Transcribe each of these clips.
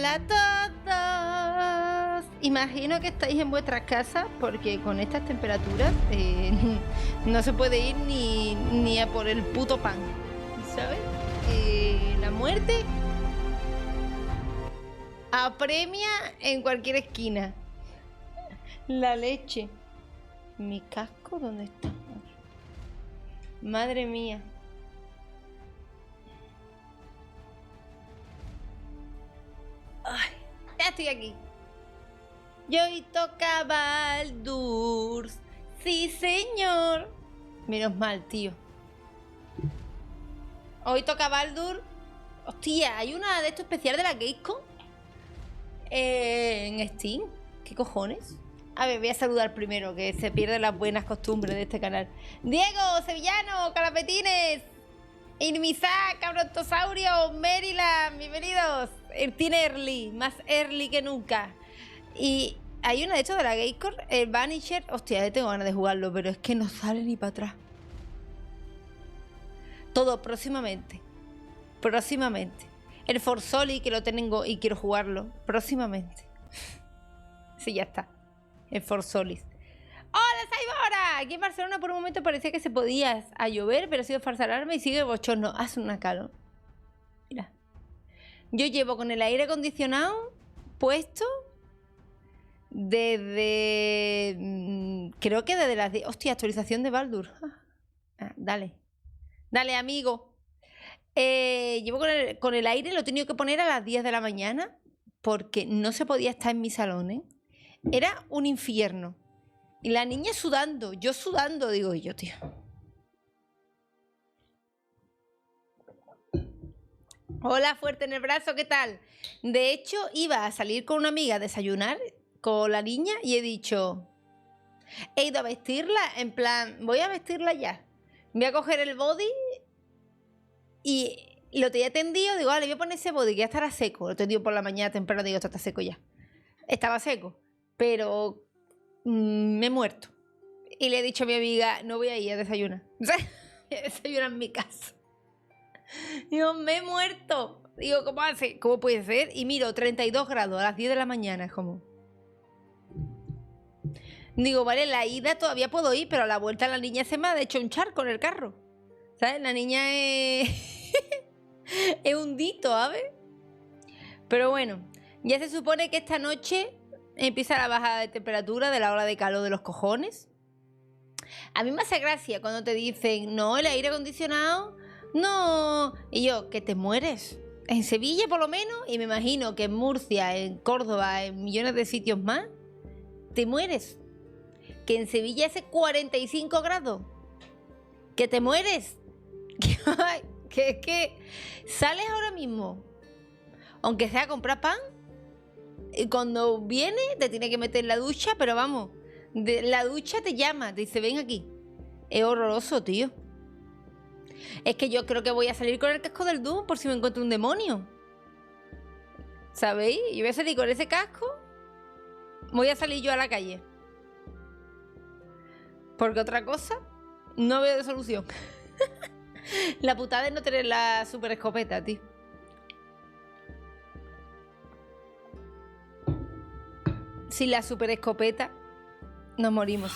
Hola a todos. Imagino que estáis en vuestras casas porque con estas temperaturas no se puede ir ni a por el puto pan, ¿sabes? La muerte apremia en cualquier esquina. La leche. ¿Mi casco dónde está? Madre mía. Ay, ya estoy aquí. Yo hoy toca Baldur. Sí, señor. Menos mal, tío. Hoy toca Baldur. Hostia, hay una de estos especial de la Gamescom en Steam. ¿Qué cojones? A ver, voy a saludar primero, que se pierden las buenas costumbres de este canal. Diego, Sevillano, Calapetines, Inmisá, Cabrontosaurio, Maryland, bienvenidos. El tiene early, más early que nunca. Y hay una de hecho de la Gamescom, el Vanisher. Hostia, tengo ganas de jugarlo, pero es que no sale ni para atrás. Todo próximamente. Próximamente. El Forsoli, que lo tengo y quiero jugarlo. Próximamente. Sí, ya está. El Forsolis. ¡Hola, Saibora! Aquí en Barcelona por un momento parecía que se podía a llover, pero ha sido falsa alarma y sigue bochorno. Hace una calor. Mira. Yo llevo con el aire acondicionado puesto desde... creo que desde las 10. Hostia, actualización de Baldur. Dale. Dale, amigo. Llevo con el aire, lo he tenido que poner a las 10 de la mañana porque no se podía estar en mi salón, ¿eh? Era un infierno. Y la niña sudando, yo sudando, digo yo, tío. Hola, fuerte en el brazo, ¿qué tal? De hecho, iba a salir con una amiga a desayunar con la niña y he dicho... He ido a vestirla, en plan, voy a vestirla ya. Voy a coger el body y lo tenía tendido, digo, vale, voy a poner ese body que ya estará seco. Lo tendido por la mañana temprano, digo, esto está seco ya. Estaba seco, pero me he muerto. Y le he dicho a mi amiga, no voy a ir a desayunar. Voy a desayunar en mi casa. Digo, me he muerto. Digo, ¿cómo hace? ¿Cómo puede ser? Y miro, 32 grados a las 10 de la mañana. Es como... Digo, vale, la ida todavía puedo ir, pero a la vuelta la niña se me ha hecho un charco en el carro. ¿Sabes? La niña es... es un dito, ¿sabes? Pero bueno, ya se supone que esta noche empieza la bajada de temperatura de la ola de calor de los cojones. A mí me hace gracia cuando te dicen, no, el aire acondicionado, no. Y yo, que te mueres. En Sevilla por lo menos, y me imagino que en Murcia, en Córdoba, en millones de sitios más, te mueres. Que en Sevilla hace 45 grados. Que te mueres. Que sales ahora mismo, aunque sea a comprar pan, y cuando viene te tiene que meter en la ducha, pero vamos, la ducha te llama, te dice, ven aquí. Es horroroso, tío. Es que yo creo que voy a salir con el casco del Doom por si me encuentro un demonio. ¿Sabéis? Yo voy a salir con ese casco. Voy a salir yo a la calle. Porque otra cosa no veo de solución. La putada es no tener la super escopeta, tío. Sin la super escopeta nos morimos.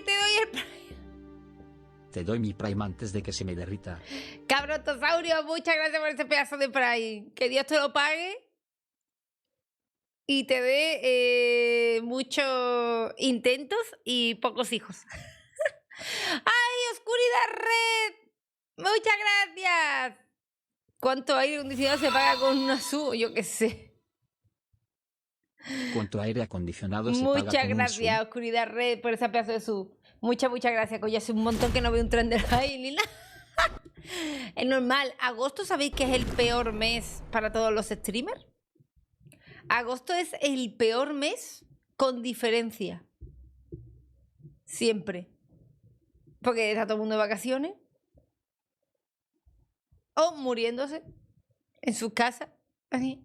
Te doy el prime. Te doy mi prime antes de que se me derrita. Cabrontosaurio, muchas gracias por ese pedazo de prime. Que Dios te lo pague y te dé muchos intentos y pocos hijos. ¡Ay, Oscuridad Red! ¡Muchas gracias! ¿Cuánto aire acondicionado se paga con una SU? Yo qué sé. ¿Cuánto aire acondicionado se paga con Muchas un gracias, SU? Oscuridad Red, por ese pedazo de SU. Muchas gracias, que ya hace un montón que no veo un tren del high ni nada. Es normal. Agosto, ¿sabéis que es el peor mes para todos los streamers? Agosto es el peor mes con diferencia. Siempre. Porque está todo el mundo de vacaciones. O muriéndose en sus casas. Así.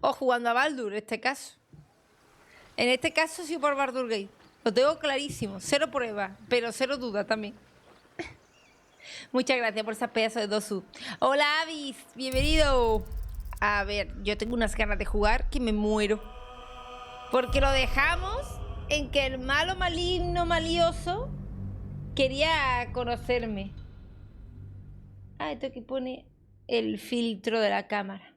O jugando a Baldur, en este caso. En este caso sí por Baldur Gate. Lo tengo clarísimo. Cero prueba, pero cero duda también. Muchas gracias por esas pedazos de 2 subs. Hola, Avis. Bienvenido. A ver, yo tengo unas ganas de jugar que me muero. Porque lo dejamos en que el malo maligno malioso quería conocerme. Ah, esto aquí pone el filtro de la cámara.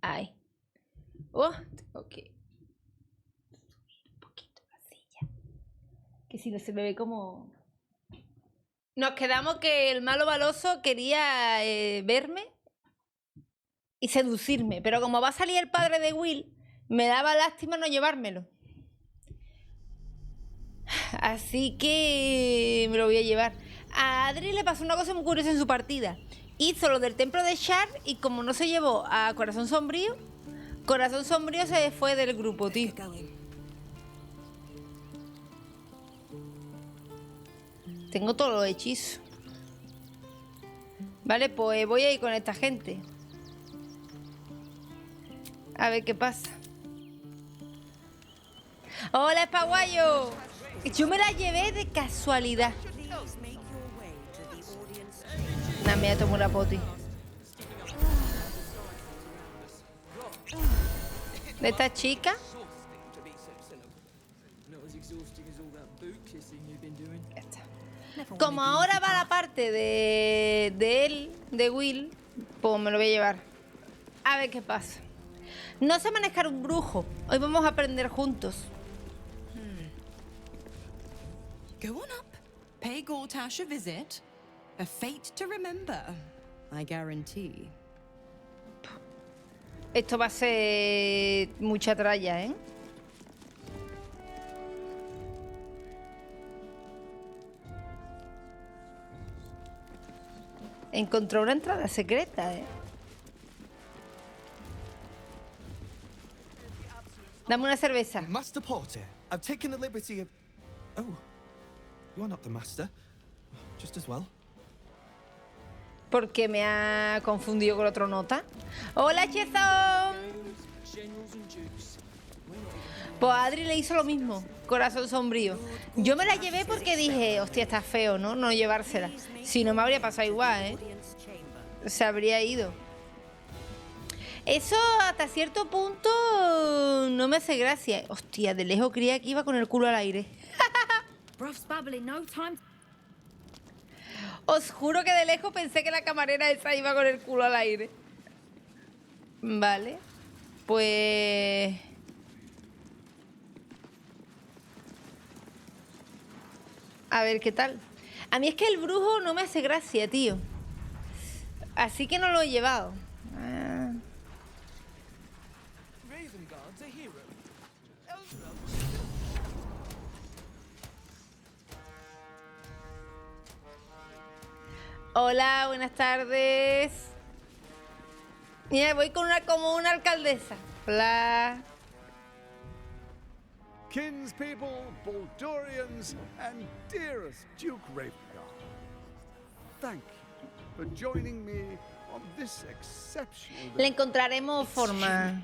Ay. Oh, tengo que subir un poquito la silla. Que si no se me ve como... Nos quedamos que el malo maloso quería verme y seducirme. Pero como va a salir el padre de Will, me daba lástima no llevármelo. Así que me lo voy a llevar. A Adri le pasó una cosa muy curiosa en su partida. Hizo lo del templo de Shar y como no se llevó a Corazón Sombrío se fue del grupo, tío. Tengo todos los hechizos. Vale, pues voy a ir con esta gente. A ver qué pasa. ¡Hola, Espaguayo! Yo me la llevé de casualidad. Nah, me voy a tomar una poti. ¿De esta chica? Ya está. Como ahora va la parte de él, de Will, pues me lo voy a llevar. A ver qué pasa. No sé manejar un brujo. Hoy vamos a aprender juntos. Go on up. Pay Gortash a visit. A fate to remember, I guarantee. Esto va a ser mucha tralla, ¿eh? Encontró una entrada secreta, ¿eh? Dame una cerveza. Master Porter, I've taken the liberty of... Oh, you're not the master. Just as well. Porque me ha confundido con otro nota. ¡Hola, Chezón! Pues a Adri le hizo lo mismo. Corazón Sombrío. Yo me la llevé porque dije, hostia, está feo, ¿no? No llevársela. Si no me habría pasado igual, ¿eh? Se habría ido. Eso hasta cierto punto no me hace gracia. Hostia, de lejos creía que iba con el culo al aire. Os juro que de lejos pensé que la camarera esa iba con el culo al aire. Vale. Pues... a ver qué tal. A mí es que el brujo no me hace gracia, tío. Así que no lo he llevado. Hola, buenas tardes. Mira, voy con como una alcaldesa. Hola. Kinspeople, Baldurians, and dearest Duke Ravengar, thank you for joining me on this exceptional day. Le encontraremos forma.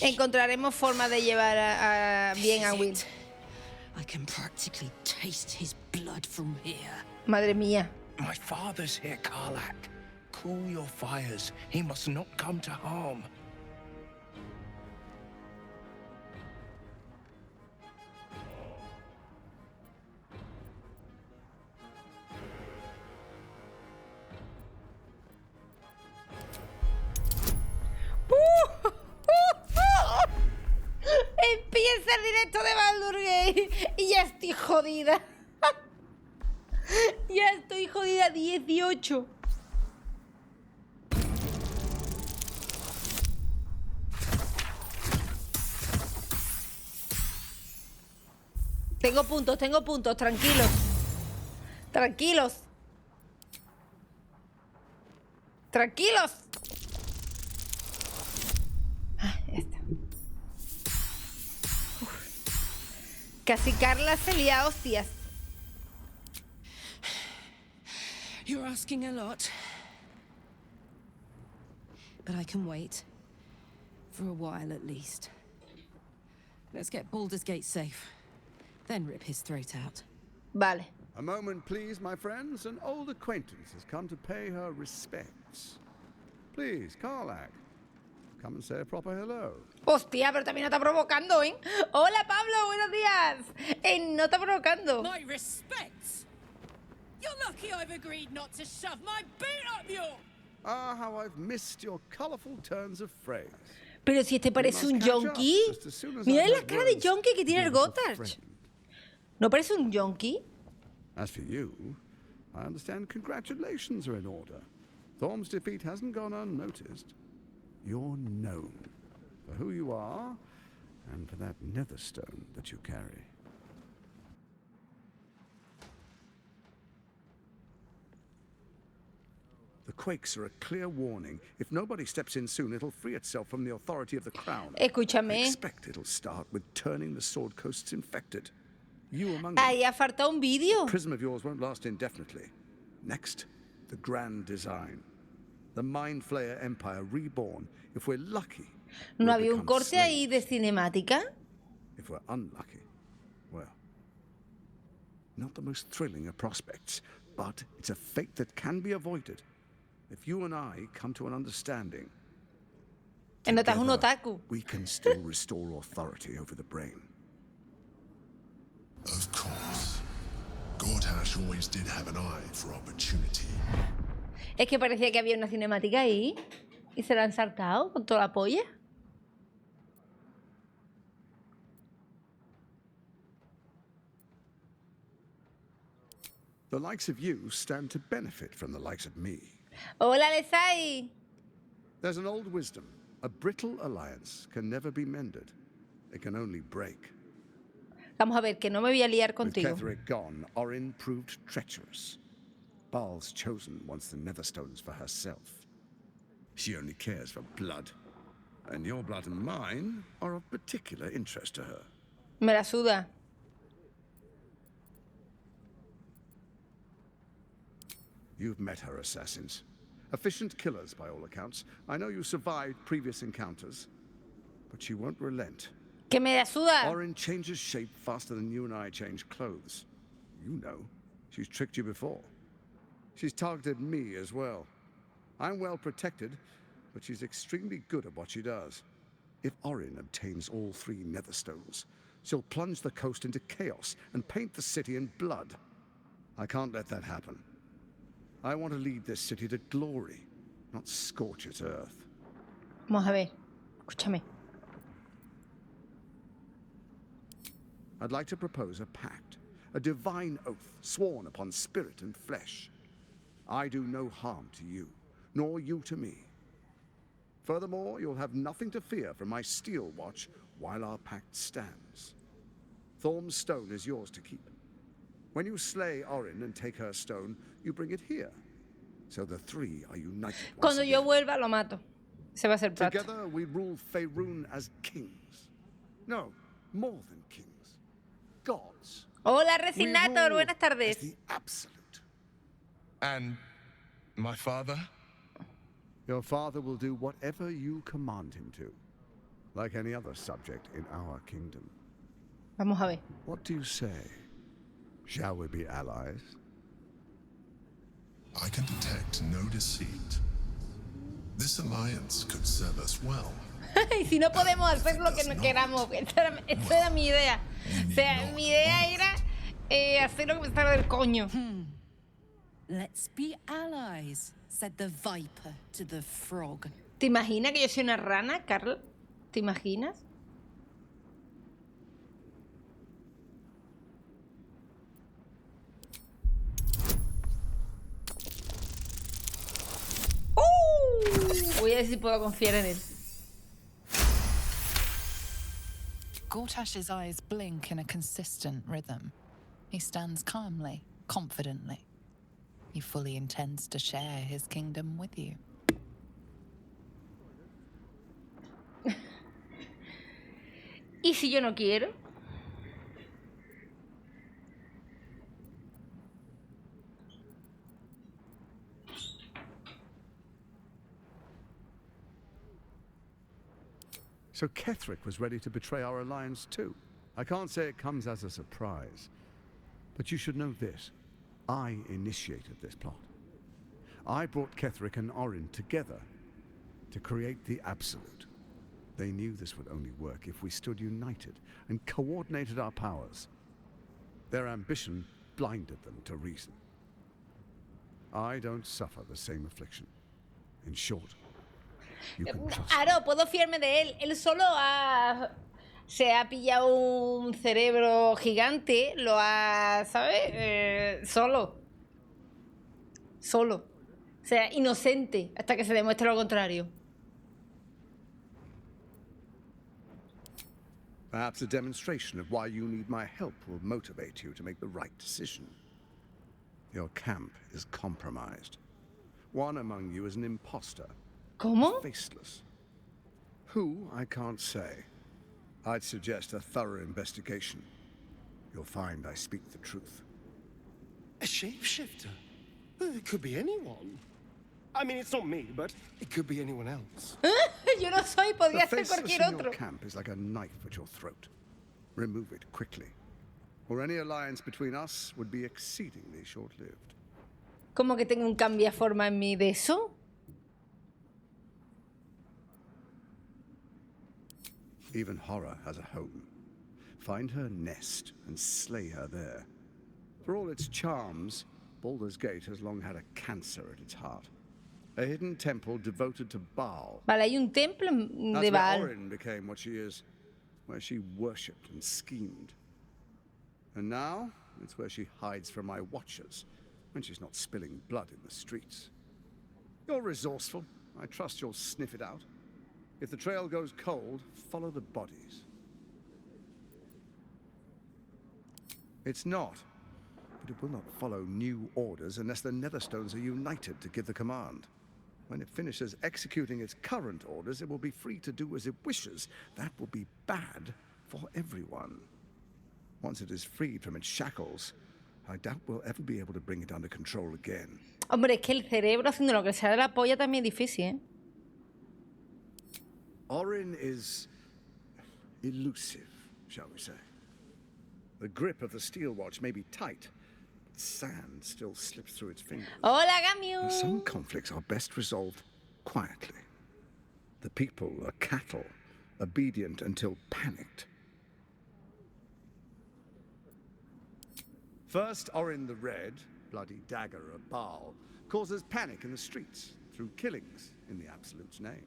Encontraremos forma de llevar bien a Will. I can practically taste his blood from here. Madre mía. My father's here, Karlak. Cool your fires. He must not come to harm. Empieza el directo de Baldur y ya estoy jodida. Ya estoy jodida. 18. Tengo puntos, tranquilos. Tranquilos. Tranquilos. Ah, ya está. Casi Carla se lía a hostias. You're asking a lot. But I can wait. For a while at least. Let's get Baldur's Gate safe. then rip his throat out. Vale. A moment, please, my friends. An old acquaintance has come to pay her respects. Please, Karlak, come and say a proper hello. Hostia, pero también no está provocando, ¿eh? Hola, Pablo, buenos días. No está provocando. My respects! You're lucky I've agreed not to shove my boot up your... Ah, how I've missed your colourful turns of phrase. Pero si este parece un yonki. Mirad la cara de yonki que tiene el Gotthard. ¿No parece un yonki? As for you, I understand congratulations are in order. Thorm's defeat hasn't gone unnoticed. You're known for who you are and for that netherstone that you carry. The quakes are a clear warning. If nobody steps in soon, it'll free itself from the authority of the crown. I Escúchame. expect it'll start with turning the Sword Coasts infected. You among them. Ahí ha faltado un vídeo. The prism of yours won't last indefinitely. Next, the grand design. The Mind Flayer Empire reborn. If we're lucky, ¿No we'll había un become corte slaves. ahí de cinemática? If we're unlucky, well, not the most thrilling of prospects, but it's a fate that can be avoided. If you and I come to an understanding, No estás un together, otaku. we can still restore authority over the brain. Of course. Gortash always did have an eye for opportunity. Es que parecía que había una cinemática ahí. Y se la han saltado con toda la polla. The likes of you stand to benefit from the likes of me. Hola, Lesai. There's an old wisdom. A brittle alliance can never be mended. It can only break. Vamos a ver, que no me voy a liar With contigo. Ketheric gone, Orin proved treacherous. Baal's chosen wants the Netherstones for herself. She only cares for blood. And your blood and mine are of particular interest to her. Me la suda. You've met her assassins. Efficient killers, by all accounts. I know you survived previous encounters. But she won't relent. Que me la suda. Orin changes shape faster than you and I change clothes. You know. She's tricked you before. She's targeted me as well. I'm well protected, but she's extremely good at what she does. If Orin obtains all 3 Netherstones, she'll plunge the coast into chaos and paint the city in blood. I can't let that happen. I want to lead this city to glory, not scorch its earth. Vamos a ver. Escúchame. I'd like to propose a pact, a divine oath sworn upon spirit and flesh. I do no harm to you, nor you to me. Furthermore, you'll have nothing to fear from my steel watch while our pact stands. Thorm's stone is yours to keep. When you slay Orin and take her stone, you bring it here. So the 3 are united once Cuando yo again. vuelva lo mato. Se va a hacer plato. Together we rule Faerun as kings. No, more than kings. Gods. Hola, We Resinator. rule Buenas as tardes. the absolute. And my father? Your father will do whatever you command him to, like any other subject in our kingdom. Vamos a ver. What do you say? Shall we be allies? I can detect no deceit. This alliance could serve us well. Y si no podemos hacer lo que no queramos. Esa era mi idea. O sea, mi idea era hacer lo que me salga del coño. Let's be allies, said the viper to the frog. ¿Te imaginas que yo soy una rana, Carl? ¿Te imaginas? Voy a ver si puedo confiar en él. Gortash's eyes blink in a consistent rhythm. He stands calmly, confidently. He fully intends to share his kingdom with you. ¿Y si yo no quiero? So Ketheric was ready to betray our alliance too. I can't say it comes as a surprise, but you should know this. I initiated this plot. I brought Ketheric and Orin together to create the Absolute. They knew this would only work if we stood united and coordinated our powers. Their ambition blinded them to reason. I don't suffer the same affliction. In short, you can trust me. Claro, puedo fiarme de él. Él solo se ha pillado un cerebro gigante, lo ha, ¿sabes? Solo. O sea, inocente, hasta que se demuestre lo contrario. Perhaps a demonstration of why you need my help will motivate you to make the right decision. Your camp is compromised. One among you is an imposter. ¿Cómo? Faceless. Who, I can't say. I'd suggest a thorough investigation. You'll find I speak the truth. A shapeshifter? It could be anyone. I mean, it's not me, but it could be anyone else. Yo no soy, podría ser The cualquier faceless in otro. your camp is like a knife at your throat. Remove it quickly, or any alliance between us would be exceedingly short-lived. ¿Cómo que tengo un cambiaforma en mí de eso? Even horror has a home. Find her nest and slay her there. For all its charms, Baldur's Gate has long had a cancer at its heart. A hidden temple devoted to Baal. Vale, hay un templo de That's where Baal. Orin became what she is, where she worshipped and schemed. And now, it's where she hides from my watchers, when she's not spilling blood in the streets. You're resourceful. I trust you'll sniff it out. If the trail goes cold, follow the bodies. It's not, but it will not follow new orders unless the Netherstones are united to give the command. When it finishes executing its current orders, it will be free to do as it wishes. That will be bad for everyone. Once it is freed from its shackles, I doubt we'll ever be able to bring it under control again. Hombre, es que el cerebro haciendo lo que se da la polla también es difícil, ¿eh? Orin is elusive, shall we say. The grip of the steel watch may be tight, but sand still slips through its fingers. Hola, Gamiu. And some conflicts are best resolved quietly. The people are cattle, obedient until panicked. First, Orin the Red, bloody dagger of Baal, causes panic in the streets through killings in the Absolute's name.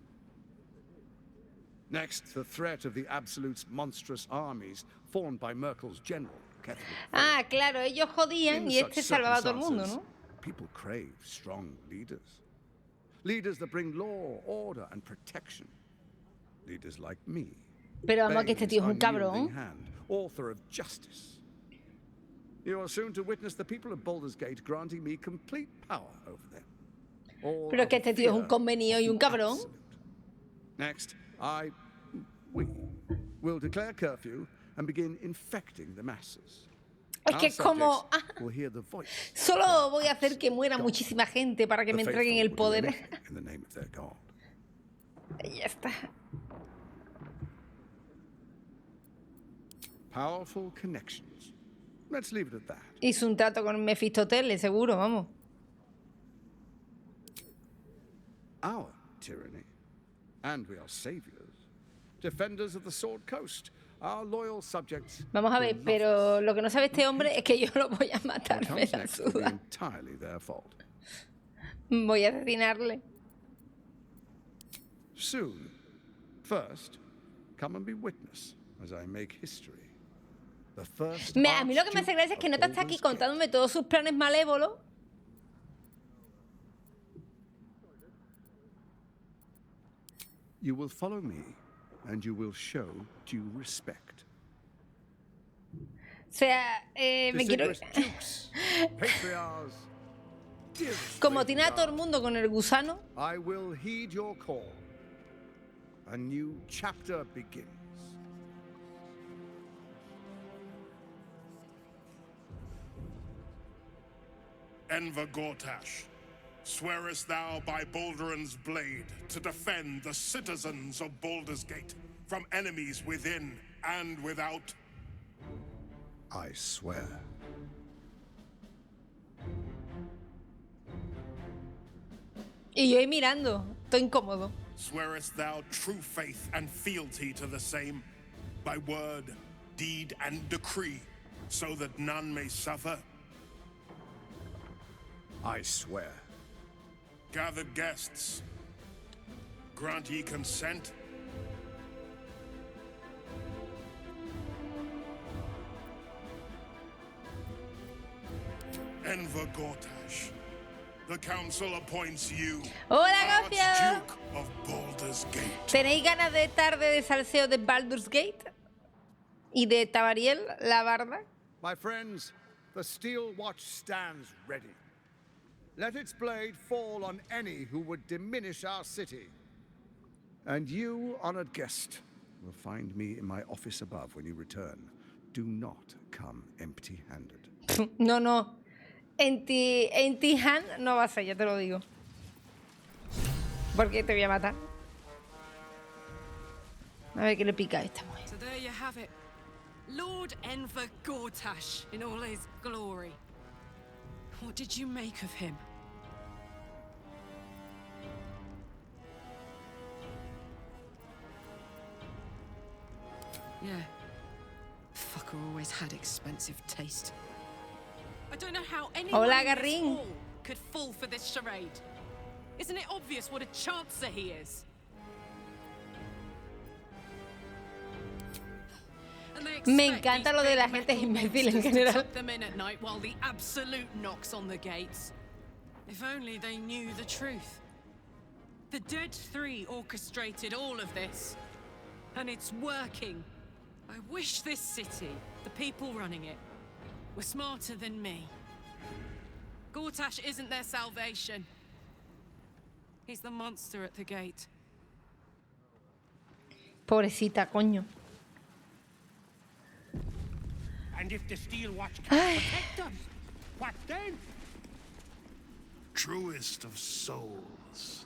Next, the threat of the Absolute's monstrous armies formed by Merkel's general, Ketheric. Ah, claro, ellos jodían y este salvaba a todo el mundo, ¿no? People crave strong leaders. Leaders that bring law, order, and protection. Leaders like me. Pero vamos, que este tío es un cabrón. Hand, author of justice. You are soon to witness the people of Baldur's Gate granting me complete power over them. All Pero que este tío es un fear convenido y un of the cabrón. absolute. Next, we will declare curfew and begin infecting the masses. Es que es como... Will hear the voice Solo voy a hacer que muera muchísima gente para que me the entreguen el faithful will do poder. anything in the name of their God. Ya está. Powerful connections. Let's leave it at that. Hizo un trato con Mefistotele, seguro, vamos. Our tyranny. And we are saviors. Defenders of the Sword Coast. Our loyal subjects. Vamos a ver, will love pero us. lo que no sabe este hombre es que yo lo voy a matar, What me comes la next will be suda. entirely their fault. Voy a asesinarle. Soon. First, come and be witness as I make history. The first A mí lo que me hace gracia es que no te está aquí contándome todos sus planes malévolos. You will follow me, and you will show due respect. O sea, me quiero... Distinguished dukes, patriarchs, dearest Como tiene a todo el Raven mundo con el gusano. I will heed your call. A new chapter begins. Enver Gortash, swearest thou by Balduran's blade to defend the citizens of Baldur's Gate from enemies within and without? I swear. Y yo ahí mirando, estoy incómodo. Swearest thou true faith and fealty to the same, by word, deed, and decree, so that none may suffer? I swear. Gathered guests, grant ye consent? Enver Gortash, the council appoints you Hola, Gafia. Archduke of Baldur's Gate. ¿Tenéis ganas de tarde de salseo de Baldur's Gate? ¿Y de Tabariel, la barda? My friends, the steel watch stands ready. Let its blade fall on any who would diminish our city. And you, honored guest, will find me in my office above when you return. Do not come empty-handed. No, no. Empty-hand no va a ser, ya te lo digo. Porque te voy a matar. A ver qué le pica a esta mujer. So there you have it. Lord Enver Gortash in all his glory. What did you make of him? Yeah. Fucker always had expensive taste. I don't know how anyone Hola, in this Garrin. hall could fall for this charade. Isn't it obvious what a chancer he is? Me encanta lo de la gente imbécil en general. Tuck them in at night while the absolute knocks on the gates. If only they knew the truth. The Dead Three orchestrated all of this, and it's working. I wish this city, the people running it, were smarter than me. Gortash isn't their salvation. He's the monster at the gate. Pobrecita, coño. And if the steel watch can't protect us, what then? Truest of souls,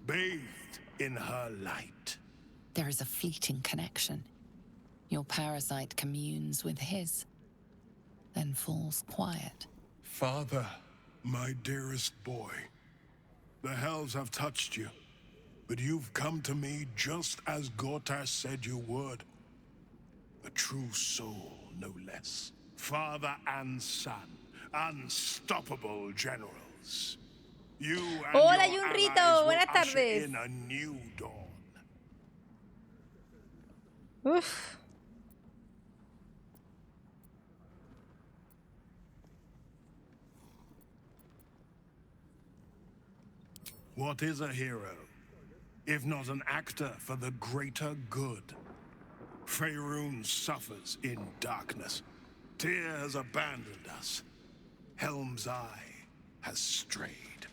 bathed in her light. There is a fleeting connection. Your parasite communes with his, then falls quiet. Father, my dearest boy, the hells have touched you, but you've come to me just as Gortash said you would. A true soul, no less. Father and son, unstoppable generals. You and Hola, your Junrito, allies will buenas usher tardes. in a new dawn. Uf. What is a hero, if not an actor for the greater good? Faerun suffers in darkness. Tyr has abandoned us. Helm's Eye has strayed.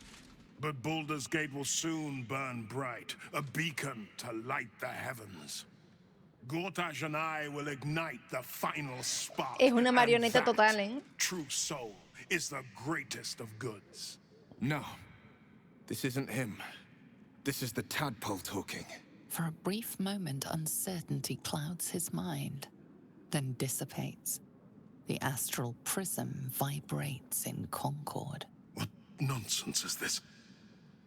But Baldur's Gate will soon burn bright, a beacon to light the heavens. Gortash and I will ignite the final spark. Es una marioneta and that total, ¿eh? True soul is the greatest of goods. No. This isn't him. This is the tadpole talking. For a brief moment, uncertainty clouds his mind, then dissipates. The astral prism vibrates in concord. What nonsense is this?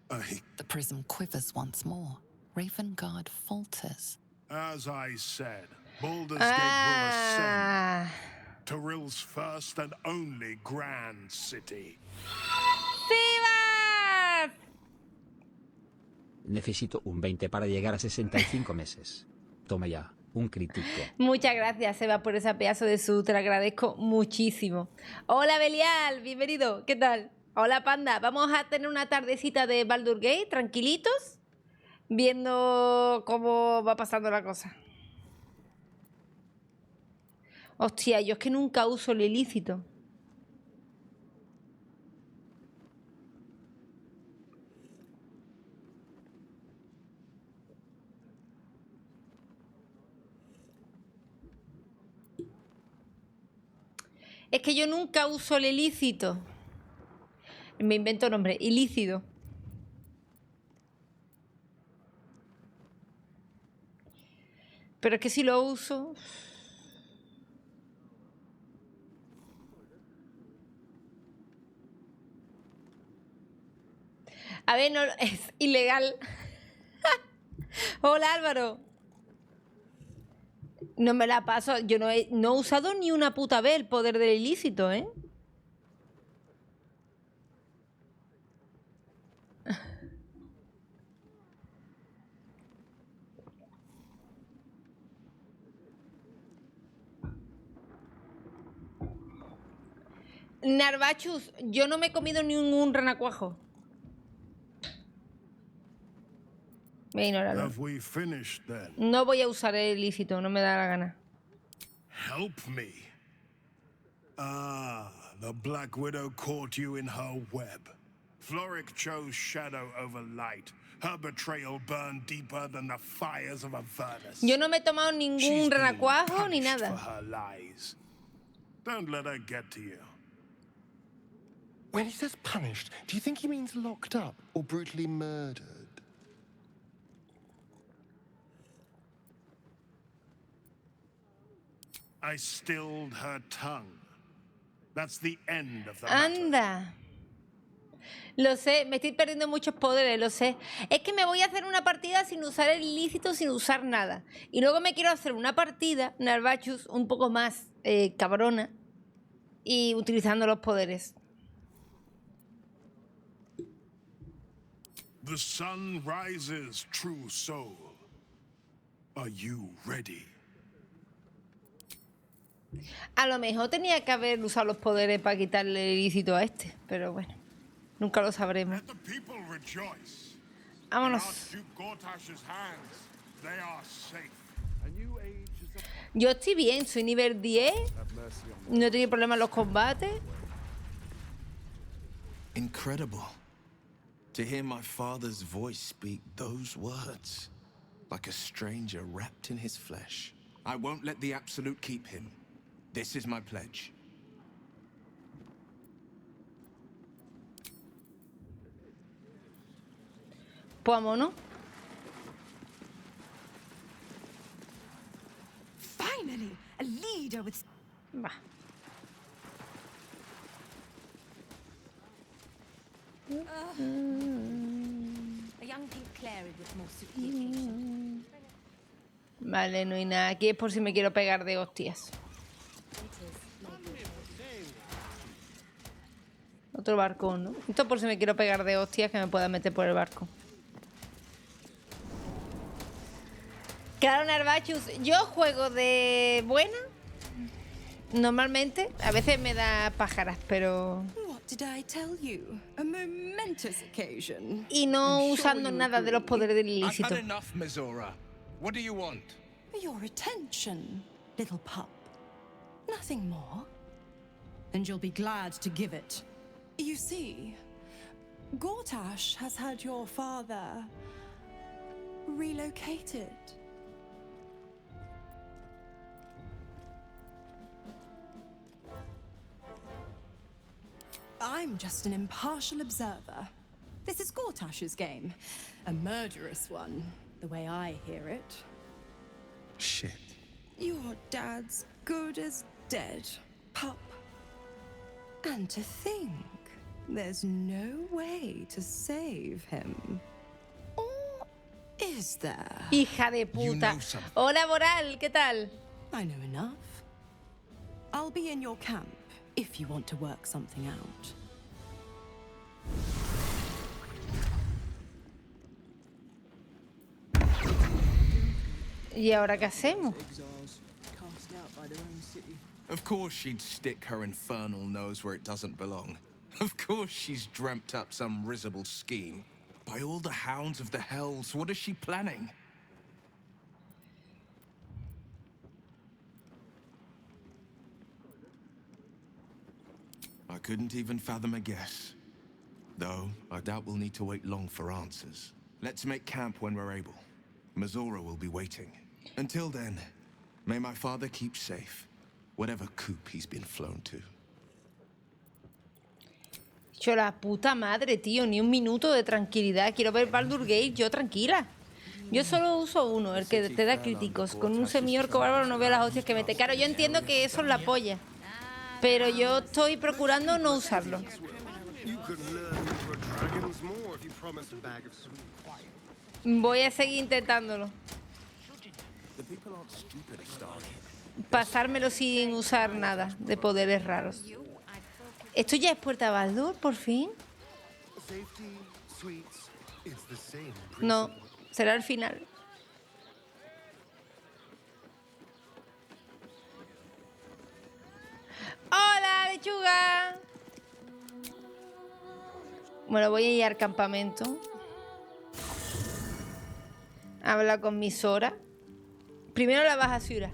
The prism quivers once more. Ravengard falters. As I said, Baldur's Gate will ascend to Rill's first and only grand city. ¡Sivas! Necesito un 20 para llegar a 65 meses. Toma ya, un crítico. Muchas gracias, Seba, por ese pedazo de sub. Te lo agradezco muchísimo. Hola, Belial, bienvenido. ¿Qué tal? Hola, Panda. Vamos a tener una tardecita de Baldur's Gate, tranquilitos, viendo cómo va pasando la cosa. Hostia, yo es que nunca uso el ilícito. Es que yo nunca uso el ilícito. Me invento nombre, ilícito. Pero es que si lo uso... A ver, no, es ilegal. Hola, Álvaro. No me la paso. Yo no he usado ni una puta vez el poder del ilícito, ¿eh? Narvachus, yo no me he comido ningún renacuajo. Ignóralo. No voy a usar el ilícito, no me da la gana. Help me. Ah, the Blackwidow caught you in her web. Floric chose shadow over light. Her betrayal burned deeper than the fires of a furnace. Yo no me he tomado ningún renacuajo ni nada. For her lies. Don't let her get to you. When he says punished, do you think he means locked up or brutally murdered? I stilled her tongue. That's the end of the matter. Anda. Lo sé, me estoy perdiendo muchos poderes, lo sé. Es que me voy a hacer una partida sin usar el ilícito, sin usar nada. Y luego me quiero hacer una partida, Narvachus, un poco más cabrona. Y utilizando los poderes. The sun rises, true soul. Are you ready? A lo mejor tenía que haber usado los poderes para quitarle el ilícito a este, pero bueno, nunca lo sabremos. Vámonos. Yo estoy bien, soy nivel 10, no he tenido problemas en los combates. Incredible. To hear my father's voice speak those words, like a stranger wrapped in his flesh. I won't let the Absolute keep him. This is my pledge. Pues vámonos. Finally, a leader with... Va. A young pink clary with more suit to the occasion. Vale, no hay nada aquí, es por si me quiero pegar de hostias. Otro barco, ¿no? Esto por si me quiero pegar de hostias que me pueda meter por el barco. Claro, Narvachus, yo juego de buena. Normalmente, a veces me da pájaras, pero... Did I tell you? A momentous occasion. Y no usando nada de los poderes del ilícito. I've had enough, Mizora. What do you want? Your attention, little pup. Nothing more. And you'll be glad to give it. You see, Gortash has had your father relocated. I'm just an impartial observer. This is Gortash's game. A murderous one, the way I hear it. Shit. Your dad's good as dead, pup. And to think, there's no way to save him. Or is there? Hija de puta. Hola, Boral, ¿qué tal? I know enough. I'll be in your camp if you want to work something out. ¿Y ahora qué hacemos? Of course she'd stick her infernal nose where it doesn't belong. Of course she's dreamt up some risible scheme. By all the hounds of the hells, what is she planning? I couldn't even fathom a guess. Though, I doubt we'll need to wait long for answers. Let's make camp when we're able. Mizora will be waiting. Until then, may my father keep safe, whatever coop he's been flown to. Yo la puta madre, tío, ni un minuto de tranquilidad. Quiero ver Baldur Gate, yo tranquila. Yo solo uso uno, el que te da críticos. Con un semiorco bárbaro no veo las hostias que mete. Claro, yo entiendo que eso es la polla, pero yo estoy procurando no usarlo. if you promised a bag of sweets. Voy a seguir intentándolo. The people aren't stupid, Stark. Pasármelo sin usar nada de poderes raros. ¿Esto ya es Puerta Baldur, por fin? Safety, sweets, it's the same No, principle. será el final. ¡Hola, lechuga! Bueno, voy a ir al campamento. Habla con mi Sora. Primero la baja Shure.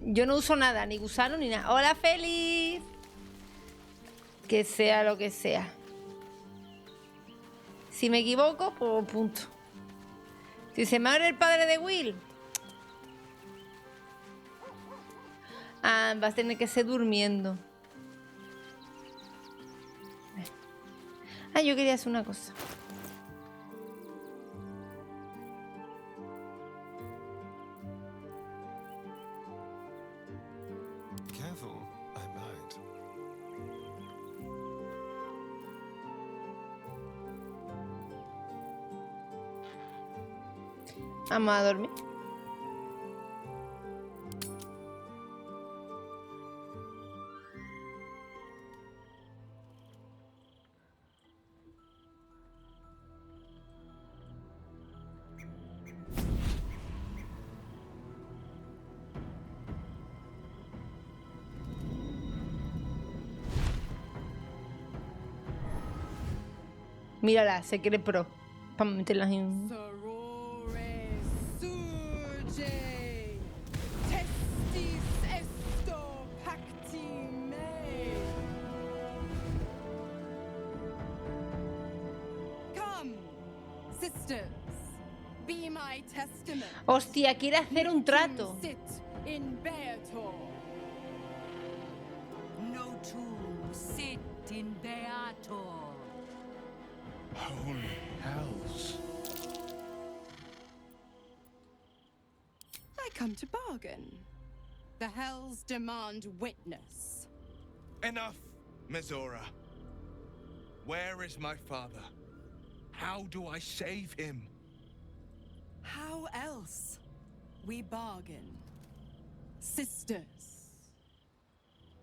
Yo no uso nada, ni gusano ni nada. ¡Hola, feliz! Que sea lo que sea. Si me equivoco, pues punto. Si se me abre el padre de Will. Ah, vas a tener que ser durmiendo. Ah, yo quería hacer una cosa. Careful, I might. Vamos a dormir. Mírala, se cree pro. Para meterlas en... Sorore surge, testis esto pacti me. Come, sisters, be my testament. Hostia, quiere hacer un trato. Sit in Beator. No tomb, sit in Beator. Holy hells. I come to bargain. The hells demand witness. Enough, Mizora. Where is my father? How do I save him? How else? We bargain. Sisters.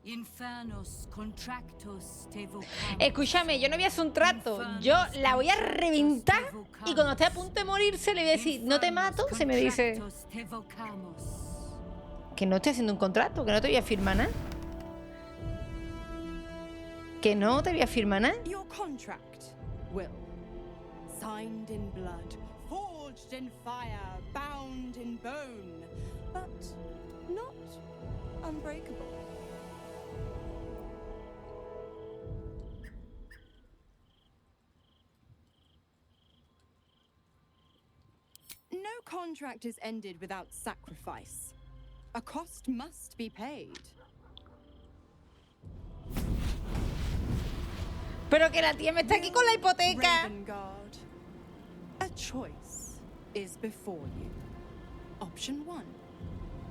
Infernos contractos te vocamos. Escúchame, yo no voy a hacer un trato. Yo la voy a reventar y cuando esté a punto de morirse le voy a decir, no te mato. Se me dice que no estoy haciendo un contrato, que no te voy a firmar nada. Que no te voy a firmar nada. Your contract, Will. Signed in blood, forged in fire, bound in bone, but not unbreakable. No contract is ended without sacrifice. A cost must be paid. Pero que la tía me está aquí con la hipoteca. Ravengard, a choice is before you. Option 1.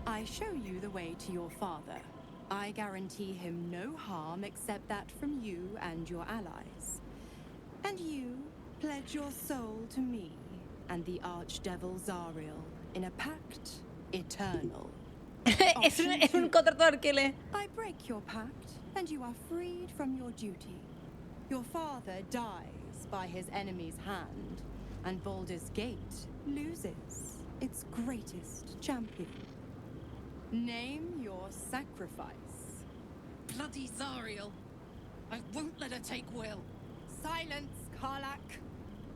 I show you the way to your father. I guarantee him no harm except that from you and your allies. And you pledge your soul to me and the archdevil Zariel in a pact eternal. es un contrato de alquiler. I break your pact and you are freed from your duty. Your father dies by his enemy's hand, and Baldur's Gate loses its greatest champion. Name your sacrifice. Bloody Zariel. I won't let her take Will. Silence, Karlak.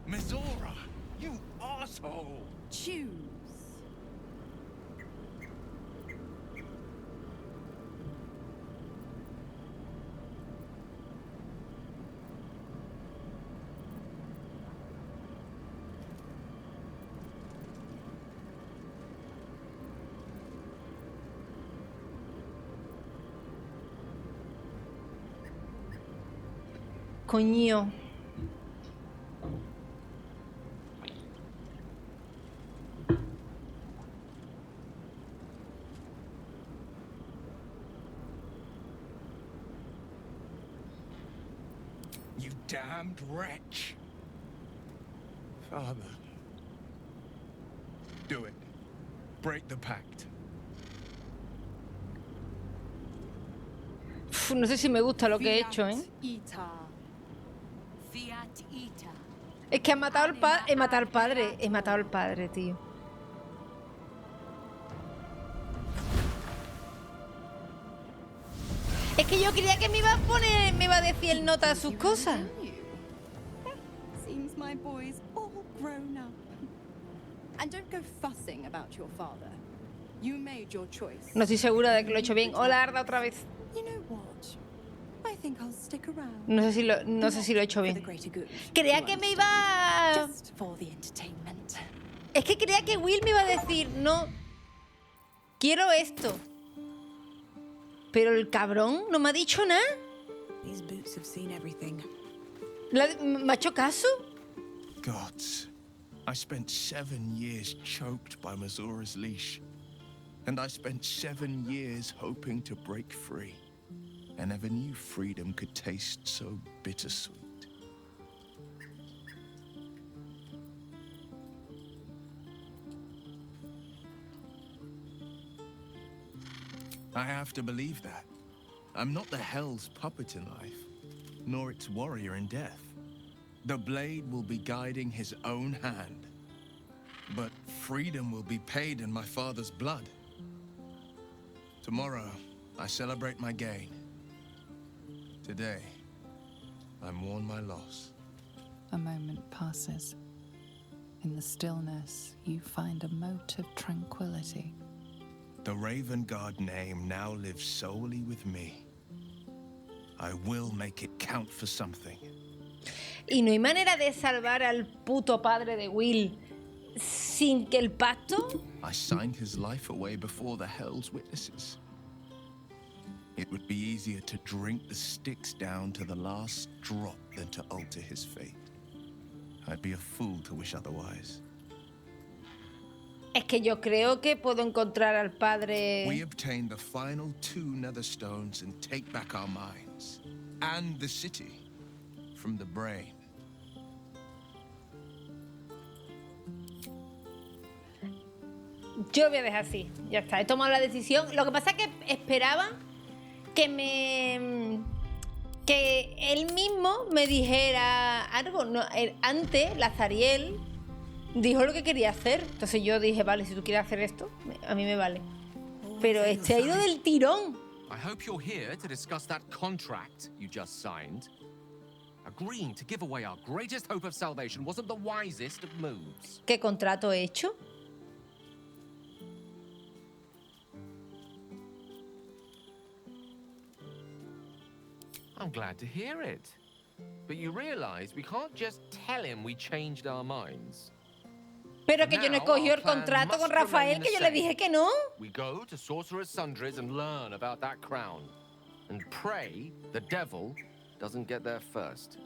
Mizora, you asshole! Choose. Coño. damned wretch. Father. Do it. Break the pact. Uf, no sé si me gusta lo que he hecho, ¿eh? Es que he matado al padre. He matado al padre. He matado al padre, tío. Es que yo creía que me iba a poner, me iba a decir el nota a sus cosas. Seems my boy's all grown up. And don't go fussing about your father. You made your choice. No estoy segura de que lo he hecho bien. Hola, Arda, otra vez. You know what? I think I'll stick around. No sé si lo he hecho bien. Creía que me iba... Just for the entertainment. Es que creía que Will me iba a decir, no, quiero esto. Pero el cabrón no me ha dicho nada. These boots have seen everything. ¿Me ha hecho caso? Gods, I spent 7 years choked by Mazora's leash. And I spent 7 years hoping to break free. I never knew freedom could taste so bittersweet. I have to believe that. I'm not the Hell's puppet in life, nor its warrior in death. The blade will be guiding his own hand. But freedom will be paid in my father's blood. Tomorrow, I celebrate my gain. Today, I mourn my loss. A moment passes. In the stillness, you find a mote of tranquility. The Raven God name now lives solely with me. I will make it count for something. Y no hay manera de salvar al puto padre de Will sin que el pacto... I signed his life away before the Hell's witnesses. It would be easier to drink the sticks down to the last drop than to alter his fate. I'd be a fool to wish otherwise. Es que yo creo que puedo encontrar al padre... We obtain the final 2 nether stones and take back our minds. And the city. From the brain. Yo voy a dejar así. Ya está, he tomado la decisión. Lo que pasa es que esperaba que que él mismo me dijera algo. No, antes, Lazariel dijo lo que quería hacer. Entonces yo dije, vale, si tú quieres hacer esto, a mí me vale. Pero este ha ido del tirón. I hope you're here to discuss that contract you just signed. Agreeing to give away our greatest hope of salvation wasn't the wisest of moves. ¿Qué contrato he hecho? I'm glad to hear it. But you realize we can't just tell him we changed our minds. Pero que yo no he cogido el contrato con Rafael, que yo le dije que no. We go to Sorcerer's Sundries and learn about that crown. And pray the devil doesn't get there first.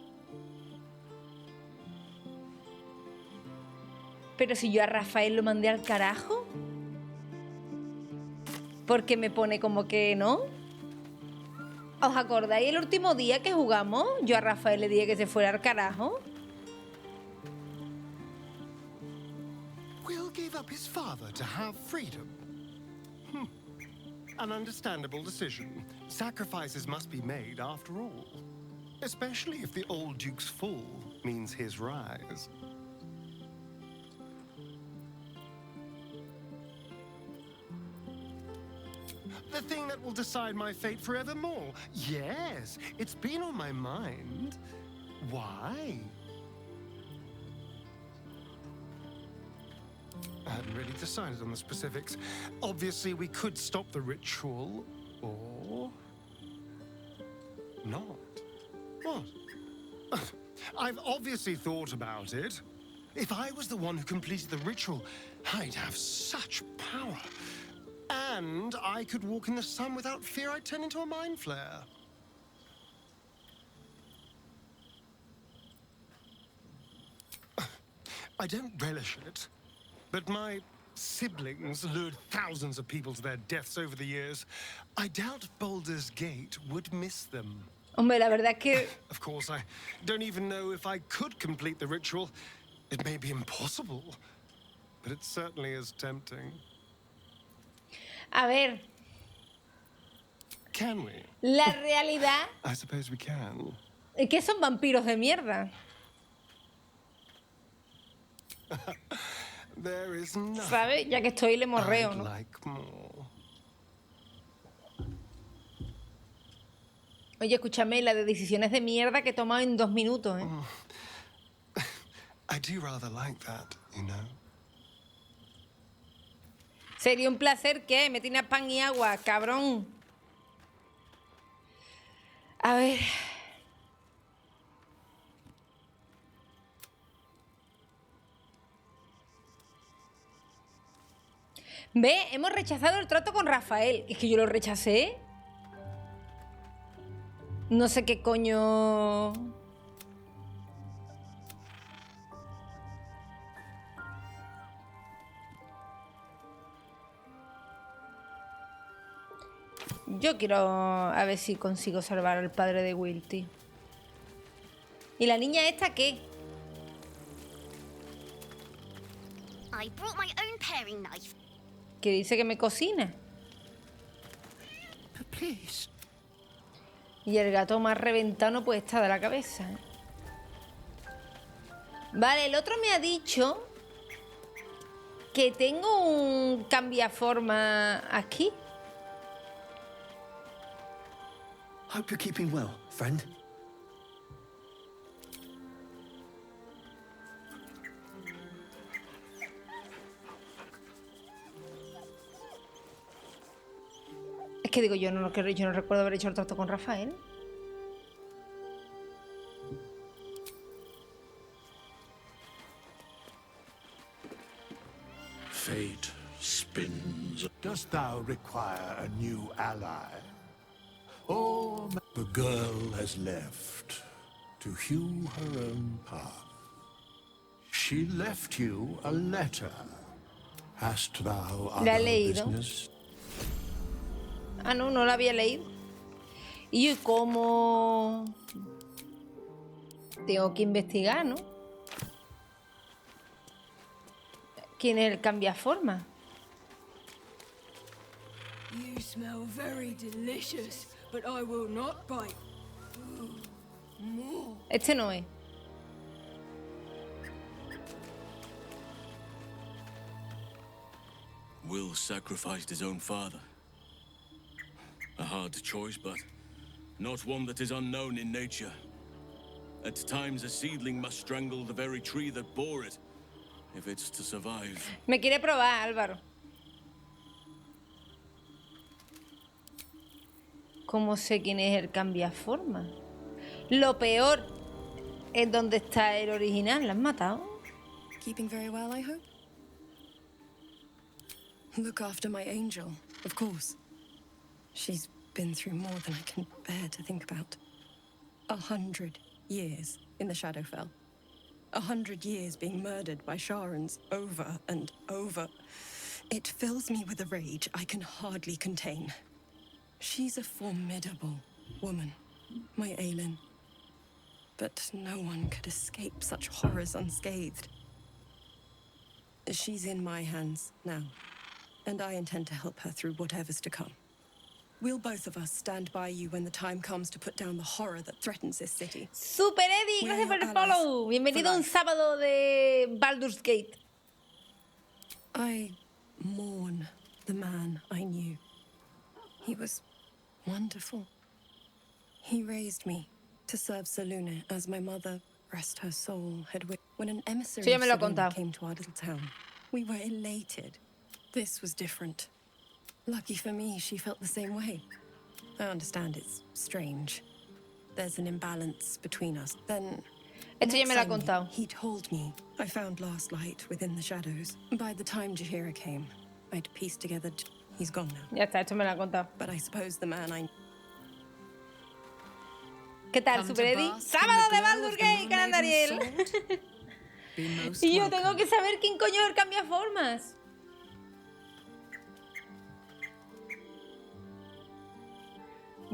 Pero si yo a Rafael lo mandé al carajo. Porque me pone como que no. ¿Os acordáis el último día que jugamos? Yo a Rafael le dije que se fuera al carajo. Will gave up his father to have freedom. An understandable decision. Sacrifices must be made after all. Especially if the old Duke's fall means his rise. The thing that will decide my fate forevermore. Yes, it's been on my mind. Why? I hadn't really decided on the specifics. Obviously, we could stop the ritual, or not. What? I've obviously thought about it. If I was the one who completed the ritual, I'd have such power. And I could walk in the sun without fear I'd turn into a mind flare. I don't relish it, but my siblings lured thousands of people to their deaths over the years. I doubt Baldur's Gate would miss them. Hombre, la verdad es que... Of course, I don't even know if I could complete the ritual. It may be impossible, but it certainly is tempting. A ver, Can we? la realidad I suppose we can. es que son vampiros de mierda. There is nothing ¿Sabes? Ya que estoy, le morreo, I'd ¿no? like more. Oye, escúchame, la de decisiones de mierda que he tomado en 2 minutos, ¿eh? I do rather like that, you know. Sería un placer que me tiene pan y agua, cabrón. A ver. Ve, hemos rechazado el trato con Rafael. Es que yo lo rechacé. No sé qué coño... Yo quiero a ver si consigo salvar al padre de Wilty. ¿Y la niña esta qué? I brought my own paring knife. Que dice que me cocina. Please. Y el gato más reventado no puede estar de la cabeza. Vale, el otro me ha dicho que tengo un cambiaforma aquí. Hope you're keeping well, friend. Es que digo, yo no recuerdo haber hecho el trato con Rafael. Fate spins. Dost thou require a new ally? Or the girl has left to hew her own path. She left you a letter. Hast thou La he other leído. business? Ah, no, no la había leído. Y cómo... Tengo que investigar, ¿no? ¿Quién es el cambiaforma? You smell very delicious, but I will not bite. More. Este no es. Will sacrificed his own father. A hard choice, but not one that is unknown in nature. At times, a seedling must strangle the very tree that bore it, if it's to survive. Me quiere probar, Álvaro. ¿Cómo sé quién es el cambiaforma? Lo peor es dónde está el original. ¿La has matado? Keeping very well, I hope? Look after my angel, of course. She's been through more than I can bear to think about. 100 years in the Shadowfell. 100 years being murdered by Sharans over and over. It fills me with a rage I can hardly contain. She's a formidable woman, my Aelin. But no one could escape such horrors unscathed. She's in my hands now, and I intend to help her through whatever's to come. We'll both of us stand by you when the time comes to put down the horror that threatens this city. Super Eddie, gracias por el follow. Bienvenido a un sábado de Baldur's Gate. I mourn the man I knew. He was wonderful. He raised me to serve Selune as my mother, rest her soul, had wished. When an emissary Sí, ya me lo ha of Selune contado. came to our little town, we were elated. This was different. Lucky for me, she felt the same way. I understand it's strange. There's an imbalance between us. Then, Esto ya me lo ha next I knew, contado. he told me I found last light within the shadows. By the time Jahira came, I'd pieced together. He's gone now. Ya está, esto me lo ha contado. But I suppose the man I... ¿Qué tal, Super Eddie? ¡Sábado de Baldur's Gate, canal de Ariel! Y yo tengo que saber quién coño es el cambiaformas.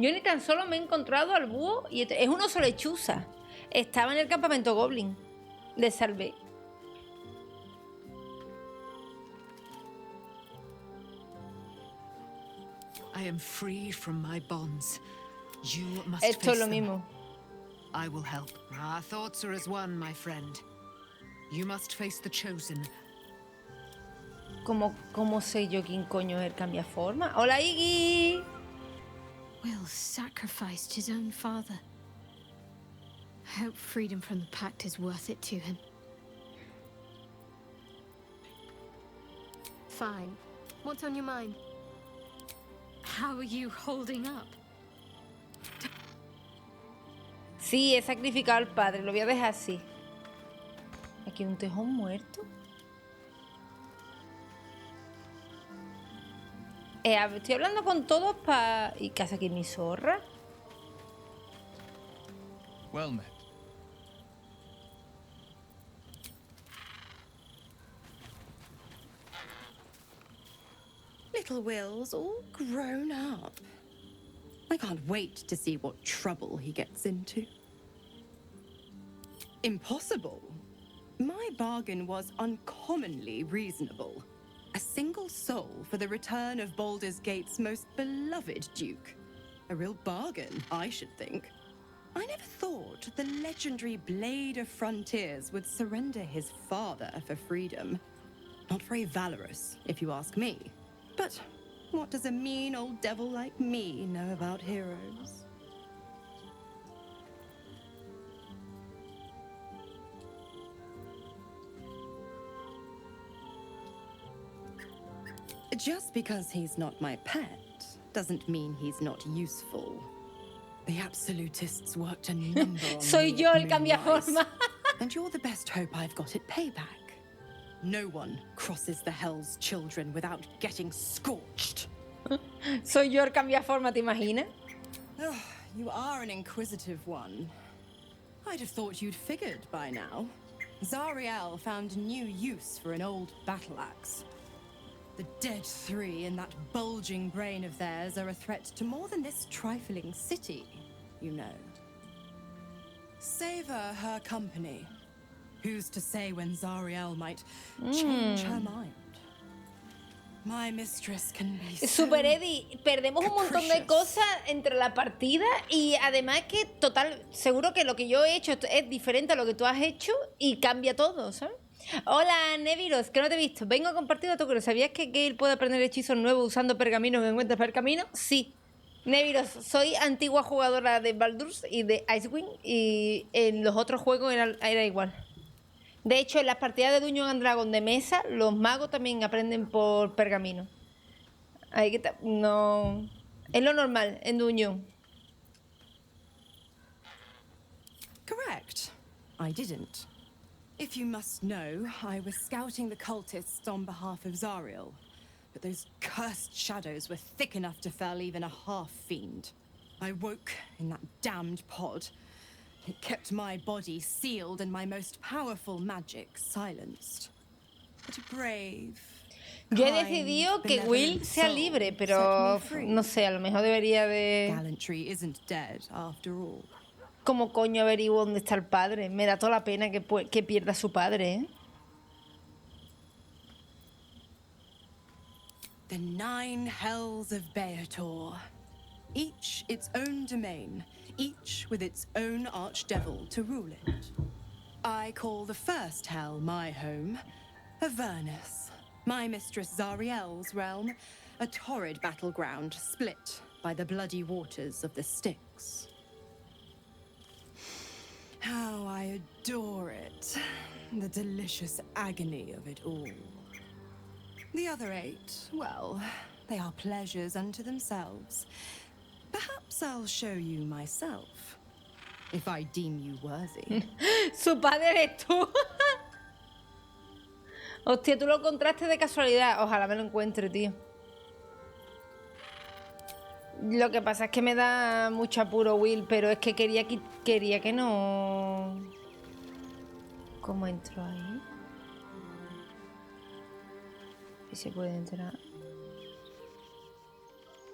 Yo ni tan solo me he encontrado al búho y es un oso lechuza. Estaba en el campamento Goblin. Le salvé. I am free from my bonds. You must Esto es face lo them. mismo. I will help. Our thoughts are as one, my friend. You must face the chosen. ¿Cómo sé yo quién coño es el cambiaforma? ¡Hola, Iggy! Will sacrificed his own father. I hope freedom from the pact is worth it to him. Fine. What's on your mind? How are you holding up? Sí, he sacrificado al padre. Lo voy a dejar así. Aquí hay un tejón muerto. Estoy hablando con todos para... ¿Y qué hace aquí mi zorra? Well met. Little Will's all grown up. I can't wait to see what trouble he gets into. Impossible. My bargain was uncommonly reasonable. A single soul for the return of Baldur's Gate's most beloved duke. A real bargain, I should think. I never thought the legendary Blade of Frontiers would surrender his father for freedom. Not very valorous, if you ask me. But what does a mean old devil like me know about heroes? Just because he's not my pet doesn't mean he's not useful. The absolutists worked a number on Soy me yo at el cambiaforma. and you're the best hope I've got at payback. No one crosses the Hell's Children without getting scorched. Soy yo el cambiaforma, ¿te imaginas? You are an inquisitive one. I'd have thought you'd figured by now. Zariel found new use for an old battle axe. The dead three in that bulging brain of theirs are a threat to more than this trifling city, you know. Savor her company. Who's to say when Zariel might change her mind? My mistress can be so Super Eddie, perdemos un montón de cosas entre la partida y además que total, seguro que lo que yo he hecho es diferente a lo que tú has hecho y cambia todo, ¿sabes? Hola, Neviros, que no te he visto. Vengo a compartir datos que ¿sabías que Gale puede aprender hechizos nuevos usando pergaminos que encuentras por el camino? Sí. Neviros, soy antigua jugadora de Baldur y de Icewind y en los otros juegos era igual. De hecho, en las partidas de Dungeons and Dragons de mesa, los magos también aprenden por pergamino. Ahí que no... Es lo normal en Dungeon. Correct. I didn't. If you must know, I was scouting the cultists on behalf of Zariel. But those cursed shadows were thick enough to fell even a half-fiend. I woke in that damned pod. It kept my body sealed and my most powerful magic silenced. But a brave... Yo he decidido que Will sea libre, pero no sé, a lo mejor debería de... Gallantry isn't dead after all. ¿Cómo coño averiguo dónde está el padre? Me da toda la pena que pierda a su padre, ¿eh? The 9 hells of Beator. Each its own domain, each with its own archdevil to rule it. I call the first hell my home, Avernus, my mistress Zariel's realm, a torrid battleground split by the bloody waters of the Styx. How I adore it, the delicious agony of it all. The other 8, well, they are pleasures unto themselves. Perhaps I'll show you myself, if I deem you worthy. Su padre eres tú. Hostia, tú lo encontraste de casualidad. Ojalá me lo encuentre, tío. Lo que pasa es que me da mucho apuro, Will, pero es que quería que no... ¿Cómo entro ahí? ¿Y se puede entrar?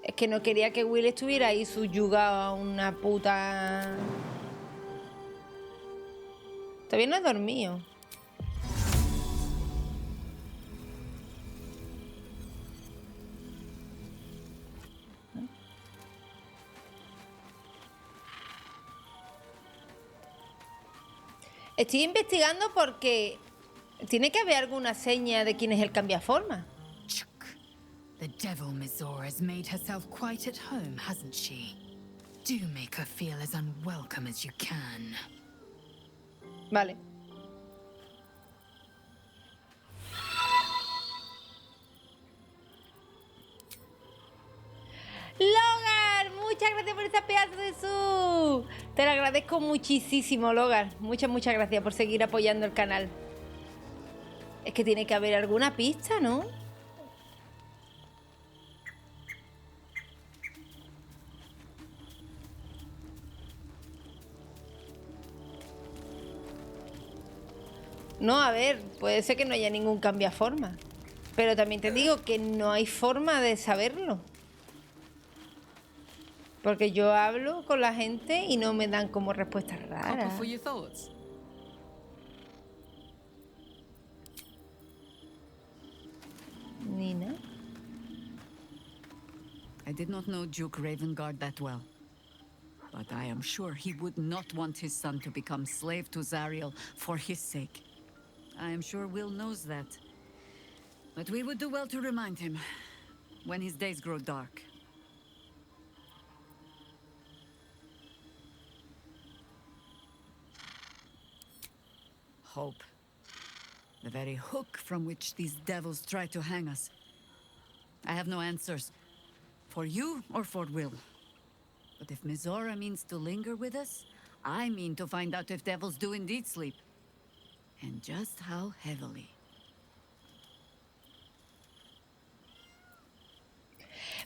Es que no quería que Will estuviera ahí subyugado a una puta... Todavía no he dormido. Estoy investigando porque tiene que haber alguna seña de quién es el cambiaforma. The devil Mizora has made herself quite at home, hasn't she? Do make her feel as unwelcome as you can. Vale. Logar, muchas gracias por esa pedazo de sub. Te lo agradezco muchísimo, Logar. Muchas gracias por seguir apoyando el canal. Es que tiene que haber alguna pista, ¿no? No, a ver, puede ser que no haya ningún cambiaforma. Pero también te digo que no hay forma de saberlo. Porque yo hablo con la gente y no me dan como respuestas raras. Nina. I did not know Duke Ravengard that well. But I am sure he would not want his son to become slave to Zariel for his sake. I am sure Will knows that. But we would do well to remind him when his days grow dark. Hope. The very hook from which these devils try to hang us. I have no answers. For you or for Will. But if Mizora means to linger with us, I mean to find out if devils do indeed sleep. And just how heavily.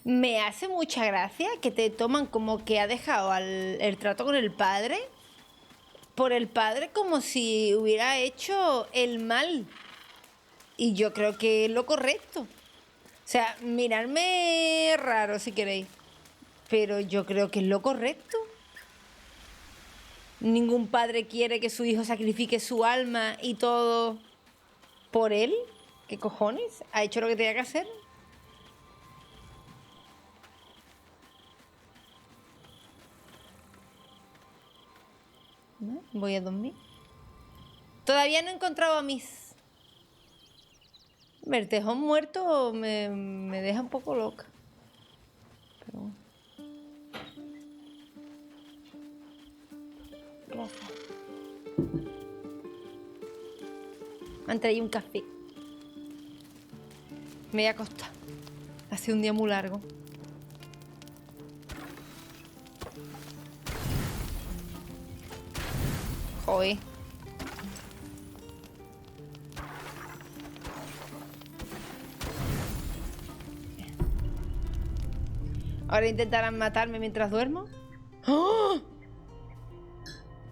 Me hace mucha gracia que te toman como que ha dejado el trato con el padre por el padre como si hubiera hecho el mal. Y yo creo que es lo correcto. O sea, miradme raro si queréis, pero yo creo que es lo correcto. Ningún padre quiere que su hijo sacrifique su alma y todo por él. ¿Qué cojones? ¿Ha hecho lo que tenía que hacer? ¿No? Voy a dormir. Todavía no he encontrado a mis... El tejón muerto me deja un poco loca. Pero bueno. Gracias. Me han traído un café. Me voy a acostar. Ha sido un día muy largo. Joder. Ahora intentarán matarme mientras duermo. ¡Oh!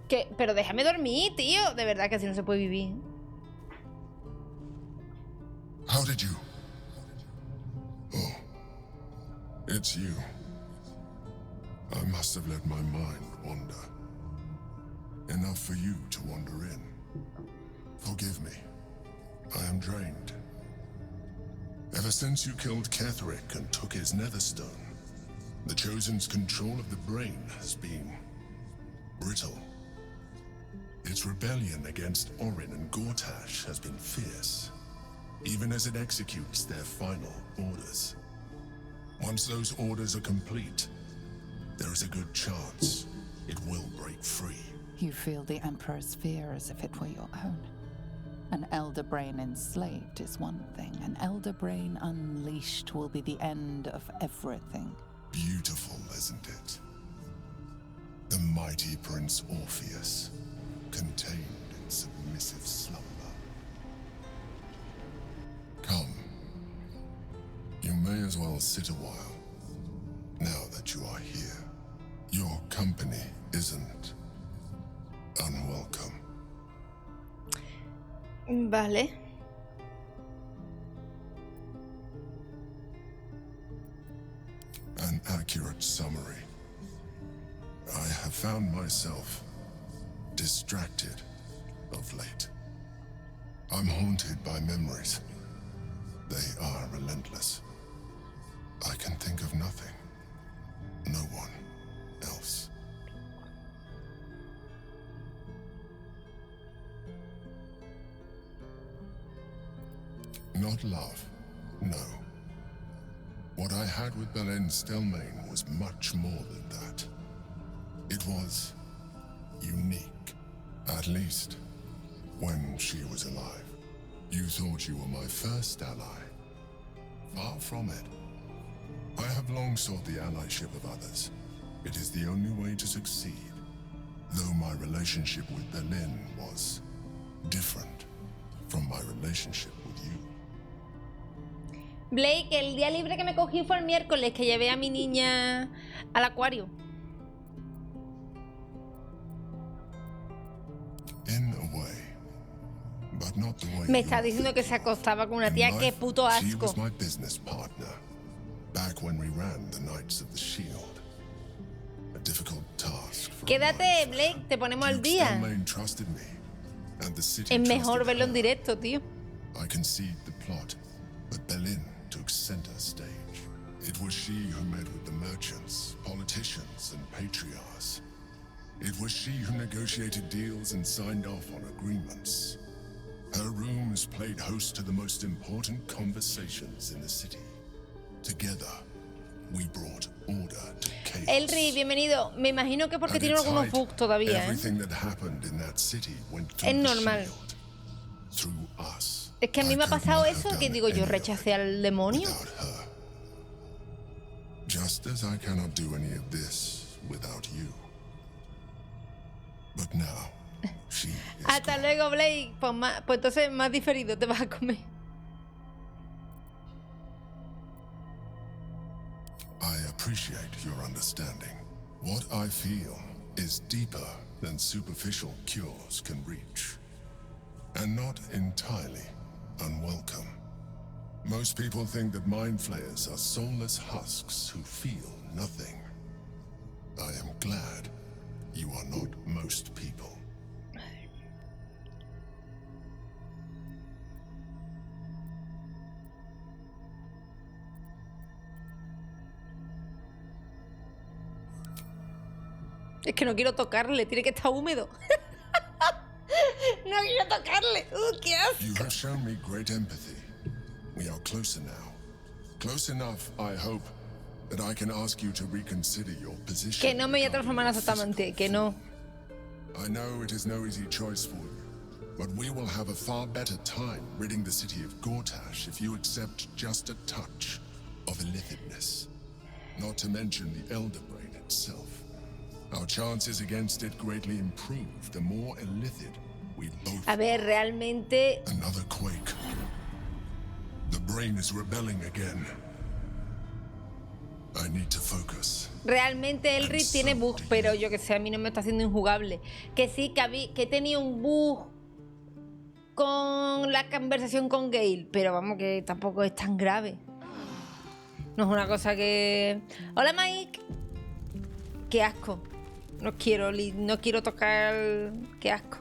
¿Qué? Pero déjame dormir, tío. De verdad que así no se puede vivir. How did you? Oh, it's you. I must have let my mind wander. Enough for you to wander in. Forgive me. I am drained. Ever since you killed Ketherick and took his netherstone, the Chosen's control of the brain has been brittle. Its rebellion against Orin and Gortash has been fierce, even as it executes their final orders. Once those orders are complete, there is a good chance it will break free. You feel the Emperor's fear as if it were your own. An elder brain enslaved is one thing. An elder brain unleashed will be the end of everything. Beautiful, isn't it? The mighty Prince Orpheus, contained in submissive slumber. Come. You may as well sit a while, now that you are here. Your company isn't unwelcome. Vale. An summary. I have found myself distracted of late. I'm haunted by memories. They are relentless. I can think of nothing. No one else. Not love, no. What I had with Belen Stelmane was much more than that. It was unique, at least when she was alive. You thought you were my first ally. Far from it. I have long sought the allyship of others. It is the only way to succeed. Though my relationship with Belen was different from my relationship with you. Blake, el día libre que me cogí fue el miércoles, que llevé a mi niña al acuario. In a way, but not the way Me está diciendo que se acostaba con una tía, qué puto She asco. was my business partner, back when we ran the Knights of the Shield. A difficult task for Quédate, Blake, te ponemos al día. Stelmane trusted me, and the city Es mejor trusted verlo en her. directo, tío. I conceived the plot, but Belen took center stage. It was she who met with the merchants, politicians, and patriarchs. It was she who negotiated deals and signed off on agreements. Her rooms played host to the most important conversations in the city. Together, we brought order to chaos. Elri, bienvenido. Me imagino que porque At tiene its algunos height, bugs todavía, ¿eh? everything that happened in that city went through Es the normal. shield, through us. Es que a mí me ha pasado eso, que digo, yo rechacé al demonio. Just as I cannot do any of this without you. But now, she is Hasta luego, Blake. Pues entonces más diferido te vas a comer. I appreciate your understanding. What I feel is deeper than superficial cures can reach. And not entirely unwelcome. Most people think that mind flayers are soulless husks who feel nothing. I am glad you are not most people. Es que no quiero tocarle, tiene que estar húmedo. No quiero tocarle. ¡Qué asco! You have shown me great empathy. We are closer now. Close enough, I hope, that I can ask you to reconsider your position. Que no me voy a transformar en azotamante, que no. I know it is no easy choice for you, but we will have a far better time ridding the city of Gortash if you accept just a touch of illithidness. Not to mention the Elder Brain itself. Our chances against it greatly improve the more illithid we both. A ver, realmente. Another quake. The brain is rebelling again. I need to focus. Realmente Elric tiene bugs, pero yo que sé, a mí no me está haciendo injugable. Que sí, que tenía un bug con la conversación con Gale, pero vamos, que tampoco es tan grave. No es una cosa que... Hola, Mike. Qué asco. No quiero tocar... Qué asco.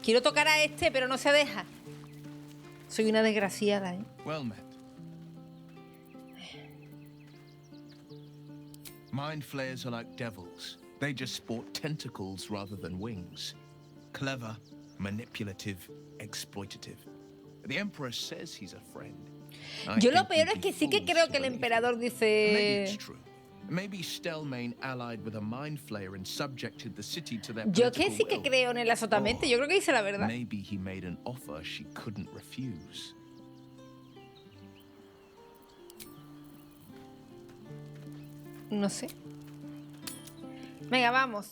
Quiero tocar a este, pero no se deja. Soy una desgraciada, ¿eh? Well met. Mind flayers are like devils. They just sport tentacles rather than wings. Clever, manipulative, exploitative. The Emperor says he's a friend. Yo lo peor es que sí que creo que el emperador dice... Maybe Stelmane allied with a mind flayer and subjected the city to their Yo que political sí que will. creo en el azotamiento, yo creo que dice la verdad. Maybe he made an offer she couldn't refuse. No sé. Venga, vamos.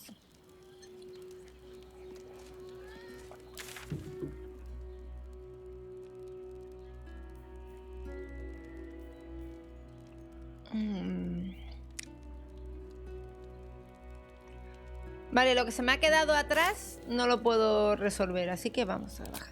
Vale, lo que se me ha quedado atrás no lo puedo resolver, así que vamos a la baja.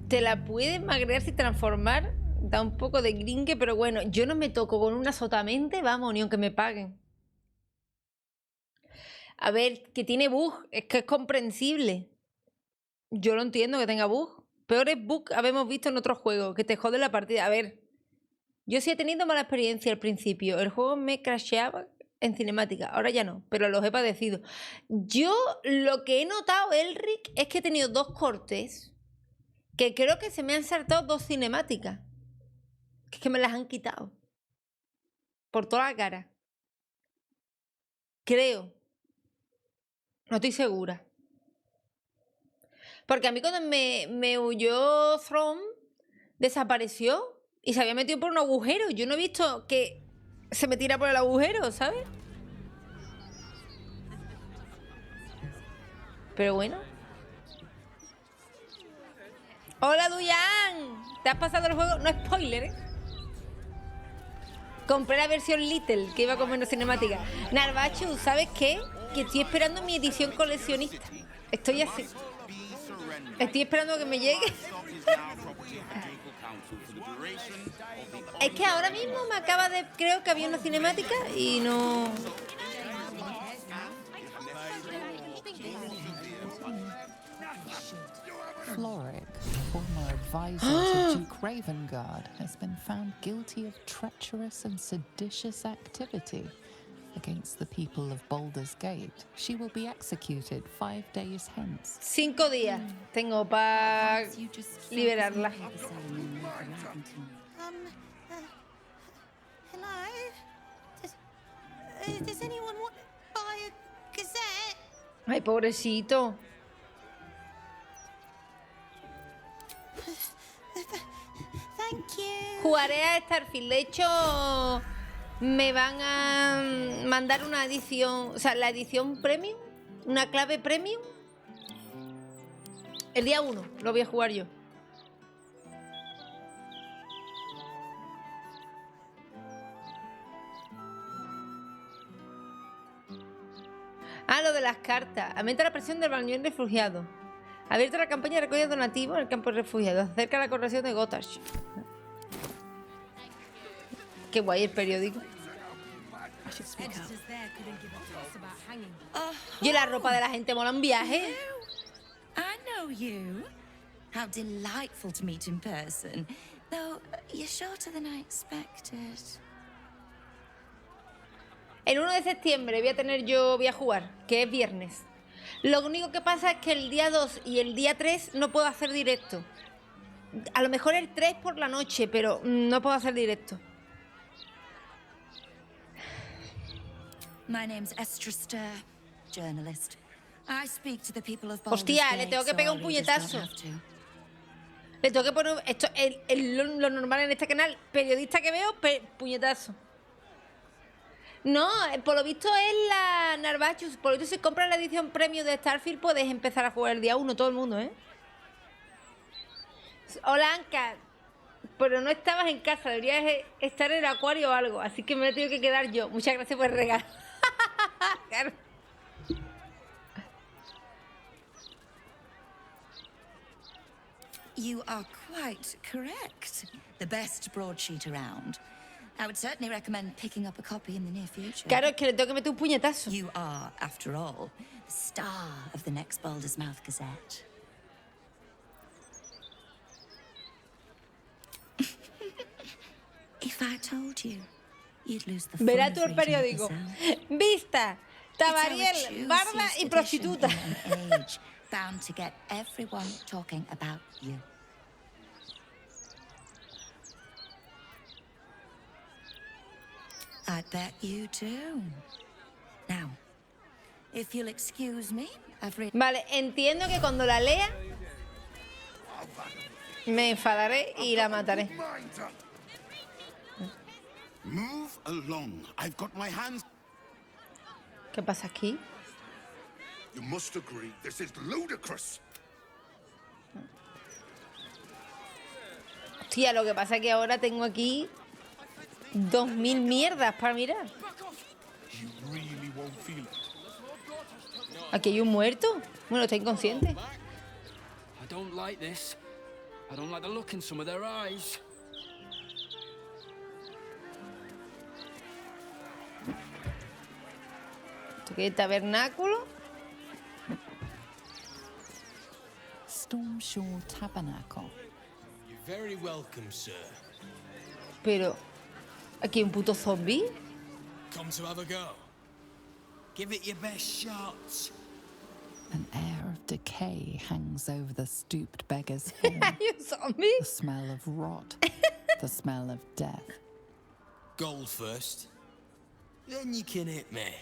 te la puedes magrear y transformar. Da un poco de gringue, pero bueno, yo no me toco con una sotamente, vamos, ni aunque me paguen. A ver, que tiene bug, es que es comprensible. Yo lo entiendo que tenga bug. Peores bugs habemos visto en otros juegos, que te jode la partida. A ver, yo sí he tenido mala experiencia al principio. El juego me crasheaba en cinemática, ahora ya no, pero los he padecido. Yo lo que he notado, Elric, es que he tenido 2 cortes que creo que se me han saltado 2 cinemáticas. Que es que me las han quitado. Por toda la cara. Creo. No estoy segura. Porque a mí cuando me huyó Throm, desapareció y se había metido por un agujero. Yo no he visto que se me tira por el agujero, ¿sabes? Pero bueno. Hola, Duyan. ¿Te has pasado el juego? No spoiler, ¿eh? Compré la versión Little, que iba con menos cinemática. Narvachu, ¿sabes qué? Que estoy esperando mi edición coleccionista. Estoy así. Estoy esperando que me llegue. Es que ahora mismo me acaba de... Creo que había una cinemática y no... Floric, former advisor to Duke Ravengard, has been found guilty of treacherous and seditious activity against the people of Baldur's Gate. She will be executed 5 days hence. 5 días tengo para liberarla. Hello? Does anyone want to buy a Gazette? Ay, pobrecito. Thank you. Jugaré a Starfield. De hecho, me van a mandar una edición, o sea, la edición premium, una clave premium. El día 1 lo voy a jugar yo. Ah, lo de las cartas. Aumenta la presión del baño refugiado. Abierto la campaña de recogida donativo en el campo de refugiados. Acerca la corrección de Gotash. Qué guay el periódico. Y la ropa de la gente mola en viaje. I know you. How delightful to meet in person. Though you're shorter than I expected. El 1 de septiembre voy a jugar, que es viernes. Lo único que pasa es que el día 2 y el día 3 no puedo hacer directo. A lo mejor el 3 por la noche, pero no puedo hacer directo. My name's Astro A30, journalist. I speak to the people of Baldur's Hostia, Gate, le tengo que pegar un so our readers don't puñetazo. have to. Le tengo que poner esto, lo normal en este canal. Periodista que veo, puñetazo. No, por lo visto es la Narvachus. Por lo visto, si compras la edición premium de Starfield, puedes empezar a jugar el día 1, todo el mundo, ¿eh? Hola, Anka. Pero no estabas en casa, deberías estar en el acuario o algo. Así que me he tenido que quedar yo. Muchas gracias por el regalo. Claro. You are quite correct. The best broadsheet around. I would certainly recommend picking up a copy in the near future. Claro, es que le tengo que meter un puñetazo. You are, after all, the star of the next Baldur's Mouth Gazette. If I told you, you'd lose the Verá fun tú of el reading it periódico. yourself. Vista, It's our Tabariel, juiciest barba y prostituta. edition in an age bound to get everyone talking about you. I bet you do. Now, if you'll excuse me, I've read... Vale, entiendo que cuando la lea me enfadaré y la mataré. Move along. I've got my hands. ¿Qué pasa aquí? You must agree, this is ludicrous. Hostia, lo que pasa es que ahora tengo aquí 2000 mierdas para mirar. You really won't feel it. Aquí hay un muerto. Bueno, está inconsciente. I don't like this. I don't like the look in some of their eyes. ¿Qué tabernáculo? Storm Shore Tabernacle. You're very welcome, sir. Pero, ¿aquí hay un puto zombie? Come to have a go. Give it your best shot. An air of decay hangs over the stooped beggar's form. ¿Hay un zombie? The smell of rot. The smell of death. Gold first. Then you can hit me.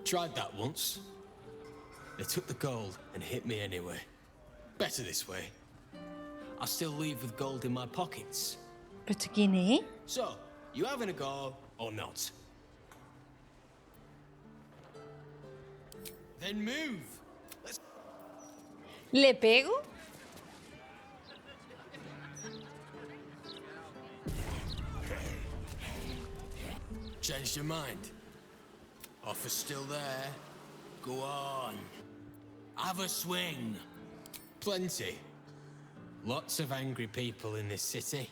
Tried that once. They took the gold and hit me anyway. Better this way. I still leave with gold in my pockets. ¿Pero quién es? So, you having a go or not? Then move. Let's... ¿Le pego? Changed your mind? Offer's still there. Go on. Have a swing. Plenty. Lots of angry people in this city.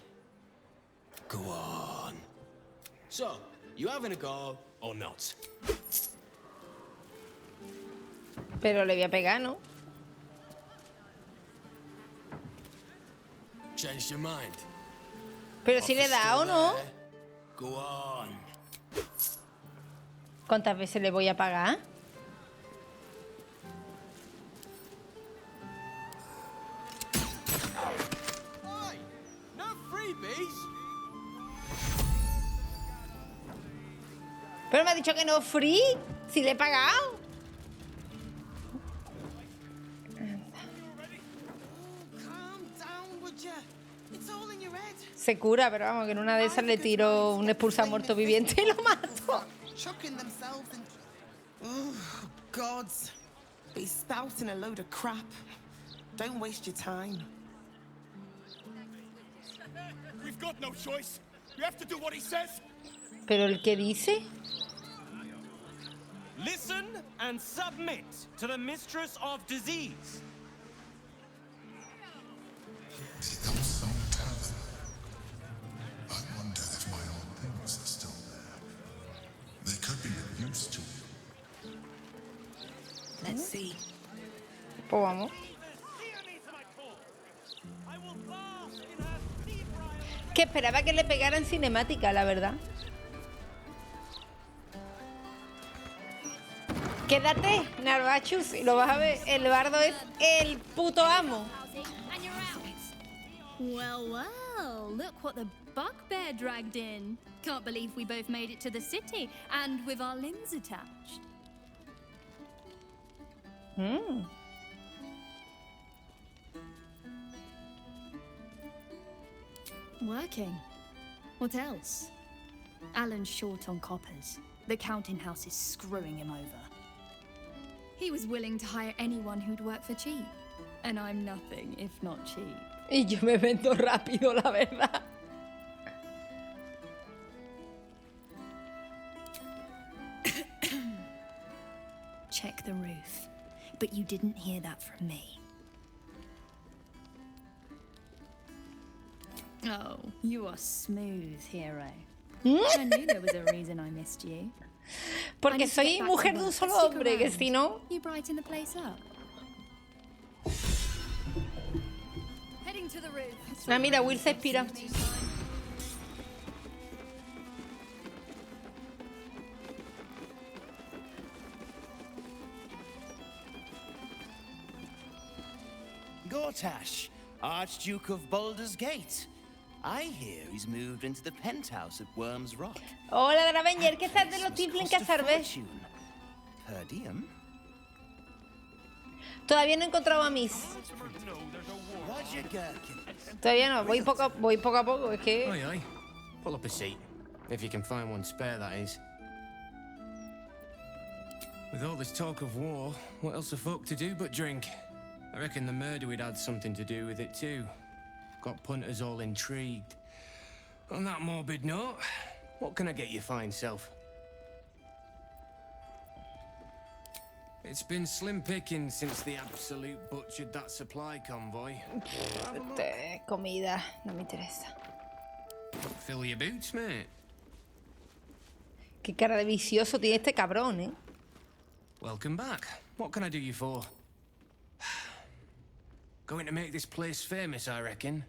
Go on. So, you having a go or not? Pero le voy a pegar, ¿no? Changed your mind? Pero si le da o no. Go on. ¿Cuántas veces le voy a pagar? No freebies. Pero me ha dicho que no free. Si le he pagado. Se cura, pero vamos, que en una de esas le tiro un expulsa muerto viviente y lo mato. Chucking themselves in... Oh, gods. Be spouting a load of crap. Don't waste your time. We've got no choice. We have to do what he says. ¿Pero el qué dice? Listen and submit to the mistress of disease. Become so talented. I wonder if my old things are still there. They could be of use to you. Let's see. Pues vamos. Que esperaba que le pegara en cinemática, la verdad. Quédate, Narvachus, y lo vas a ver. El bardo es el puto amo. Well, well, look what the bugbear dragged in. Can't believe we both made it to the city, and with our limbs attached. Working. What else? Alan's short on coppers. The counting house is screwing him over. He was willing to hire anyone who'd work for cheap. And I'm nothing if not cheap. Y yo me vendo rápido, la verdad. Check the roof. But you didn't hear that from me. Oh, you are smooth, hero. I knew there was a reason I missed you. Porque soy mujer de un solo hombre, que si no... You brighten the place up. Heading to the roof. Ah, mira, Will se inspira. Gortash, Archduke of Baldur's Gate. I hear he's moved into the penthouse at Worm's Rock. Hola, Dravenger, ¿qué tal de los Tiefling que serves? Per diem? Todavía no he encontrado a Miss. Todavía no, voy poco a poco, es que... Aye, aye. Pull up a seat. If you can find one spare, that is. With all this talk of war, what else are folk to do but drink? I reckon the murder we'd had something to do with it too. Got punters all intrigued. On that morbid note, what can I get you fine self? It's been slim picking since the absolute butchered that supply convoy. Comida, no me interesa. Fill your boots, mate. Qué cara de vicioso tiene este cabrón, ¿eh? Welcome back. What can I do you for? Going to make this place famous, I reckon.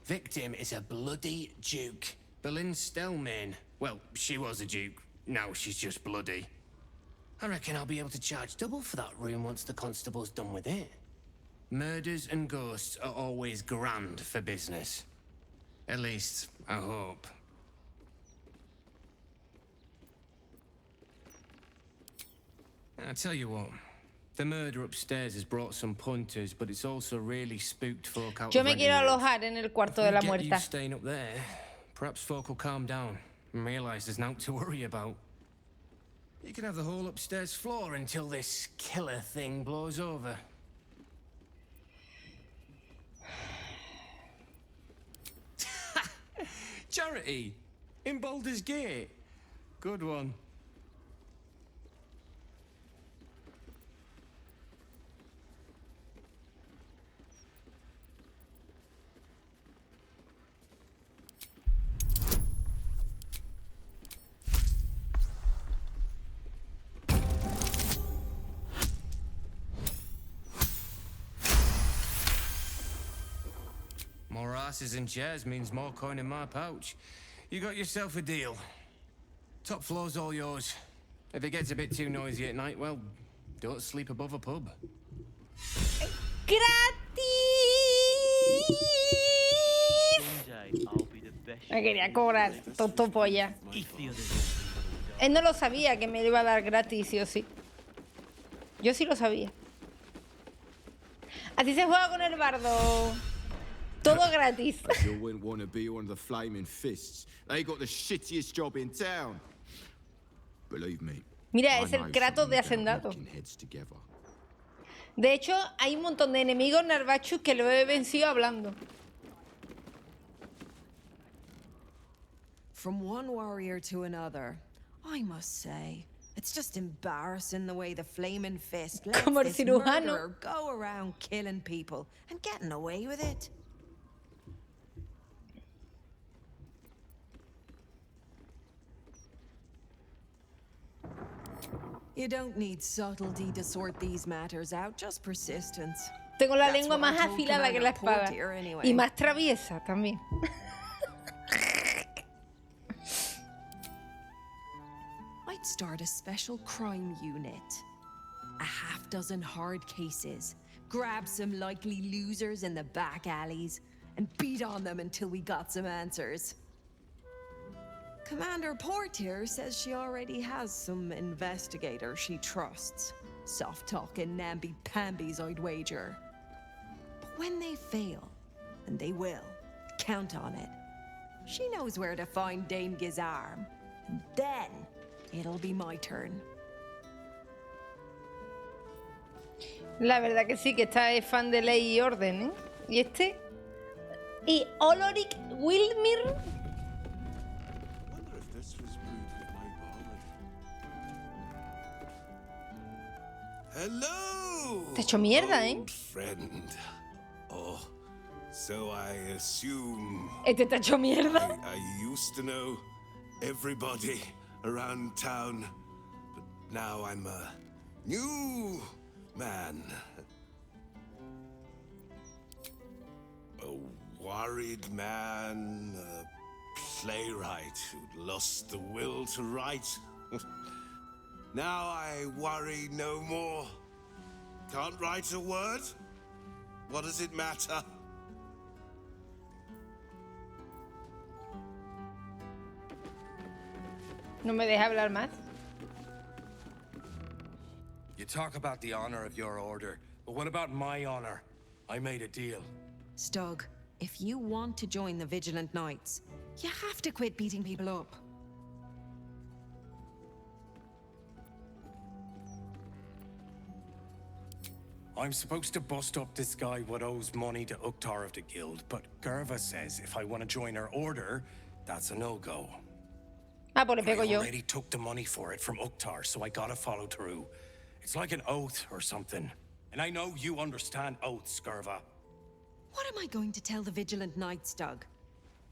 Victim is a bloody duke. Boleyn Stelmane. Well, she was a duke. Now she's just bloody. I reckon I'll be able to charge double for that room once the constable's done with it. Murders and ghosts are always grand for business. At least, I hope. I tell you what, the murder upstairs has brought some punters, but it's also really spooked folk out. Yo me quiero alojar en el cuarto de la muerta. You staying up there, perhaps folk will calm down and realize there's nothing to worry about. You can have the whole upstairs floor until this killer thing blows over. Charity in Baldur's Gate. Good one. More asses and chairs means more coin in my pouch. You got yourself a deal. Top floor's all yours. If it gets a bit too noisy at night, well, don't sleep above a pub. ¡Gratis! Me quería cobrar, tonto polla. Él no lo sabía que me lo iba a dar gratis, sí o sí. Yo sí lo sabía. Así se juega con el bardo. Todo gratis. You wouldn't want to be one of the flaming fists. They got the shittiest job in town. Believe me. Mira, es el Kratos de Hacendado. De hecho, hay un montón de enemigos narvachus que lo he vencido hablando. From one warrior to another, I must say, it's just embarrassing the way the flaming fist lets this murderer go around killing people and getting away with it. You don't need subtlety to sort these matters out, just persistence. Tengo la lengua más afilada que la espada. Y más traviesa también. I'd start a special crime unit. A half-dozen hard cases. Grab some likely losers in the back alleys and beat on them until we got some answers. Commander Portier says she already has some investigators she trusts. Soft-talking namby-pambies, I'd wager. But when they fail, and they will, count on it, she knows where to find Dame Gizarm. And then, it'll be my turn. La verdad que sí, que esta es fan de Ley y Orden, ¿eh? ¿Y este? Y Oloric Wilmir. Hello! Te he hecho mierda, ¿eh? Friend. Oh, so I assume. Este te ha hecho mierda. I used to know everybody around town, but now I'm a new man. A worried man, a playwright who'd lost the will to write. Now I worry no more. Can't write a word? What does it matter? No me deja hablar más. You talk about the honor of your order, but what about my honor? I made a deal. Stug, if you want to join the Vigilant Knights, you have to quit beating people up. I'm supposed to bust up this guy what owes money to Uktar of the Guild, but Gerva says if I want to join her order, that's a no-go. Ah, pues le pego I yo. already took the money for it from Uktar, so I gotta follow through. It's like an oath or something. And I know you understand oaths, Gerva. What am I going to tell the Vigilant Knights, Doug?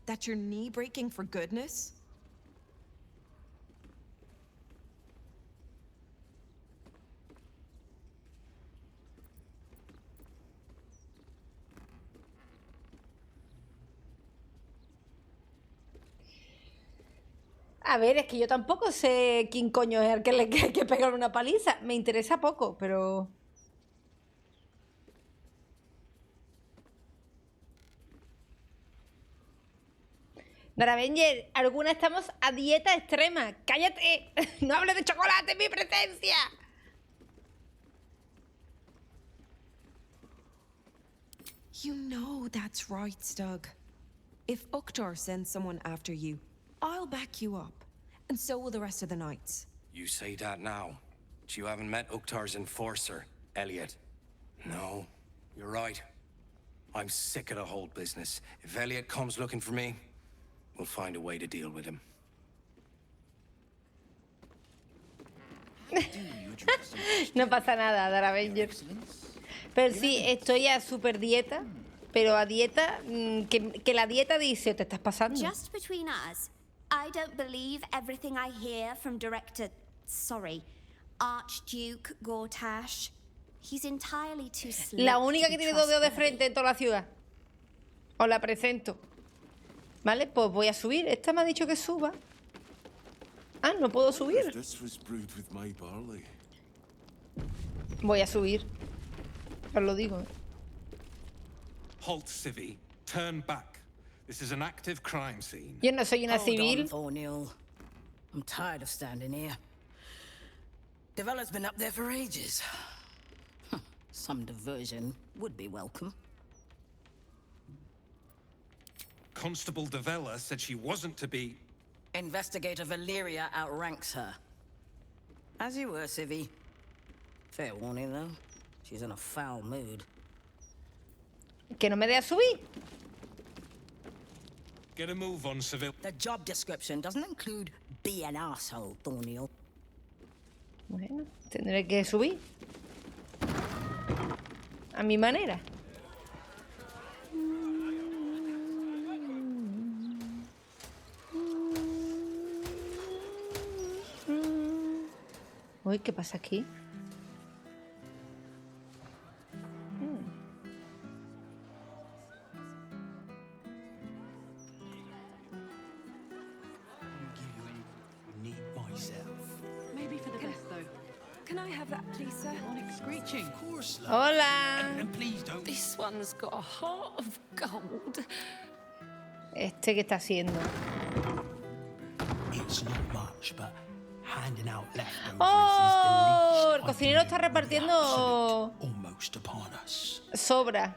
That you're knee-breaking for goodness? A ver, es que yo tampoco sé quién coño es el que le hay que pegar una paliza. Me interesa poco, pero... Daravenger, alguna estamos a dieta extrema. ¡Cállate! ¡No hables de chocolate en mi presencia! You know that's right, Stug. If Uktar sends someone after you, I'll back you up. And so will the rest of the knights. You say that now, but you haven't met Uktar's enforcer, Elliot. No, you're right. I'm sick of the whole business. If Elliot comes looking for me, we'll find a way to deal with him. No pasa nada, Daravenger. Pero sí, estoy a super dieta. Pero a dieta, que la dieta dice, te estás pasando. Just between us, I don't believe everything I hear from Archduke Gortash. He's entirely too slick. La única que tiene 2 dedos de frente en toda la ciudad. Os la presento. Vale, pues voy a subir. Esta me ha dicho que suba. Ah, no puedo subir. Voy a subir. Os lo digo. Halt, Civvy. Turn back. This is an active crime scene. Yo no soy una civil. I'm tired of standing here. Devella's been up there for ages. Some diversion would be welcome. Constable Devella said she wasn't to be... Investigator Valeria outranks her. As you were, Civvy. Fair warning, though. She's in a foul mood. Que no me deja subir. Get a move on, civil. The job description doesn't include be an asshole, Thorniel. Bueno, tendré que subir. A mi manera. Uy, ¿qué pasa aquí? Maybe for the best, though. Can I have that, please, sir? Screeching. Of course, Hola. And please don't. This one's got a heart of gold. ¿Este qué está haciendo? It's not much, but handing out leftovers ¡Oh! is El cocinero está repartiendo almost upon us. sobra.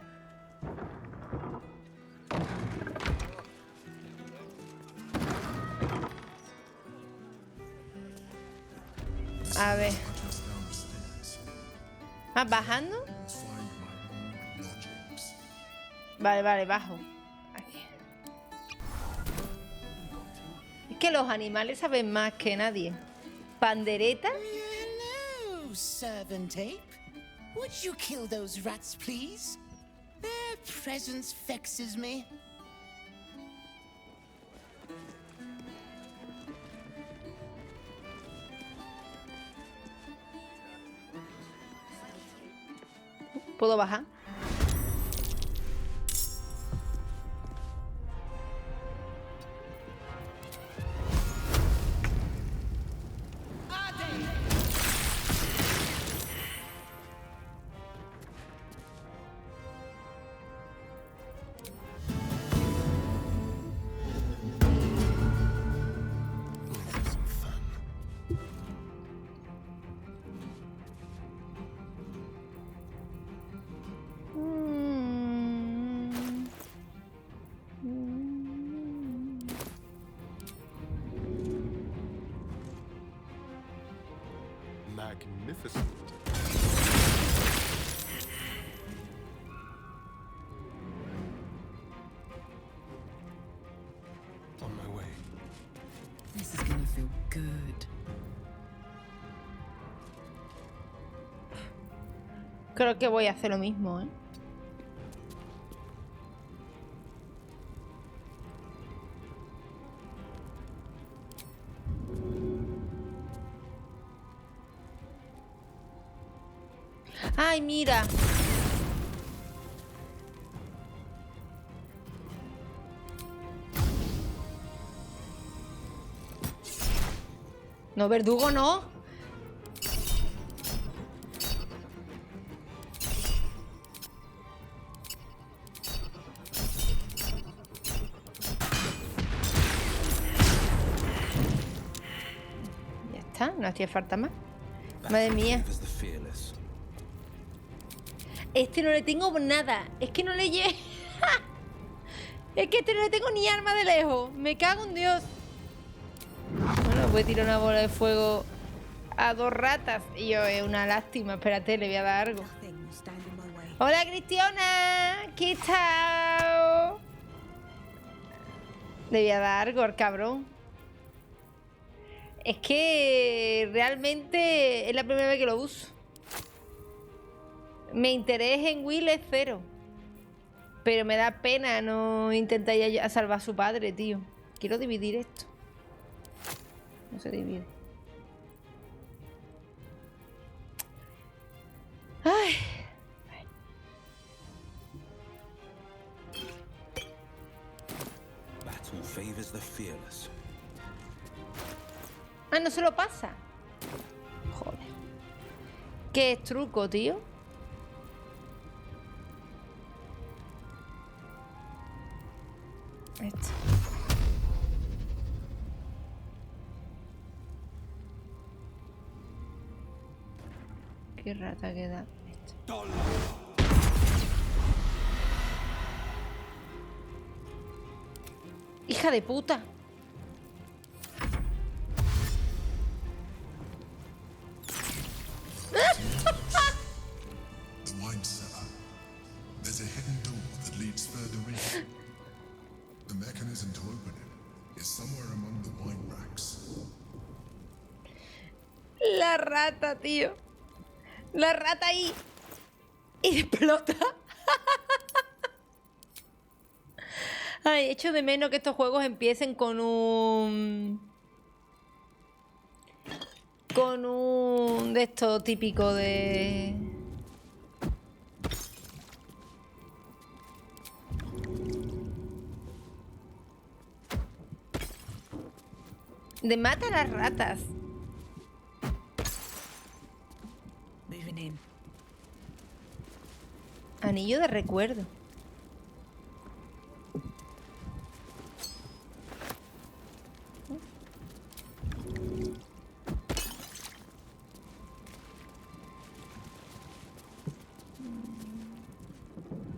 A ver. ¿Ah, bajando? Vale, vale, bajo. Aquí. Es que los animales saben más que nadie. ¿Pandereta? Hello, servant ape. Would you kill those rats, please? Their presence vexes me. ¿Puedo bajar? Magnificent. On my way. This is gonna feel good. Creo que voy a hacer lo mismo, ¿eh? ¡Ay, mira! No, verdugo, no. Ya está, no hacía falta más. Madre mía. Este no le tengo nada. Es que no le llegué. Es que este no le tengo ni arma de lejos. Me cago en Dios. Bueno, voy a tirar una bola de fuego a 2 ratas. Y yo, es una lástima. Espérate, le voy a dar algo. Hola, Cristiana. ¿Qué tal? Le voy a dar algo al cabrón. Es que realmente es la primera vez que lo uso. Mi interés en Will es 0. Pero me da pena no intentar ir a salvar a su padre, tío. Quiero dividir esto. No se divide. Ay. Battle favors the fearless. Ah, no se lo pasa. Joder. ¿Qué es truco, tío? Esto. Qué rata queda esto. Hija de puta. The wine cellar. There's a hidden door that leads further in. The mechanism to open it is somewhere among the wine racks. La rata, tío. La rata ahí. Y explota. Ay, echo de menos que estos juegos empiecen con un... Con un... de esto típico de... De mata a las ratas. Anillo de recuerdo.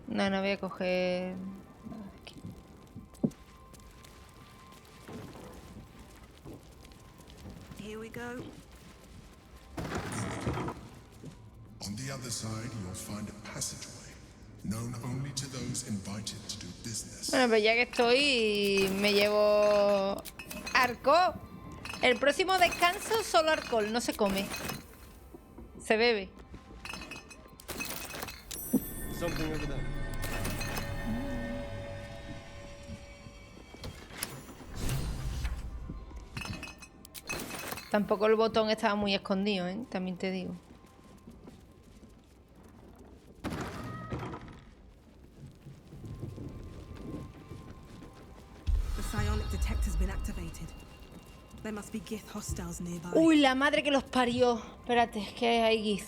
No, no voy a coger... Here we go. On the other side, you'll find a passageway, known only to those invited to do business. Bueno, pues ya que estoy, me llevo alcohol. El próximo descanso, solo alcohol, no se come. Se bebe. Tampoco el botón estaba muy escondido, ¿eh? También te digo. The psionic detector's been activated. There must be Gith hostiles nearby. Uy, la madre que los parió. Espérate, es que hay Gith.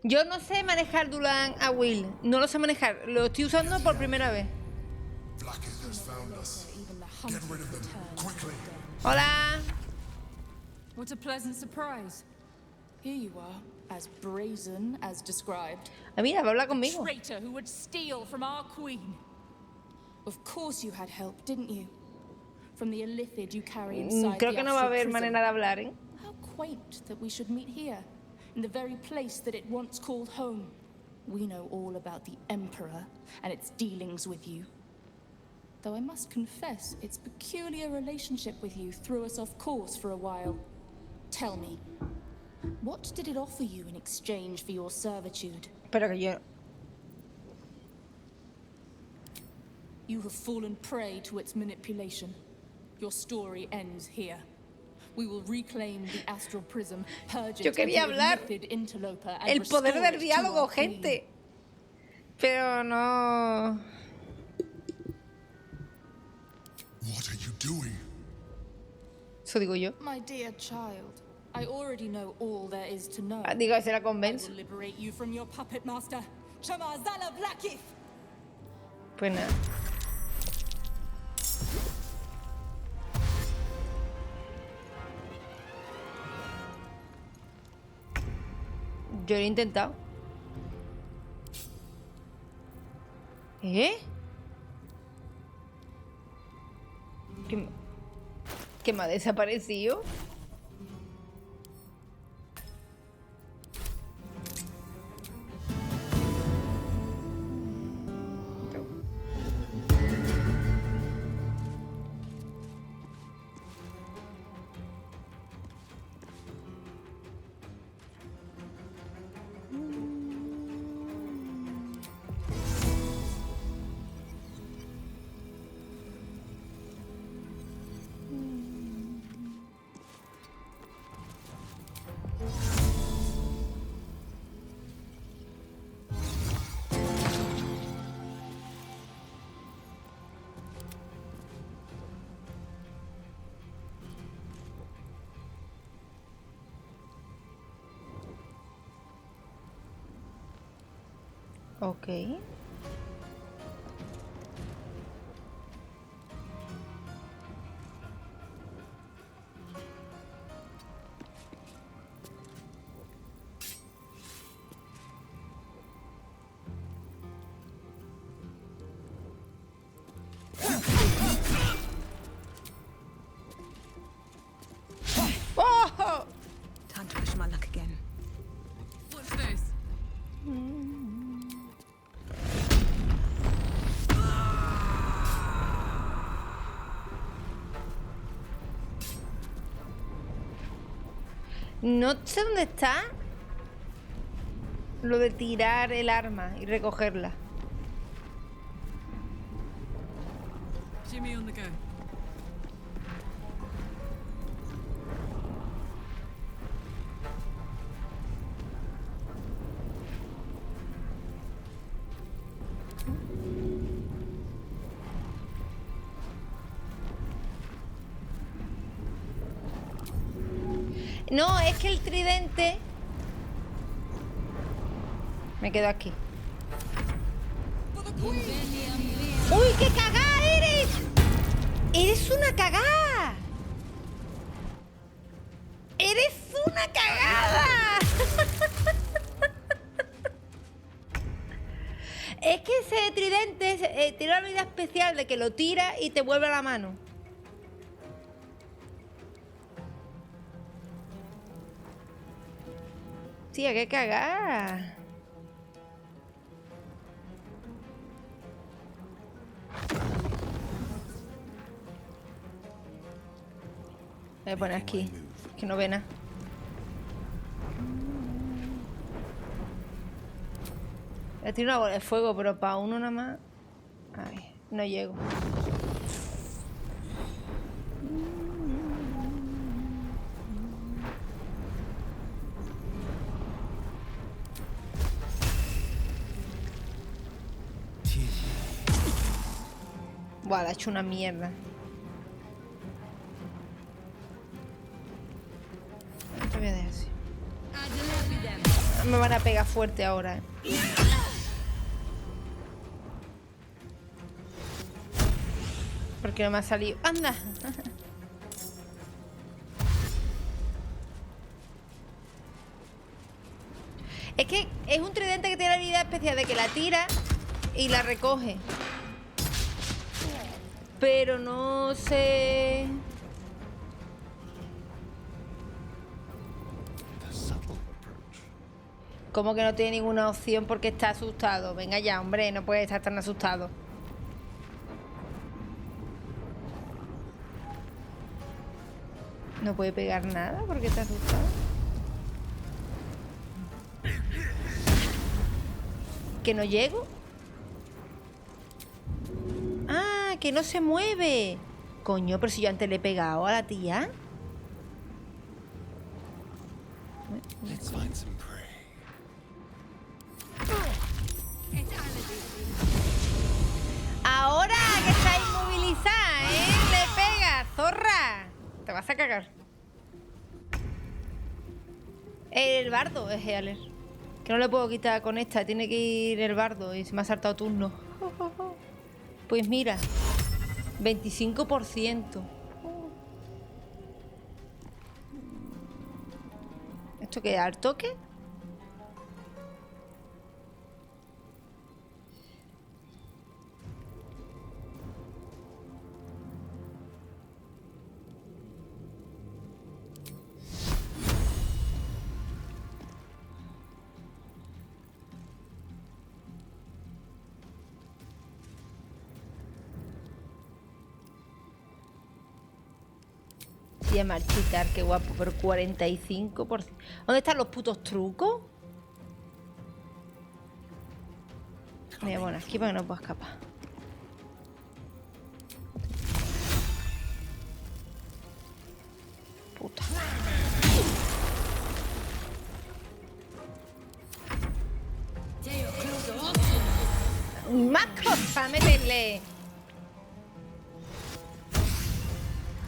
Yo no sé manejar Dulan a Will. No lo sé manejar. Lo estoy usando por primera vez. Hola. What a pleasant surprise. Here you are, as brazen as described. Ah, mira, va a hablar conmigo. A traitor who would steal from our queen. Of course you had help, didn't you? From the illithid you carry inside Creo the que no va a Asrock haber prison. manera de hablar, ¿eh? How quaint that we should meet here, in the very place that it once called home. We know all about the Emperor and its dealings with you. though I must confess its peculiar relationship with you threw us off course for a while. Tell me, what did it offer you in exchange for your servitude? Pero que yo... You have fallen prey to its manipulation. Your story ends here. We will reclaim the astral prism, purge it of the illithid interloper, and el poder restore del it to diálogo, our queen. gente. Pero no... What are you doing? Eso digo yo. My dear child, I already know all there is to know. Digo, se la convenzo. I will liberate you from your puppet master, Chroma Zala Blackif. Pues nada. Yo lo he intentado. ¿Eh? ¿Qué me ha desaparecido? Ok. Oh! Time to push my luck again. What's this? No sé dónde está lo de tirar el arma y recogerla. Jimmy on the go. No, es que el tridente... Me quedo aquí. ¡Uy, qué cagada eres! ¡Eres una cagada! ¡Eres una cagada! Es que ese tridente tiene la habilidad especial de que lo tira y te vuelve a la mano. Tía, qué cagada. Voy a poner aquí, que no ve nada. Le tiro una bola de fuego, pero para uno nada más. Ay, no llego. Buah, la he hecho una mierda. Te voy a dejar así. Me van a pegar fuerte ahora. Porque no me ha salido. ¡Anda! Es que es un tridente que tiene la habilidad especial de que la tira y la recoge. Pero no sé... Como que no tiene ninguna opción porque está asustado. Venga ya, hombre, no puede estar tan asustado. No puede pegar nada porque está asustado. ¿Que no llego? ¡Ah! ¡Que no se mueve! Coño, pero si yo antes le he pegado a la tía. Ahora que está inmovilizada, ¿eh? Le pega, zorra. Te vas a cagar. El bardo es Healer. Que no le puedo quitar con esta. Tiene que ir el bardo y se me ha saltado turno. Pues mira, 25%. ¿Esto qué? ¿Al toque? A marchitar, qué guapo, pero 45%. ¿Dónde están los putos trucos? Me voy a poner aquí para que no pueda escapar. Puta. Más cosas, métele.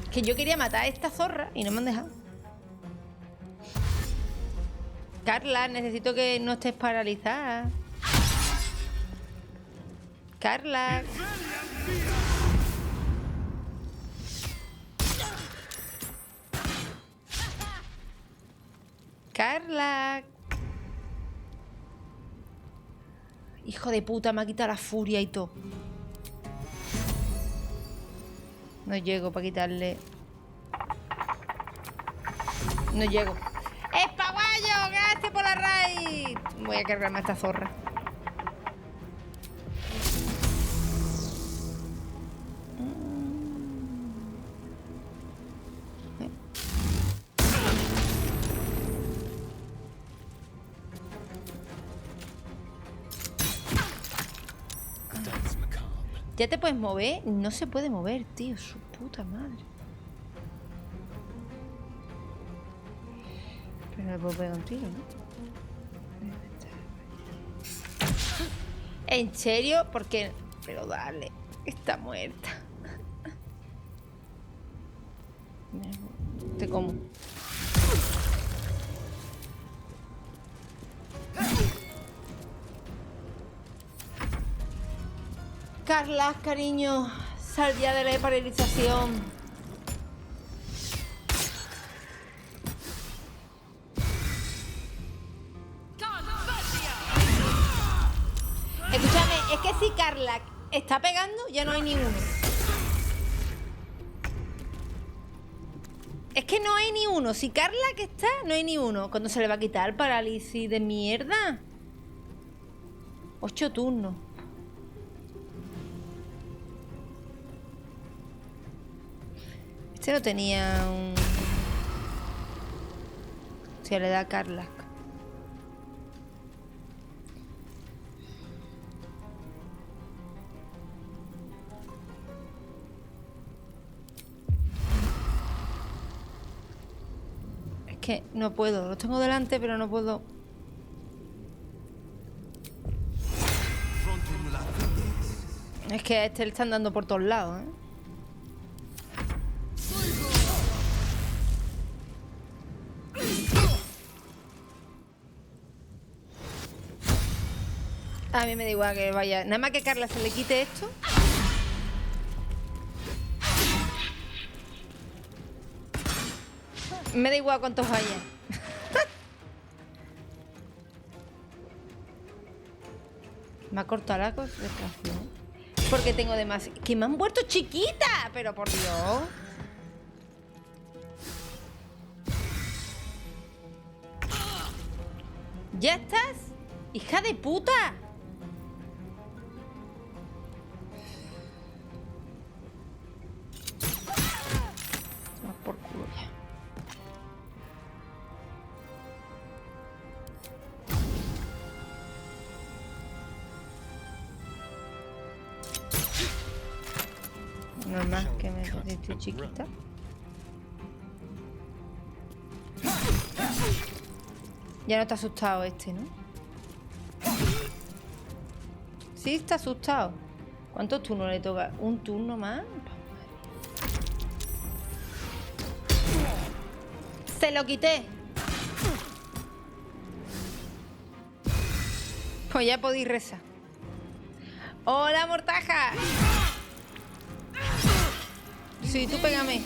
Que yo quería matar a esta zorra y no me han dejado. Carla, necesito que no estés paralizada. Carla. Carla. Hijo de puta, me ha quitado la furia y todo. No llego para quitarle. No llego. ¡Espaguayo! ¡Gracias por la raid! Voy a cargarme a esta zorra. ¿Ya te puedes mover? No se puede mover, tío. Su puta madre. Pero le puedo pegar un tiro, ¿no? ¿En serio? ¿Por qué? Pero dale. Está muerta. Te como. Carla, cariño, sal ya de la paralización. Escúchame, es que si Carla está pegando, ya no hay ni uno. Es que no hay ni uno. Si Carla que está, no hay ni uno. ¿Cuándo se le va a quitar el parálisis de mierda? 8 turnos. Este no tenía un... Se le da a Carla. Es que no puedo. Los tengo delante, pero no puedo. Es que a este le están dando por todos lados, ¿eh? A mí me da igual que vaya. Nada más que Carla se le quite esto. Me da igual cuántos vaya. Me ha cortado la concentración. Porque tengo demasiado. ¡Que me han vuelto chiquita! Pero por Dios. ¿Ya estás? ¡Hija de puta! Por culo ya. Normal que me estoy chiquita. Ya no está asustado este, ¿no? Sí está asustado. ¿Cuántos turnos le toca? ¿Un turno más? ¡Se lo quité! Pues ya podéis rezar. ¡Hola, mortaja! Sí, tú pégame.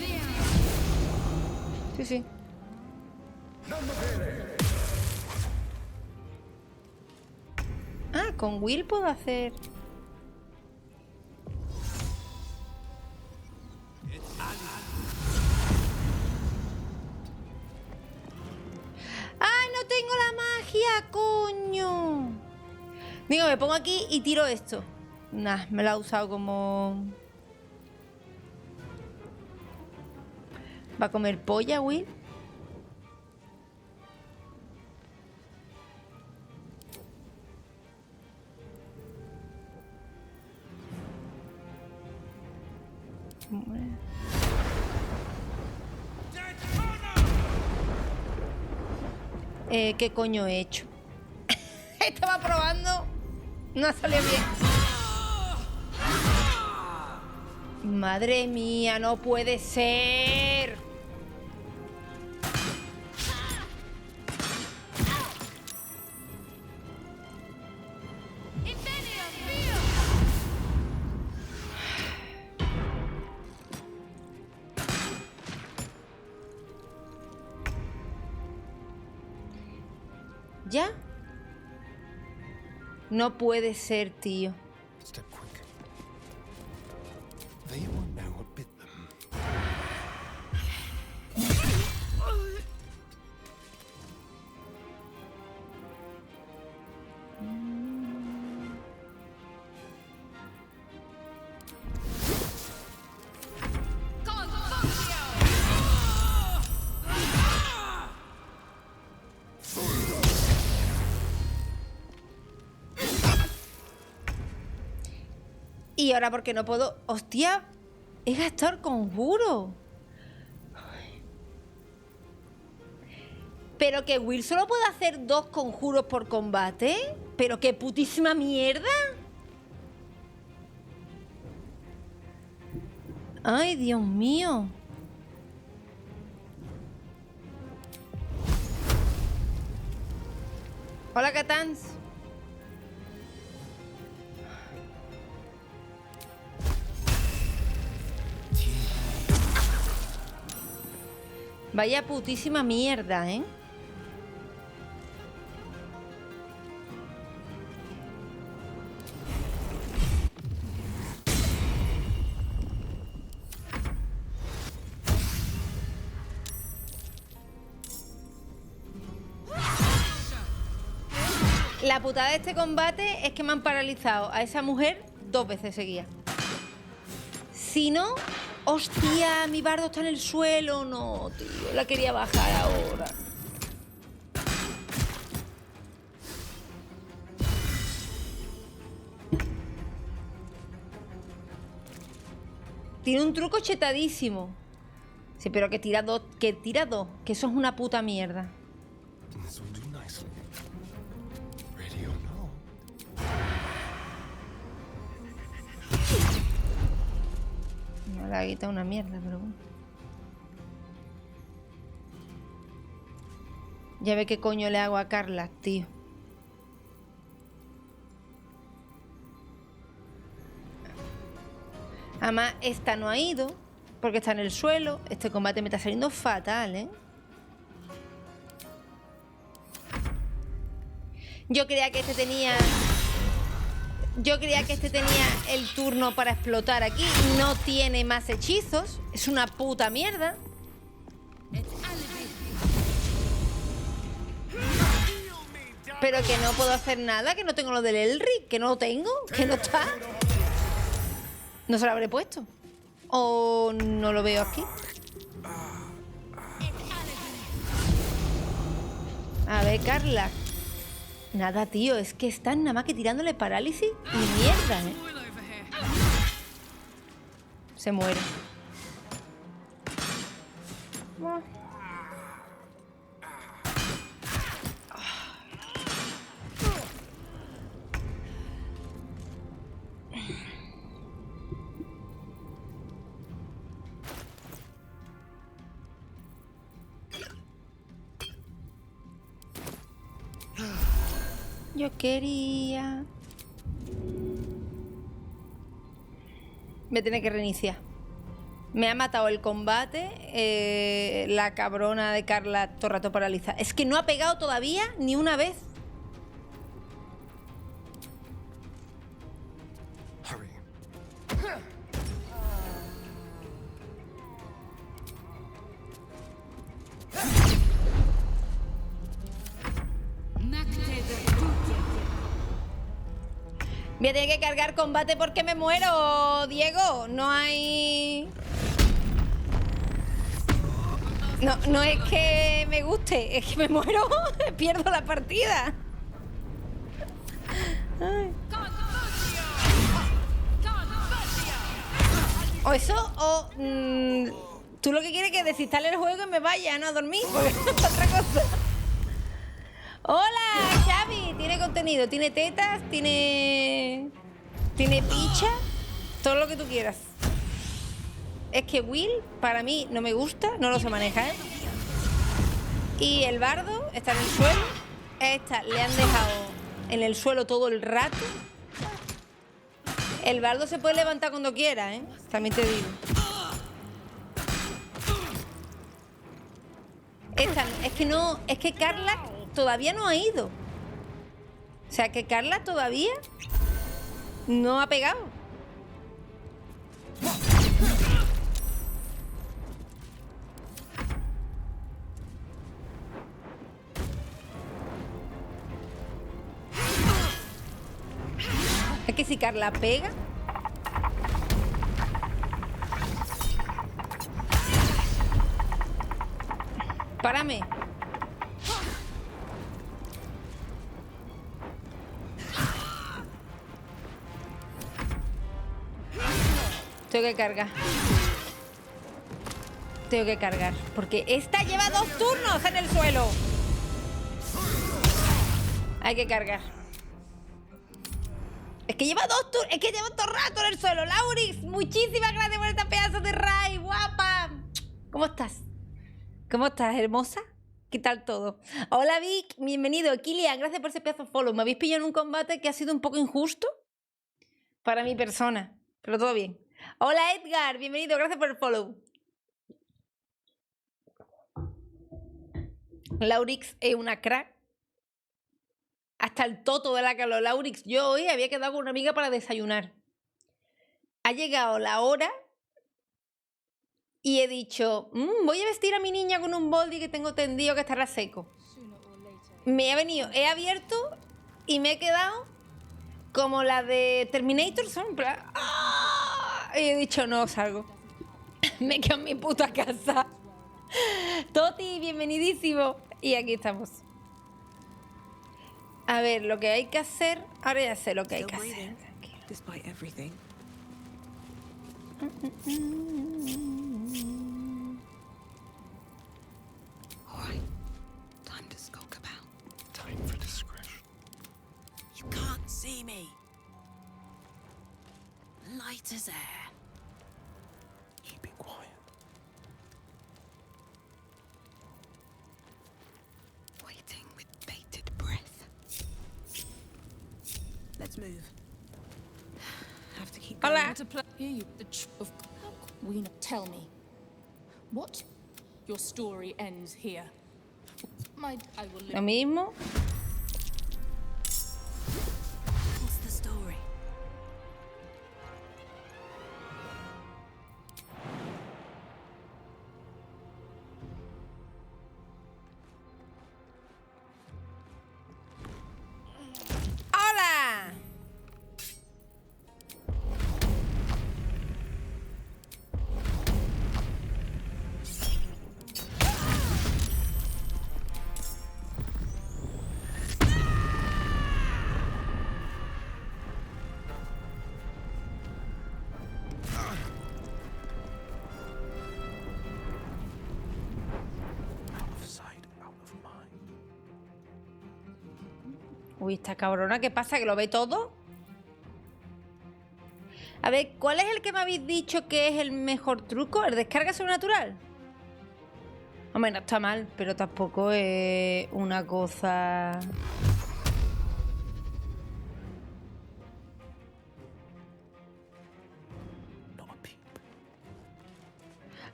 Sí, sí. Ah, con Will puedo hacer... ¡Ah, no tengo la magia, coño! Digo, me pongo aquí y tiro esto. Nah, me lo ha usado como... ¿Va a comer polla, Will? ¿Qué coño he hecho? Estaba probando. No ha salido bien. Madre mía, no puede ser. ¿Ya? No puede ser, tío. Y ahora porque no puedo... ¡Hostia! He gastado el conjuro. Pero que Will solo puede hacer 2 conjuros por combate. Pero qué putísima mierda. Ay, Dios mío. Hola, Catans. Vaya putísima mierda, ¿eh? La putada de este combate es que me han paralizado a esa mujer 2 veces seguidas. Si no... ¡Hostia! Mi bardo está en el suelo. No, tío. La quería bajar ahora. Tiene un truco chetadísimo. Sí, pero que tira 2. Que tira 2. Que eso es una puta mierda. La guita una mierda, pero bueno. Ya ve qué coño le hago a Carla, tío. Además, esta no ha ido porque está en el suelo. Este combate me está saliendo fatal, ¿eh? Yo creía que este tenía el turno para explotar aquí. No tiene más hechizos. Es una puta mierda. Pero que no puedo hacer nada, que no tengo lo del Elric, que no lo tengo, que no está. No se lo habré puesto. O no lo veo aquí. A ver, Carla. Nada, tío, es que están nada más que tirándole parálisis y mierda, ¿eh? se muere. Yo quería... Me tiene que reiniciar. Me ha matado el combate. La cabrona de Carla todo el rato paralizada. Es que no ha pegado todavía ni una vez. Voy a tener que cargar combate porque me muero, Diego. No hay... No es que me guste, es que me muero. Pierdo la partida. Ay. O eso, o... tú lo que quieres es que desinstale el juego y me vaya, ¿no? A dormir, porque es otra cosa. Hola, Xavi. Tiene contenido, tiene tetas, tiene picha, todo lo que tú quieras. Es que Will, para mí, no me gusta, no lo sé manejar. Y el bardo está en el suelo. Esta le han dejado en el suelo todo el rato. El bardo se puede levantar cuando quiera, ¿eh? También te digo. Esta, es que Carla todavía no ha ido. O sea, que Carla todavía no ha pegado. Es que si Carla pega... Párame. Tengo que cargar. Tengo que cargar. Porque esta lleva 2 turnos en el suelo. Hay que cargar. Es que lleva 2 turnos. Es que lleva todo el rato en el suelo. Laurix, muchísimas gracias por esta pedazo de raid, guapa. ¿Cómo estás? ¿Cómo estás, hermosa? ¿Qué tal todo? Hola, Vic. Bienvenido. Lian, gracias por ese pedazo de follow. Me habéis pillado en un combate que ha sido un poco injusto para mi persona. Pero todo bien. Hola, Edgar. Bienvenido. Gracias por el follow. Laurix es una crack. Hasta el toto de la calor. Laurix, yo hoy había quedado con una amiga para desayunar. Ha llegado la hora y he dicho, voy a vestir a mi niña con un boldi que tengo tendido que estará seco. Me ha venido, he abierto y me he quedado como la de Terminator. Y he dicho, no salgo. Me quedo en mi puta casa. Toti, bienvenidísimo. Y aquí estamos. A ver, lo que hay que hacer... Ahora ya sé lo que hay que hacer. Time to skulk about. Time for discretion. You can't see me. Light as air. Keeping quiet. Waiting with bated breath. Let's move. Have to keep going. Hola. Hear you. The truth. We tell me. What? Your story ends here. I will live. Lo mismo. What's the story? ¡Hola! Uy, esta cabrona, ¿qué pasa? ¿Que lo ve todo? A ver, ¿cuál es el que me habéis dicho que es el mejor truco? ¿El descarga sobrenatural? Hombre, no está mal, pero tampoco es una cosa...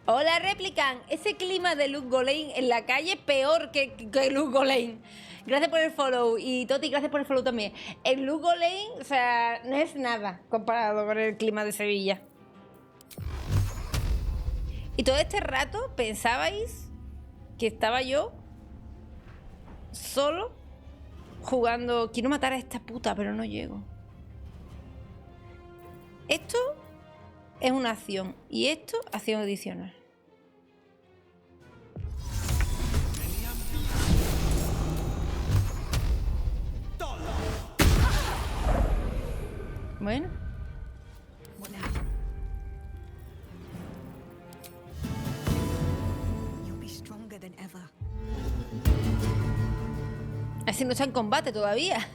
Hola, Replican. Ese clima de Luz Golein en la calle es peor que Luz Golein. Gracias por el follow. Y Toti, gracias por el follow también. El Luz Golein, o sea, no es nada comparado con el clima de Sevilla. Y todo este rato pensabais que estaba yo solo jugando. Quiero matar a esta puta, pero no llego. Esto es una acción. Y esto, acción adicional. Bueno. Así no está en combate todavía.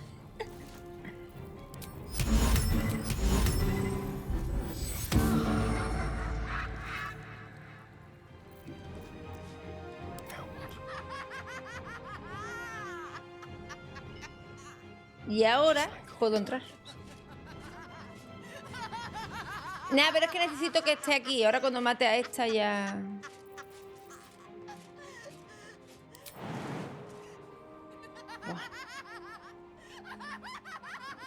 Y ahora puedo entrar. Nah, pero es que necesito que esté aquí. Ahora cuando mate a esta ya... Buah.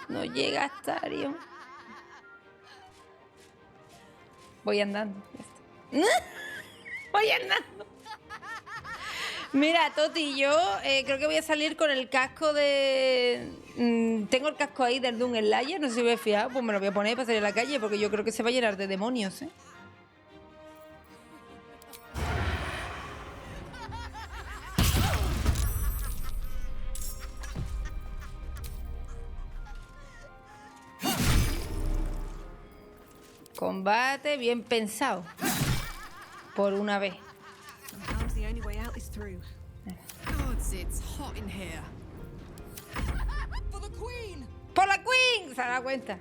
No llega hasta Arion. Voy andando. Voy andando. Mira, Toti, yo creo que voy a salir con el casco de... tengo el casco ahí del Doom Slayer, no sé si me he fijado, pues me lo voy a poner para salir a la calle porque yo creo que se va a llenar de demonios, ¿eh? Combate bien pensado. Por una vez. ¡Por la Queen! ¿Se da cuenta?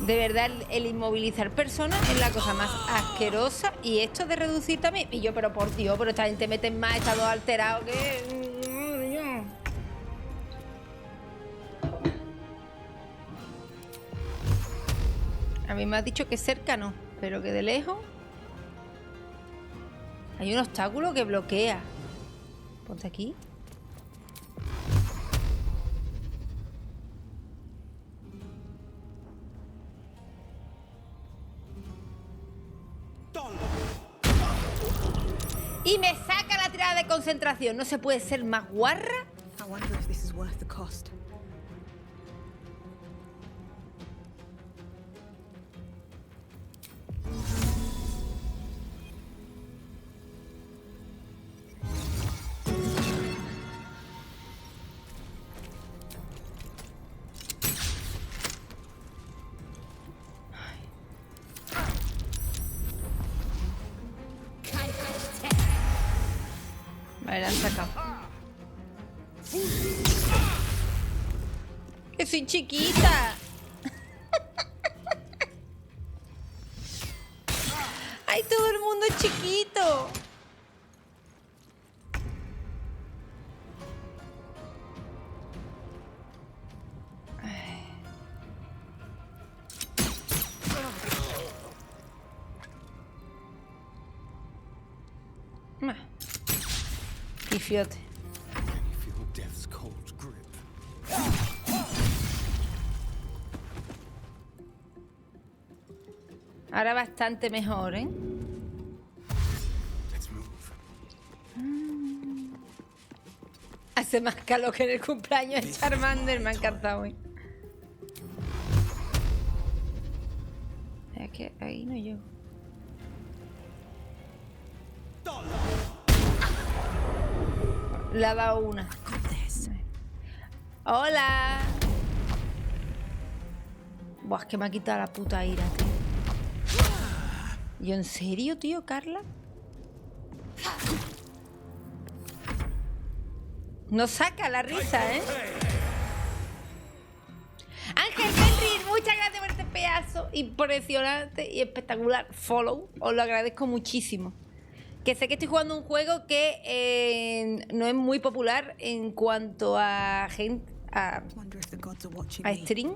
De verdad, el inmovilizar personas es la cosa más asquerosa. Y esto de reducir también. Y yo, pero por Dios, pero esta gente mete más, está todo alterado que... A mí me ha dicho que cerca no, pero que de lejos hay un obstáculo que bloquea. Ponte aquí. Y me saca la tirada de concentración. ¿No se puede ser más guarra? Vale, la han sacado. ¡Que soy chiquita! ¡Ay, todo el mundo es chiquito! Fíjate. Ahora bastante mejor, ¿eh? Hace más calor que en el cumpleaños de Charmander, me ha encantado hoy. Es que ahí no llego. Le ha dado una. ¡Hola! Buah, es que me ha quitado la puta ira, tío. ¿Yo en serio, tío, Carla? No saca la risa, ¿eh? Ángel Henry, muchas gracias por este pedazo impresionante y espectacular follow. Os lo agradezco muchísimo. Que sé que estoy jugando un juego que no es muy popular en cuanto a gente, a stream.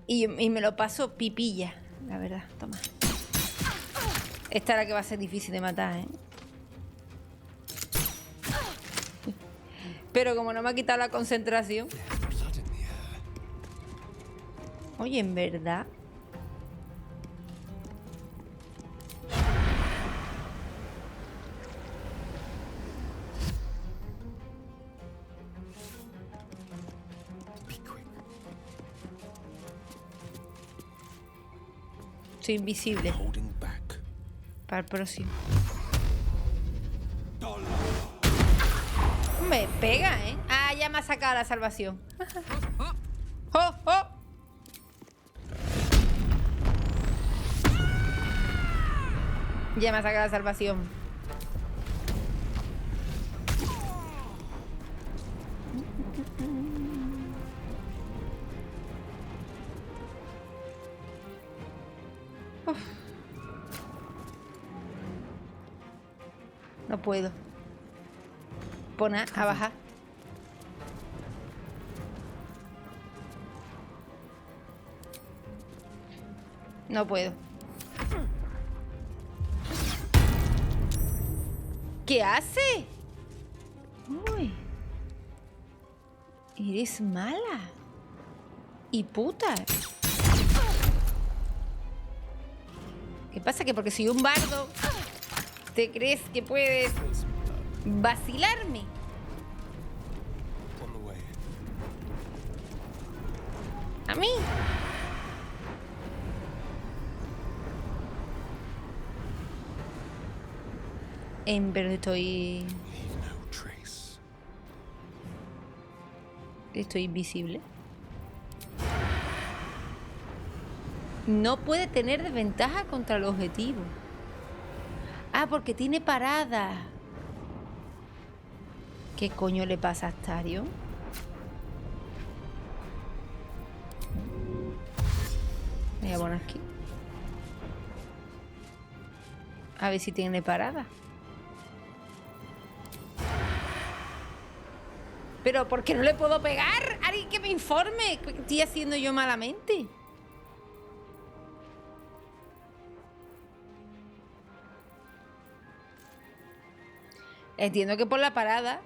Y me lo paso pipilla, la verdad. Toma. Esta es la que va a ser difícil de matar, ¿eh? Pero como no me ha quitado la concentración. Oye, en verdad. Soy invisible. Para el próximo. Me pega, ¿eh? Ah, ya me ha sacado la salvación. ¡Oh, oh! Ya me ha sacado la salvación. Uf. No puedo. Pon a bajar. No puedo. ¿Qué hace? Uy. Eres mala. Y puta. ¿Qué pasa? Que porque soy un bardo, ¿te crees que puedes vacilarme? ¿A mí? En verdad estoy invisible. No puede tener desventaja contra el objetivo. Ah, porque tiene parada. ¿Qué coño le pasa a Astarion? Voy a poner aquí. A ver si tiene parada. Pero ¿por qué no le puedo pegar? Alguien que me informe. ¿Qué estoy haciendo yo malamente? Entiendo que por la parada.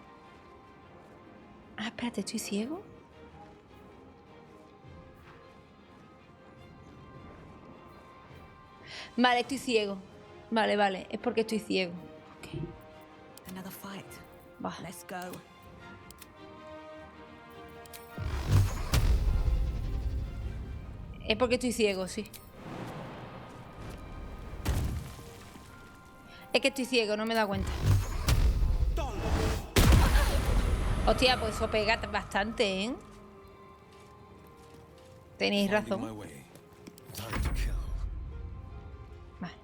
Ah, espérate, ¿estoy ciego? Vale, estoy ciego. Vale, vale, es porque estoy ciego. Okay. Another fight. Va. Let's go. Es porque estoy ciego, sí. Es que estoy ciego, no me he dado cuenta. Hostia, pues eso pega bastante, ¿eh? Tenéis razón. Vale.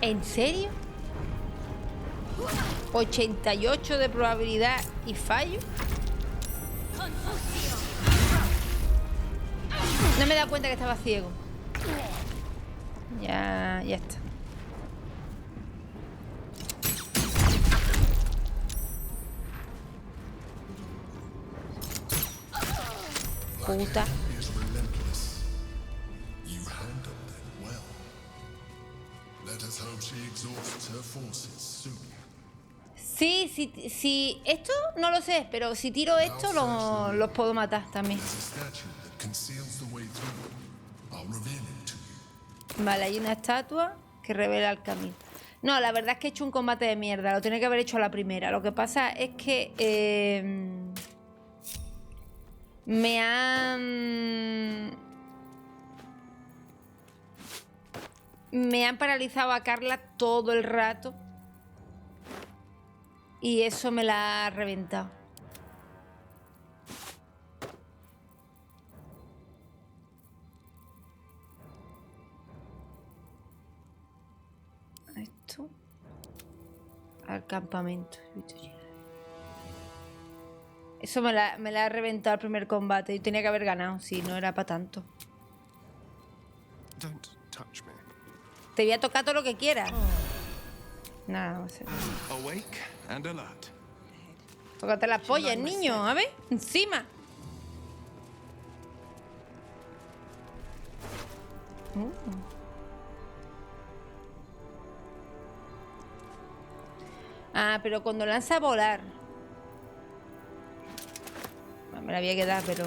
¿En serio? 88 de probabilidad y fallo. No me he dado cuenta que estaba ciego. Ya está. Puta. Sí, esto no lo sé, pero si tiro esto los puedo matar también. Vale, hay una estatua que revela el camino. No, la verdad es que he hecho un combate de mierda. Lo tenía que haber hecho a la primera. Lo que pasa es que Me han paralizado a Carla todo el rato. Y eso me la ha reventado. Esto. Al campamento. Eso me la ha reventado el primer combate. Yo tenía que haber ganado, si no era para tanto. Don't touch me. Te voy a tocar todo lo que quieras. Nada, no sé. Awake and alert. Tócate las pollas, niño. A ver, encima. Ah, pero cuando lanza a volar. Me la voy a quedar, pero...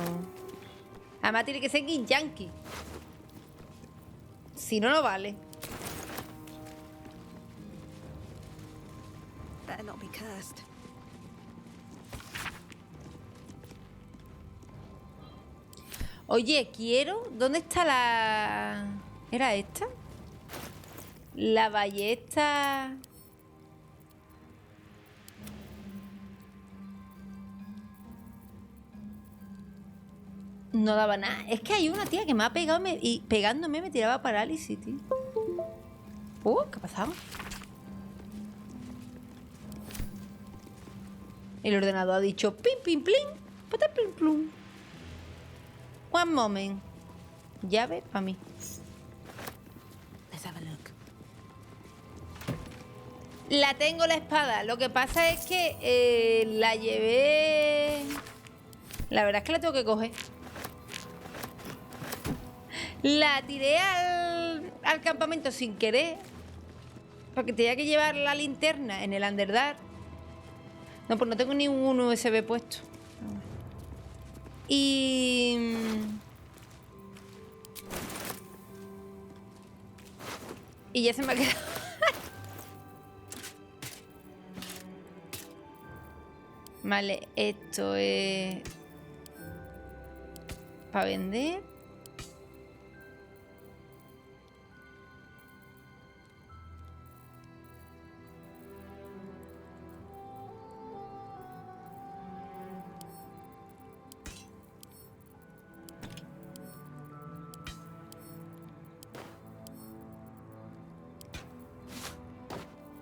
Además tiene que ser Yankee. Si no, no vale. Better not be cursed. Oye, quiero... ¿Dónde está la...? ¿Era esta? La ballesta... No daba nada. Es que hay una tía que me ha pegado y pegándome me tiraba parálisis, tío. ¿Qué ha pasado? El ordenador ha dicho pim, pim, plin, pata, plum, plum. One moment. Llave para mí. Let's have a look. La tengo la espada. Lo que pasa es que la llevé... La verdad es que la tengo que coger. La tiré al campamento sin querer. Porque tenía que llevar la linterna en el Underdark. No, pues no tengo ni un USB puesto. Y ya se me ha quedado. Vale, esto es para vender.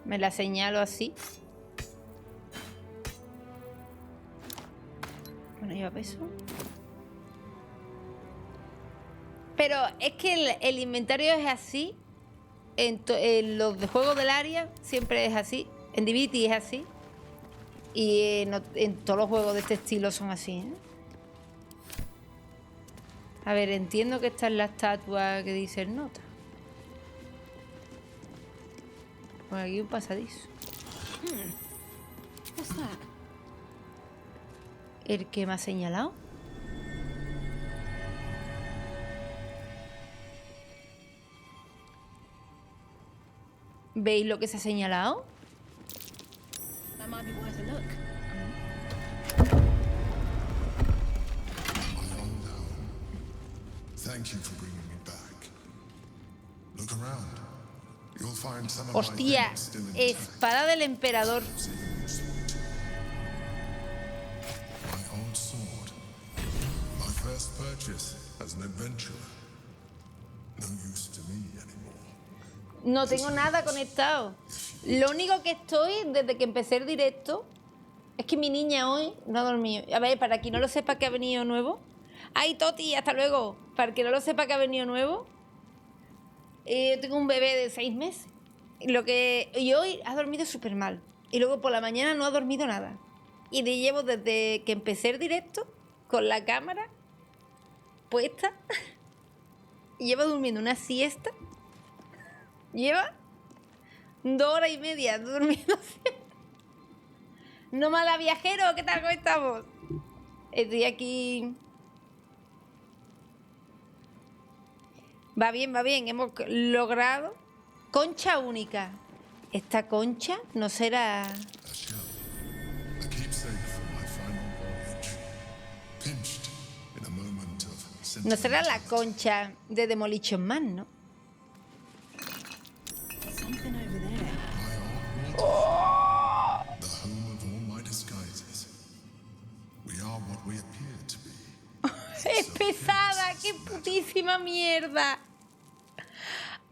Me la señalo así. Bueno, lleva peso. Pero es que el inventario es así. En los de juegos del área siempre es así. En Divinity es así. Y en todos los juegos de este estilo son así, ¿eh? A ver, entiendo que esta es la estatua que dice el nota. Por aquí un pasadizo. What's that? ¿El que me ha señalado? ¿Veis lo que se ha señalado? That might be worth a look. Thank you for bringing me back. Look around. You'll find some of Hostia, my things still intact. espada del emperador. My old sword. My first purchase as an adventurer. No use to me anymore. No tengo nada conectado. Lo único que estoy desde que empecé el directo es que mi niña hoy no ha dormido. A ver, para quien no lo sepa que ha venido nuevo. ¡Ay, Toti! ¡Hasta luego! Para quien no lo sepa que ha venido nuevo. Yo tengo un bebé de 6 meses. Y hoy ha dormido súper mal. Y luego por la mañana no ha dormido nada. Y llevo desde que empecé el directo con la cámara puesta. Y lleva durmiendo una siesta. Lleva 2 horas y media durmiendo. No mala viajero, ¿qué tal? ¿Cómo estamos? Estoy aquí. Va bien, hemos logrado. Concha única. Esta concha no será... A keepsake from my final voyage. Pinched No será la concha de Demolition Man, ¿no? Something over there. Oh. The home of all my disguises. We are what we appear to be. Es pesada, qué putísima mierda.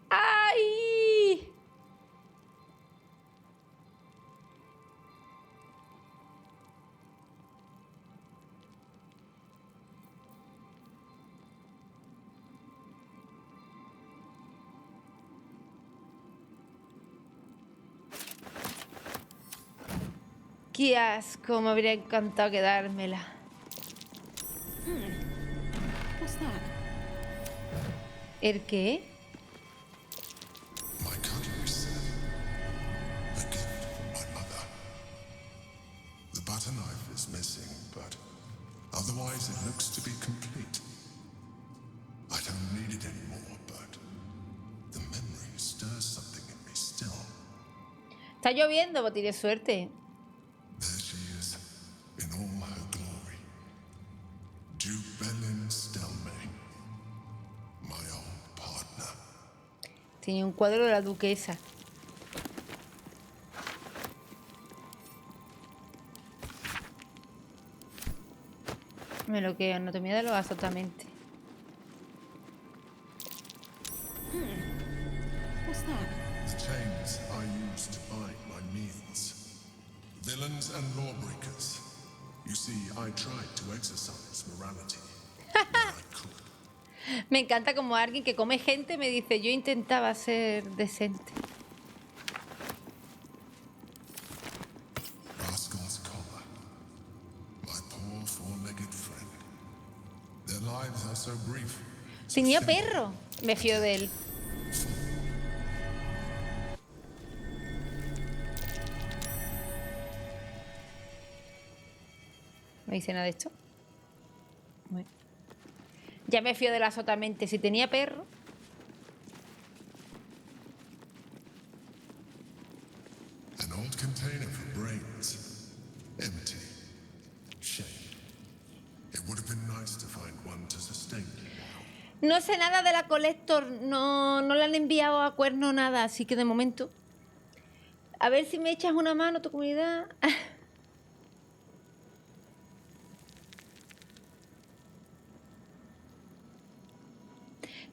¡Ay! Qué asco, me habría encantado quedármela. What's that? ¿El qué? My cutlery set. A gift from my mother. The butter knife is missing, but otherwise it looks to be complete. I don't need it anymore, but the memory stirs something in me still. Está lloviendo, botín de suerte. There she is, in all her glory. Duke Belin Stelmay, my old partner. Tiene un cuadro de la duquesa. Me lo que anatomía de los azotamente. What's that? The chains I use to bind my meals. Villains and lawbreakers. You see, I tried to exercise morality. Me encanta como alguien que come gente me dice, yo intentaba ser decente. Rascal's collar. My poor four-legged friend. Their lives are so brief. Tenía perro. Me fío de él. ¿No dice nada de esto? Bueno. Ya me fío de la azotamente. Si tenía perro. An old container for brains. Empty. Shame. It would have been nice to find one to sustain you. No sé nada de la Collector. No le han enviado a Cuerno nada. Así que de momento. A ver si me echas una mano, tu comunidad.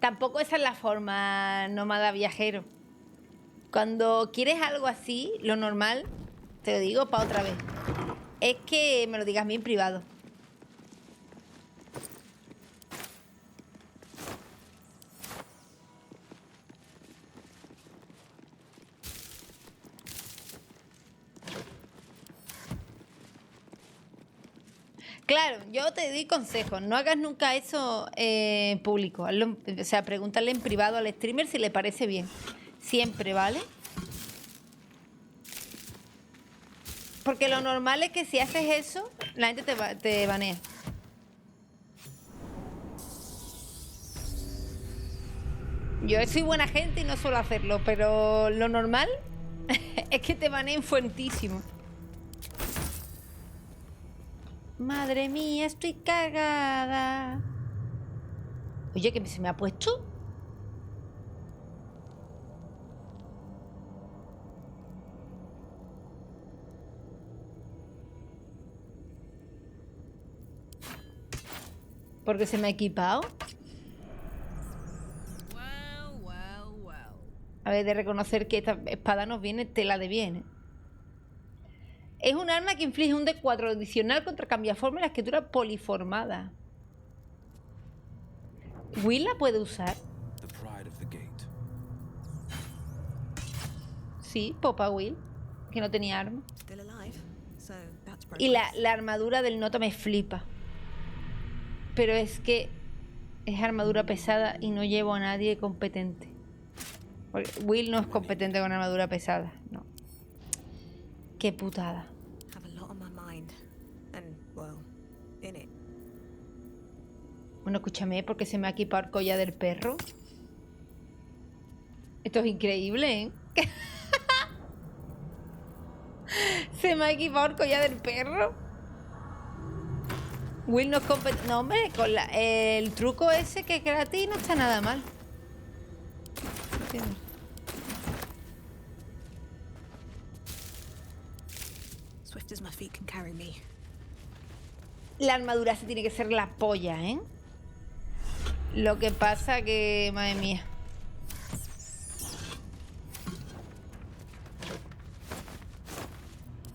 Tampoco esa es la forma nómada viajero. Cuando quieres algo así, lo normal, te lo digo para otra vez, es que me lo digas a mí en privado. Claro, yo te doy consejos. No hagas nunca eso público. Hazlo, o sea, pregúntale en privado al streamer si le parece bien. Siempre, ¿vale? Porque lo normal es que si haces eso, la gente te banea. Yo soy buena gente y no suelo hacerlo, pero lo normal es que te baneen fuertísimo. Madre mía, estoy cagada. Oye, que se me ha puesto. Porque se me ha equipado. A ver, de reconocer que esta espada nos viene tela de bien, ¿eh? Es un arma que inflige un D4 adicional contra cambiaforma y la escritura poliformada. ¿Will la puede usar? Sí, Popa Will, que no tenía arma. Y la armadura del nota me flipa. Pero es que es armadura pesada y no llevo a nadie competente. Porque Will no es competente con armadura pesada, no. Qué putada. Bueno, escúchame, porque se me ha equipado el collar del perro. Esto es increíble, ¿eh? Se me ha equipado el collar del perro. Will no compete. No, hombre, con el truco ese que es gratis no está nada mal. Entiendo. Swift as my feet can carry me. La armadura se tiene que ser la polla, ¿eh? Lo que pasa que, madre mía.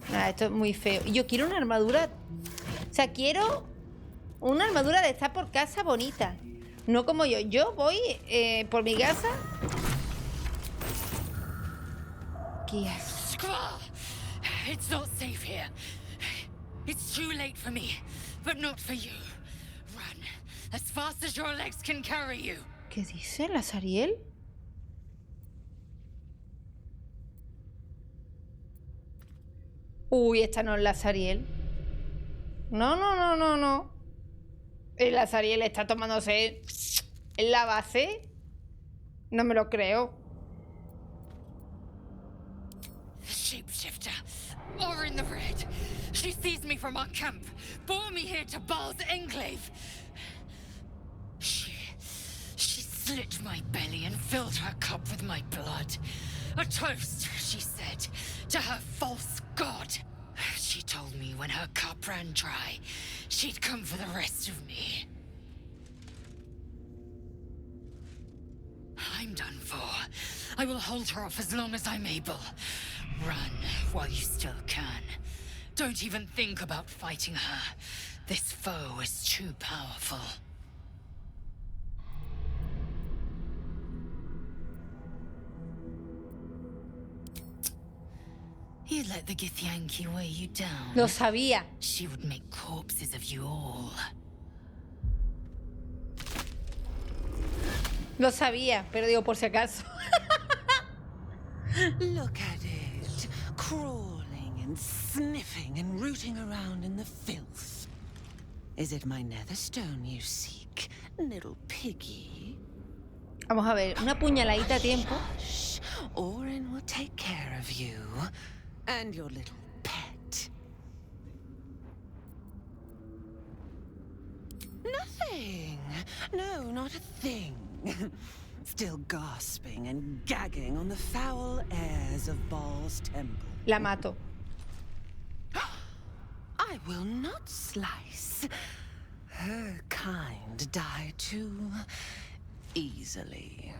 Nada, esto es muy feo. Yo quiero una armadura. O sea, quiero una armadura de estar por casa bonita. No como yo. Yo voy por mi casa. ¿Qué haces? It's not safe here. It's too late for me, but not for you. Run as fast as your legs can carry you. ¿Qué dice la Sariel? Uy, esta no es la Sariel. No. La Sariel está tomándose en la base. No me lo creo. The shapeshifter, or in the red. She seized me from our camp, bore me here to Baal's enclave. She slit my belly and filled her cup with my blood. A toast, she said, to her false god. She told me when her cup ran dry, she'd come for the rest of me. I'm done for. I will hold her off as long as I'm able. Run while you still can. Don't even think about fighting her. This foe is too powerful. You'd let the Githyanki weigh you down. Lo sabía. She would make corpses of you all. Lo sabía, pero digo por si acaso. Look at it, crawling and sniffing and rooting around in the filth. Is it my netherstone you seek, little piggy? Vamos a ver, una puñaladita a tiempo. Orin will take care of you and your little pet. Nothing. No, not a thing. Still gasping and gagging on the foul airs of Baal's temple. La mato. I will not slice. Her kind die too easily.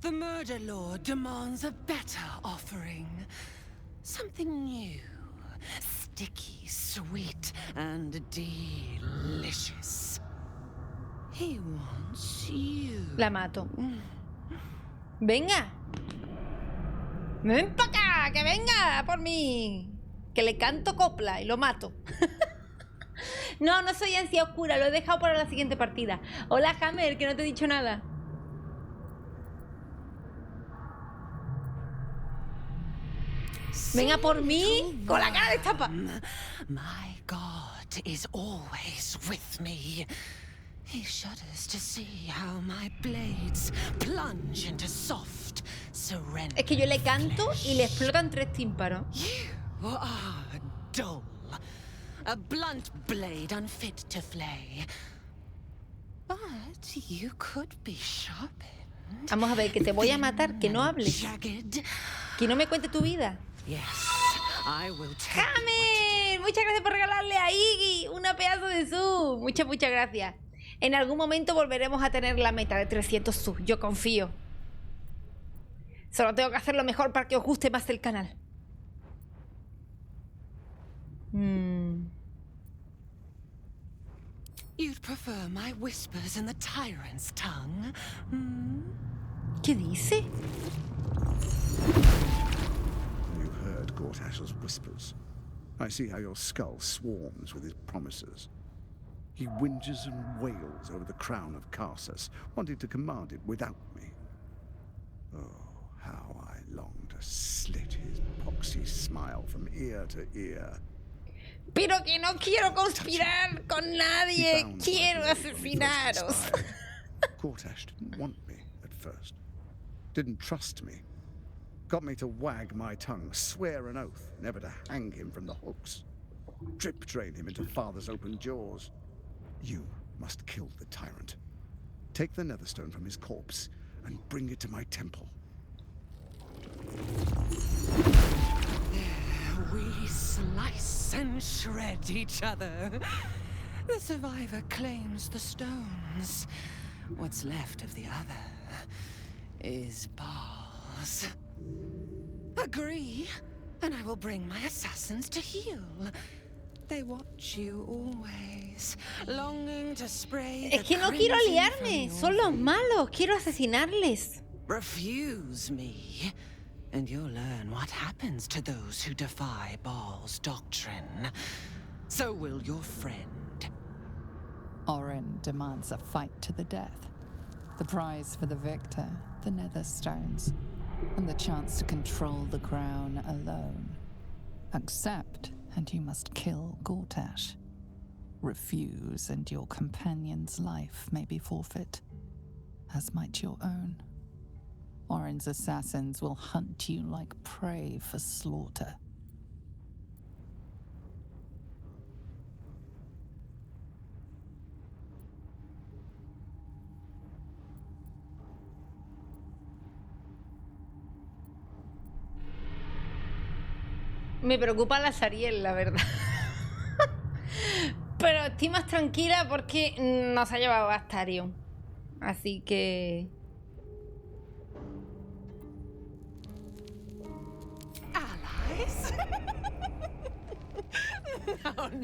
The Murder Lord demands a better offering. Something new, sticky, sweet, and delicious. He wants you. La mato. Venga. Ven para acá, que venga por mí. Que le canto copla y lo mato. No, no soy ansia oscura, lo he dejado para la siguiente partida. Hola, Hammer, que no te he dicho nada. Venga por mí con la cara de tapa. My God is always with me. He shudders to see how my blades plunge into soft, surrender. Es que yo le canto y le explotan 3 tímpanos. You are dull. A blunt blade unfit to flay. But you could be sharpened. Vamos a ver, que te voy a matar, que no hables. Que no me cuente tu vida. Yes, I will take. ¡Hammer! Muchas gracias por regalarle a Iggy una pedazo de sub. Muchas gracias. En algún momento volveremos a tener la meta de 300 subs. Yo confío. Solo tengo que hacerlo mejor para que os guste más el canal. You'd prefer my whispers in the tyrant's tongue? ¿Qué dice? You heard Gortash's whispers. I see how your skull swarms with his promises. He whinges and wails over the crown of Karsus, wanting to command it without me. Oh, how I long to slit his poxy smile from ear to ear. Pero que no quiero conspirar con nadie. Quiero asesinaros. Gortash didn't want me at first. Didn't trust me. Got me to wag my tongue, swear an oath, never to hang him from the hooks. drip drain him into Father's open jaws. You must kill the tyrant. Take the netherstone from his corpse and bring it to my temple. We slice and shred each other. The survivor claims the stones. What's left of the other is balls. Agree, and I will bring my assassins to heal. They watch you always, longing to spray. Es que no quiero aliarme, son los malos, quiero asesinarles. Refuse me, and you'll learn what happens to those who defy Baal's doctrine. So will your friend. Orin demands a fight to the death. The prize for the victor, the nether stones, and the chance to control the crown alone. Accept, and you must kill Gortash. Refuse, and your companion's life may be forfeit, as might your own. Orin's assassins will hunt you like prey for slaughter. Me preocupa la Sariel, la verdad. Pero estoy más tranquila porque nos ha llevado Astarion. Así que... Allies?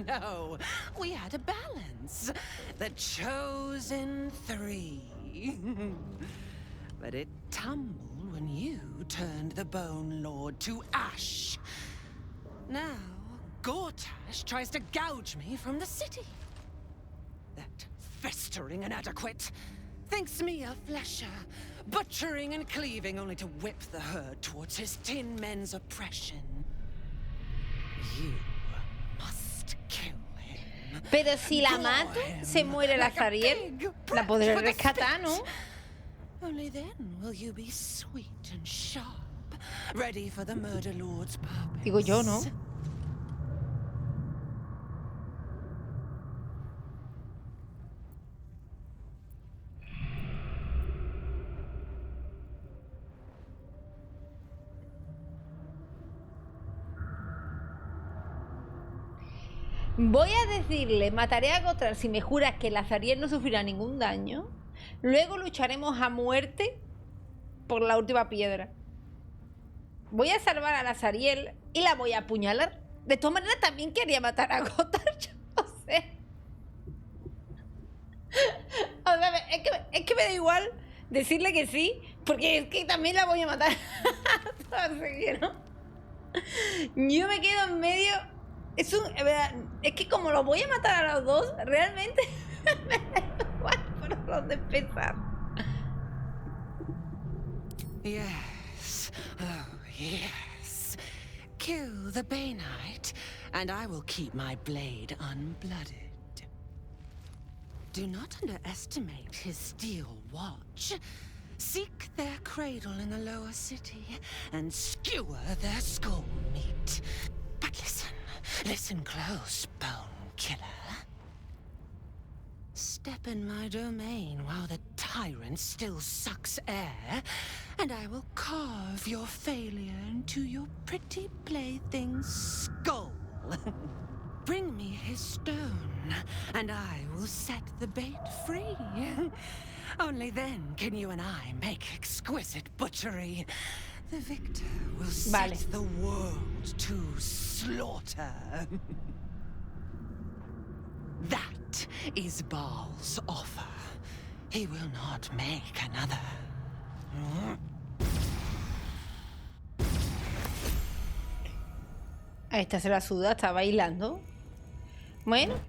No. We had a balance. The chosen three. But it tumbled when you turned the Bone Lord to ash. Now, Gortash tries to gouge me from the city. That festering inadequate thinks me a flesher, butchering and cleaving only to whip the herd towards his tin men's oppression. You must kill him. Pero si la mato, se muere la Sariel. La podré rescatar, ¿no? Only then will you be sweet and sharp, ready for the murder lord's purpose. Digo yo, ¿no? Voy a decirle, mataré a Gotthard si me juras que la Zariel no sufrirá ningún daño. Luego lucharemos a muerte por la última piedra. Voy a salvar a la Zariel y la voy a apuñalar. De todas maneras también quería matar a Gotthard, yo no sé. O sea, es que me da igual decirle que sí, porque es que también la voy a matar. Así que no. Yo me quedo en medio. Es que como los voy a matar a los dos, realmente me da igual por dónde empezar. Yes, oh yes. Kill the Banite, and I will keep my blade unblooded. Do not underestimate his steel watch. Seek their cradle in the lower city and skewer their skull meat. But listen close, Bone Killer. Step in my domain while the tyrant still sucks air, and I will carve your failure into your pretty plaything's skull. Bring me his stone, and I will set the bait free. Only then can you and I make exquisite butchery. The victor will set the world to slaughter. That is Baal's offer. He will not make another. A esta se la suda, está bailando. Bueno.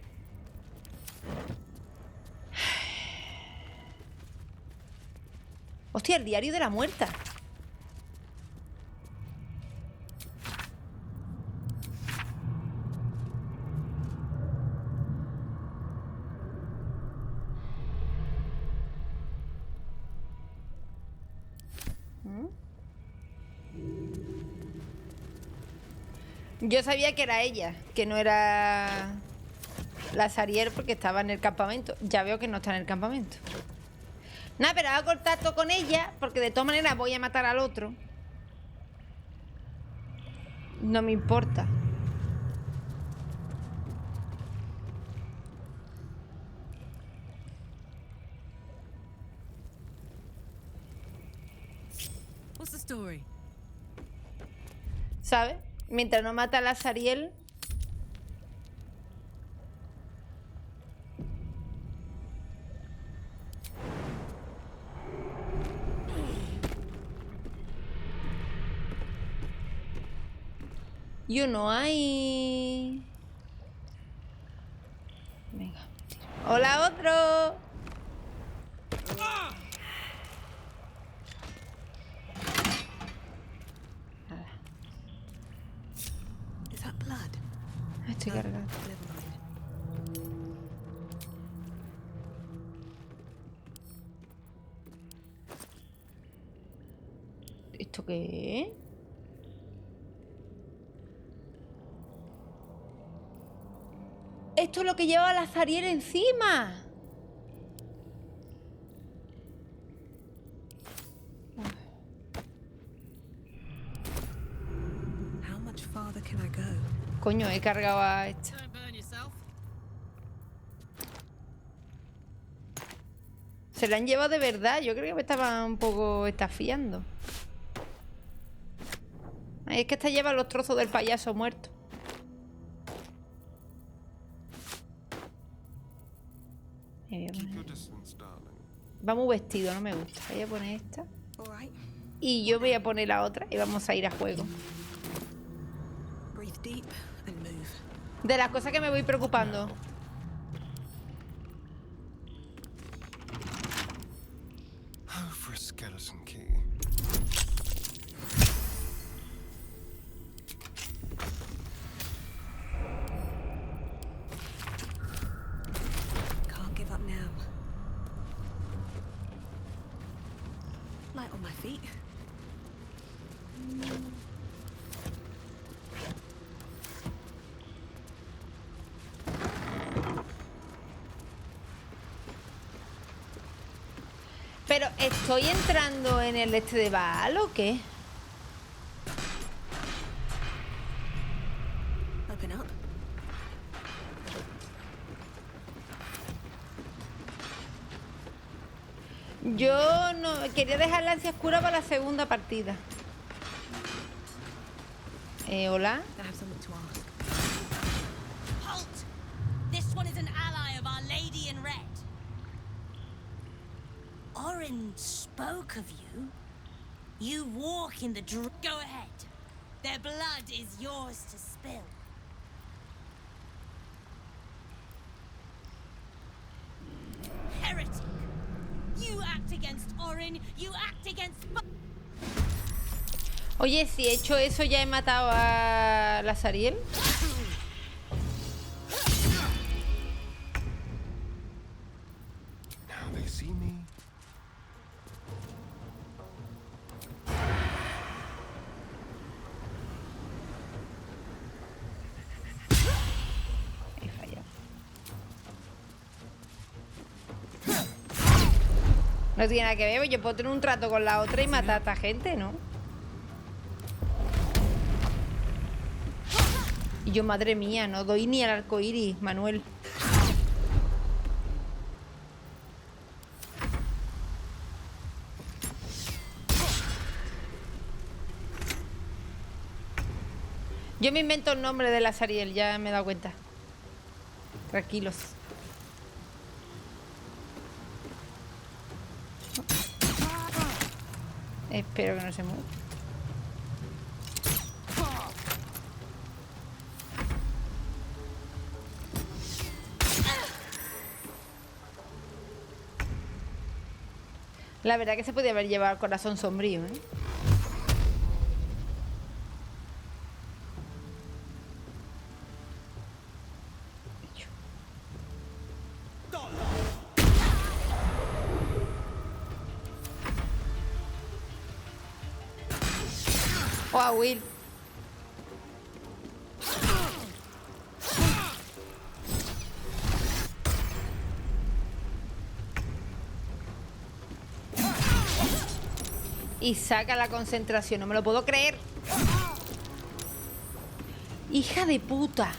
Hostia, el diario de la muerta. Yo sabía que era ella, que no era la Sariel porque estaba en el campamento. Ya veo que no está en el campamento. Nada, pero hago contacto con ella porque de todas maneras voy a matar al otro. No me importa. What's the story? ¿Sabes? Mientras no mata a la Sariel. Yo no hay. Venga. Hola, otro. Is that blood? Estoy cargado. ¿Esto qué es? Esto es lo que lleva la Sariel encima. How much farther can I go? Coño, he cargado a esta. Se la han llevado de verdad. Yo creo que me estaba un poco estafiando. Ay, es que esta lleva los trozos del payaso muerto. Va muy vestido, no me gusta. Voy a poner esta. Y yo voy a poner la otra y vamos a ir a juego. De las cosas que me voy preocupando. For a skeleton key. Can't give up now. Light on my feet. Pero, ¿estoy entrando en el este de Baal o qué? Open up. Yo no quería dejar la ansia oscura para la segunda partida. Hola. I have something to ask. Halt! This one is an ally of Our Lady in Red. Orin spoke of you. You walk in the Go ahead. Their blood is yours to spill. Heretic! You act against Orin, you act against... Oye, si he hecho eso ya he matado a la Sariel. Now they see me. He fallado. No tiene nada que ver, yo puedo tener un trato con la otra y matar a esta gente, ¿no? Y yo, madre mía, no doy ni al arco iris, Manuel. Yo me invento el nombre de la Sariel, ya me he dado cuenta. Tranquilos. Espero que no se mueva. La verdad que se podía haber llevado el corazón sombrío, ¿eh? Oh, a Will. Y saca la concentración. No me lo puedo creer. Hija de puta.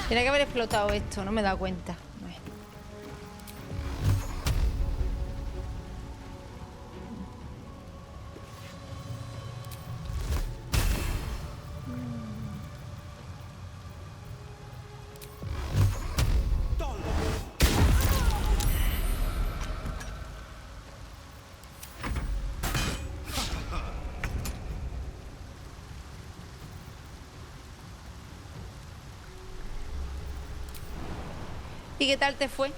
Tiene que haber explotado esto, no me he dado cuenta. ¿Y qué tal te fue?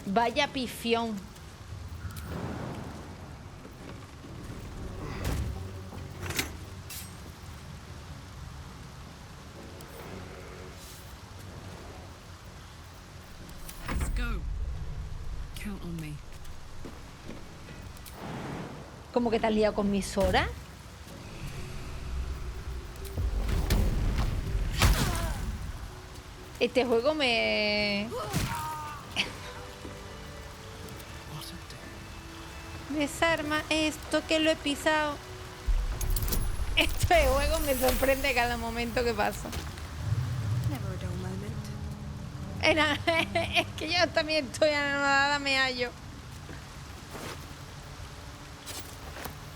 Vaya pifión. Let's go. Count on me. ¿Cómo que te has liado con mi Sora? Este juego me... Desarma esto que lo he pisado. Este juego me sorprende cada momento que pasa. Es que yo también estoy anonadada, me hallo.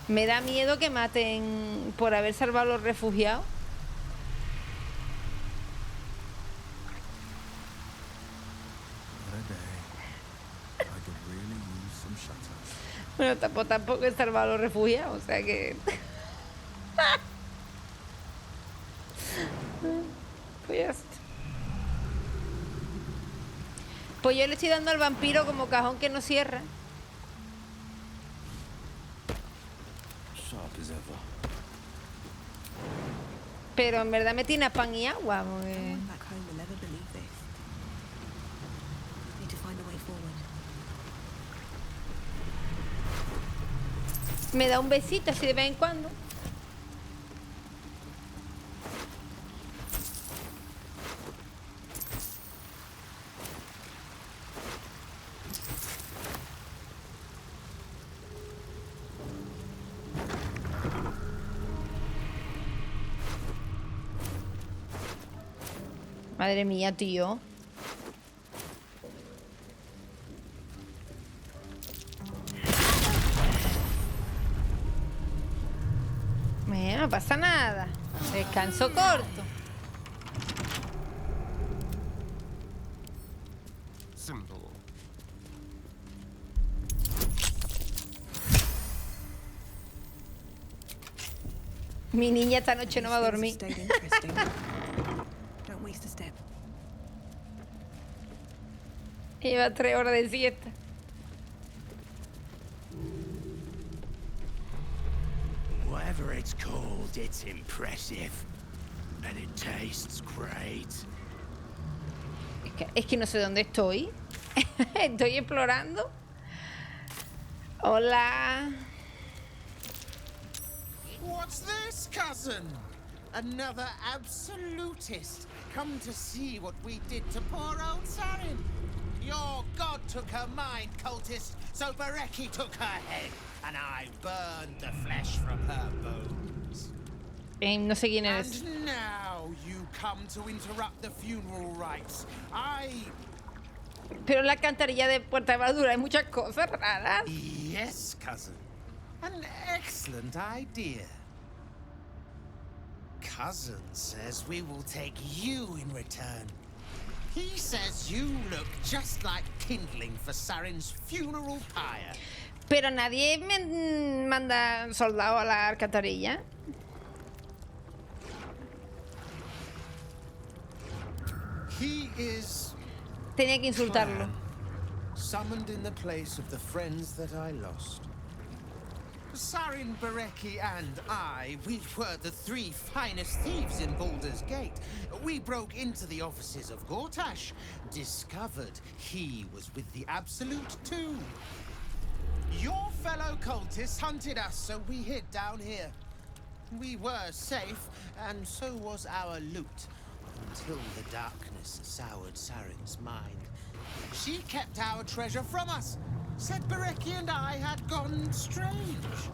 Me da miedo que maten por haber salvado a los refugiados. Bueno, tampoco he salvado a los refugiados, o sea que... Pues ya está. Pues yo le estoy dando al vampiro como cajón que no cierra. Pero en verdad me tiene a pan y agua. Porque... Me da un besito así de vez en cuando. Madre mía, tío. No pasa nada. Descanso corto. Simple. Mi niña esta noche no va a dormir. Lleva 3 horas de siesta. Whatever it's called, it's impressive. And it tastes great. Es que no sé dónde estoy. Estoy explorando. Hola. What's this, cousin? Another absolutist come to see what we did to poor old Sarin. Your god took her mind, cultist, so Bereki took her head, and I burned the flesh from her bones. No sé quién eres. And now you come to interrupt the funeral rites. Pero en la alcantarilla de Puerta de Baldur hay muchas cosas raras. Yes, cousin. An excellent idea. Cousin says we will take you in return. He says you look just like kindling for Sarin's funeral pyre. Pero nadie me manda soldado a la alcantarilla. He is... Tenía que insultarlo. Summoned in the place of the friends that I lost. Sarin, Bereki, and I, we were the 3 finest thieves in Baldur's Gate. We broke into the offices of Gortash, discovered he was with the Absolute too. Your fellow cultists hunted us, so we hid down here. We were safe, and so was our loot, until the darkness soured Sarin's mind. She kept our treasure from us, said Bereki and I had gone strange.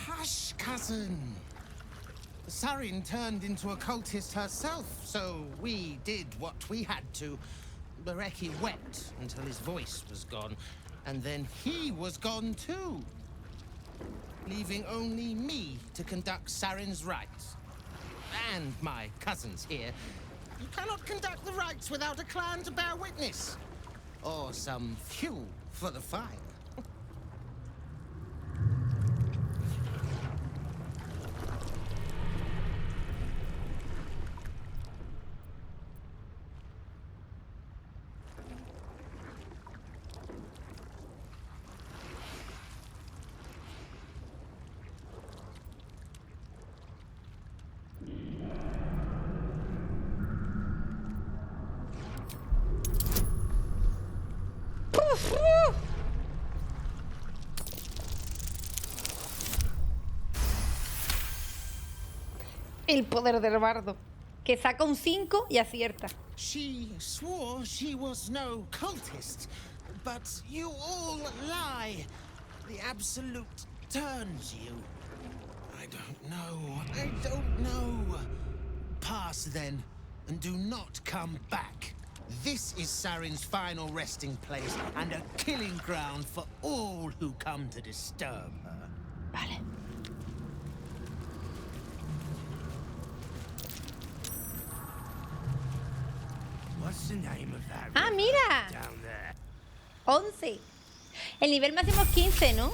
Hush, cousin. Sarin turned into a cultist herself, so we did what we had to. Bereki wept until his voice was gone, and then he was gone too, leaving only me to conduct Sarin's rites. And my cousins here. You cannot conduct the rites without a clan to bear witness, or some fuel for the fire. El poder del bardo, que saca un 5 y acierta. She swore she was no cultist, but you all lie. The Absolute turns you. I don't know. Pass then, and do not come back. This is Sarin's final resting place, and a killing ground for all who come to disturb her. Vale. Ah, mira. 11. El nivel máximo es 15, ¿no?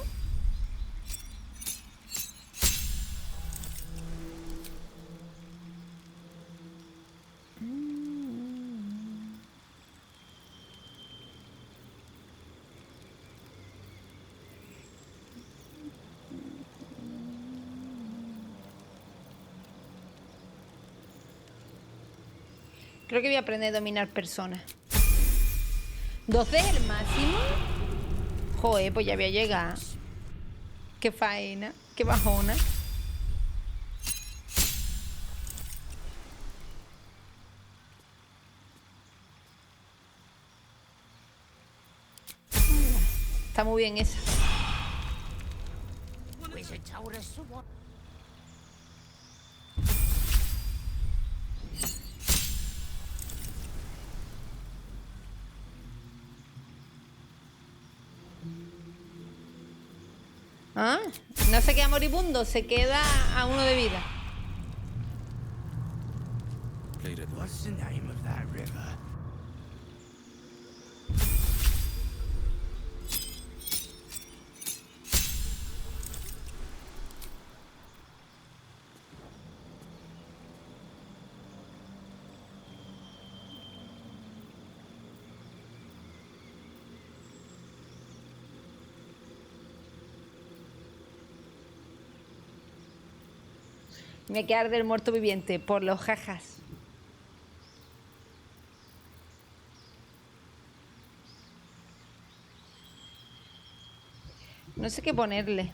Creo que voy a aprender a dominar personas. 12 es el máximo. Joder, pues ya voy a llegar. Qué faena, qué bajona. Está muy bien esa. ¿Ah? No se queda moribundo, se queda a 1 de vida. What's the name of that river? Me quedar del muerto viviente por los jajas. No sé qué ponerle.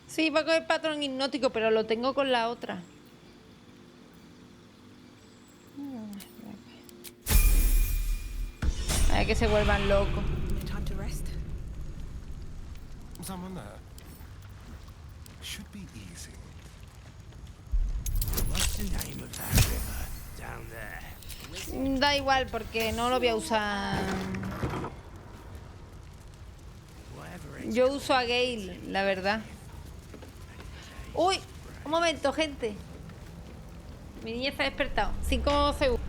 Sí, va a coger patrón hipnótico, pero lo tengo con la otra. Hay que se vuelvan locos. Someone there. Should be easy. What's the name of that river down there? Da igual porque no lo voy a usar. Yo uso a Gale, la verdad. Uy, un momento, gente. Mi niña está despertado. 5 segundos.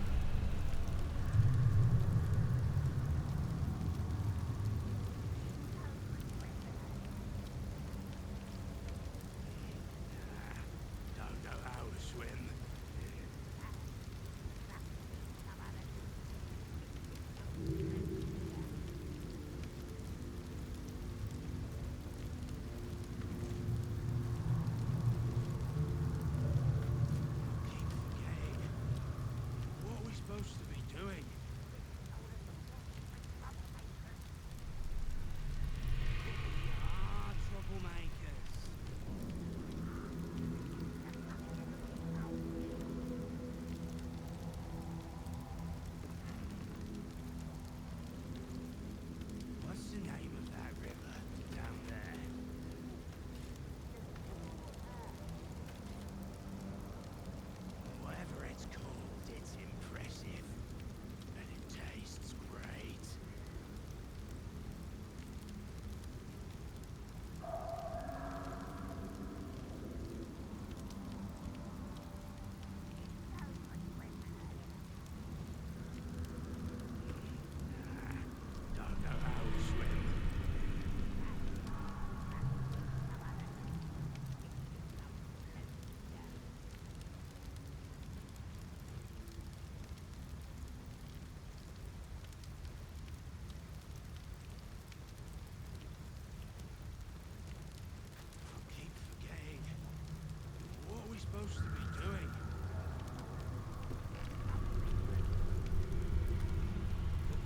supposed to be doing?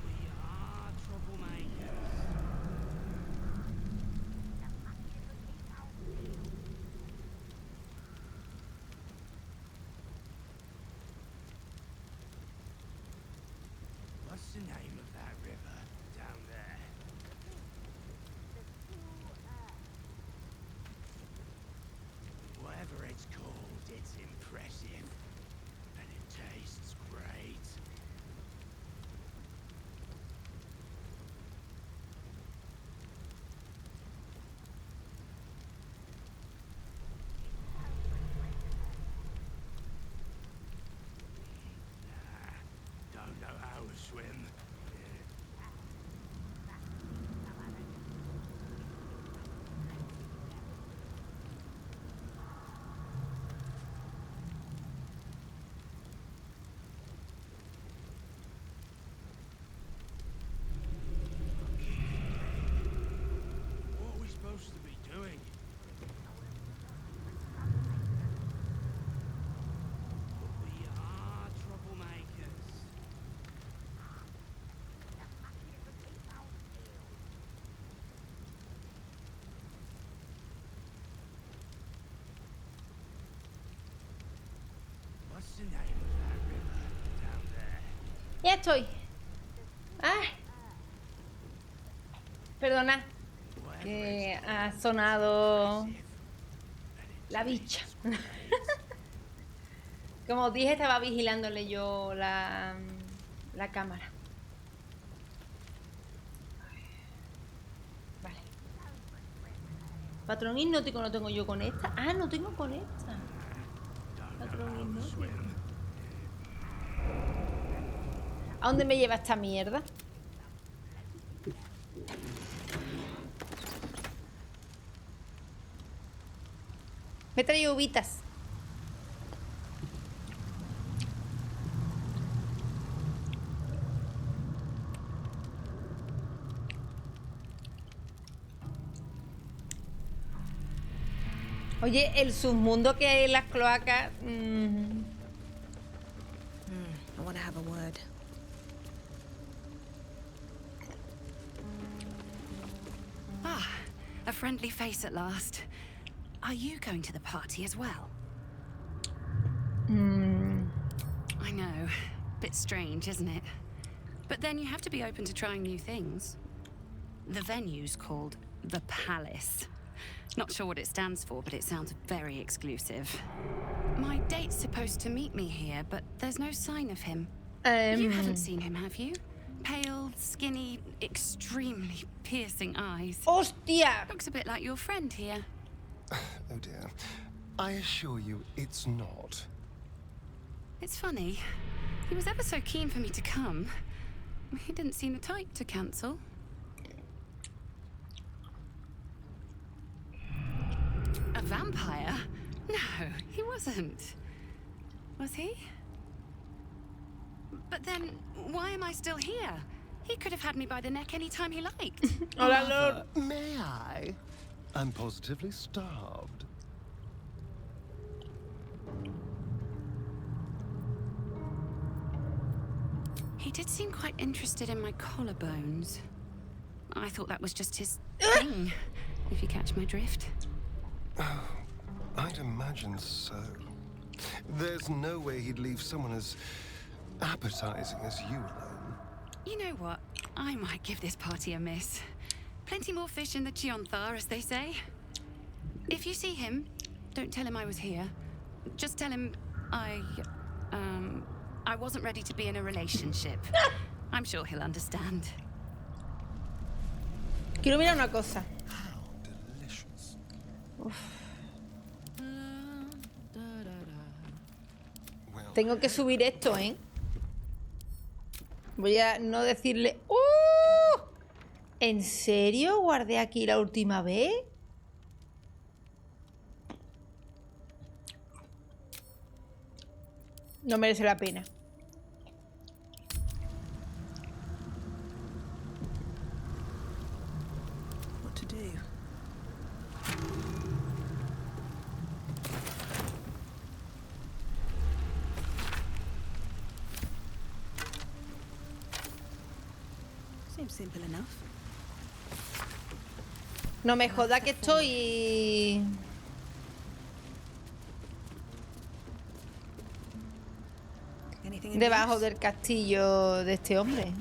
We are troublemakers. What's the name of that river down there? Whatever it's called, it's impressive. And it tastes great. Nah, don't know how to swim. What are we supposed to be doing? We are troublemakers. What's the name of that river down there? Ya estoy. Ah. Perdona. Que ha sonado la bicha. Como os dije, estaba vigilándole yo la cámara. Vale. Patrón hipnótico no tengo yo con esta. Ah, no tengo con esta. Patrón hipnótico. ¿A dónde me lleva esta mierda? Me he traído uvitas. Oye, el submundo que hay en las cloacas. I want to have a word. Ah, a friendly face at last. Are you going to the party as well? I know. Bit strange, isn't it? But then you have to be open to trying new things. The venue's called The Palace. Not sure what it stands for, but it sounds very exclusive. My date's supposed to meet me here, but there's no sign of him. You haven't seen him, have you? Pale, skinny, extremely piercing eyes. Hostia! Looks a bit like your friend here. Oh dear. I assure you, it's not. It's funny. He was ever so keen for me to come. He didn't seem the type to cancel. A vampire? No, he wasn't. Was he? But then, why am I still here? He could have had me by the neck any time he liked. Mother, may I? I'm positively starved. He did seem quite interested in my collarbones. I thought that was just his thing, if you catch my drift. Oh, I'd imagine so. There's no way he'd leave someone as appetizing as you alone. You know what? I might give this party a miss. Plenty more fish in the Chiontha, as they say. If you see him, don't tell him I was here. Just tell him I wasn't ready to be in a relationship. I'm sure he'll understand. Quiero mirar una cosa. Uf. Tengo que subir esto, ¿eh? Voy a no decirle... ¿En serio guardé aquí la última vez? No merece la pena. What to do? Simple enough. No me joda que estoy... debajo del castillo de este hombre.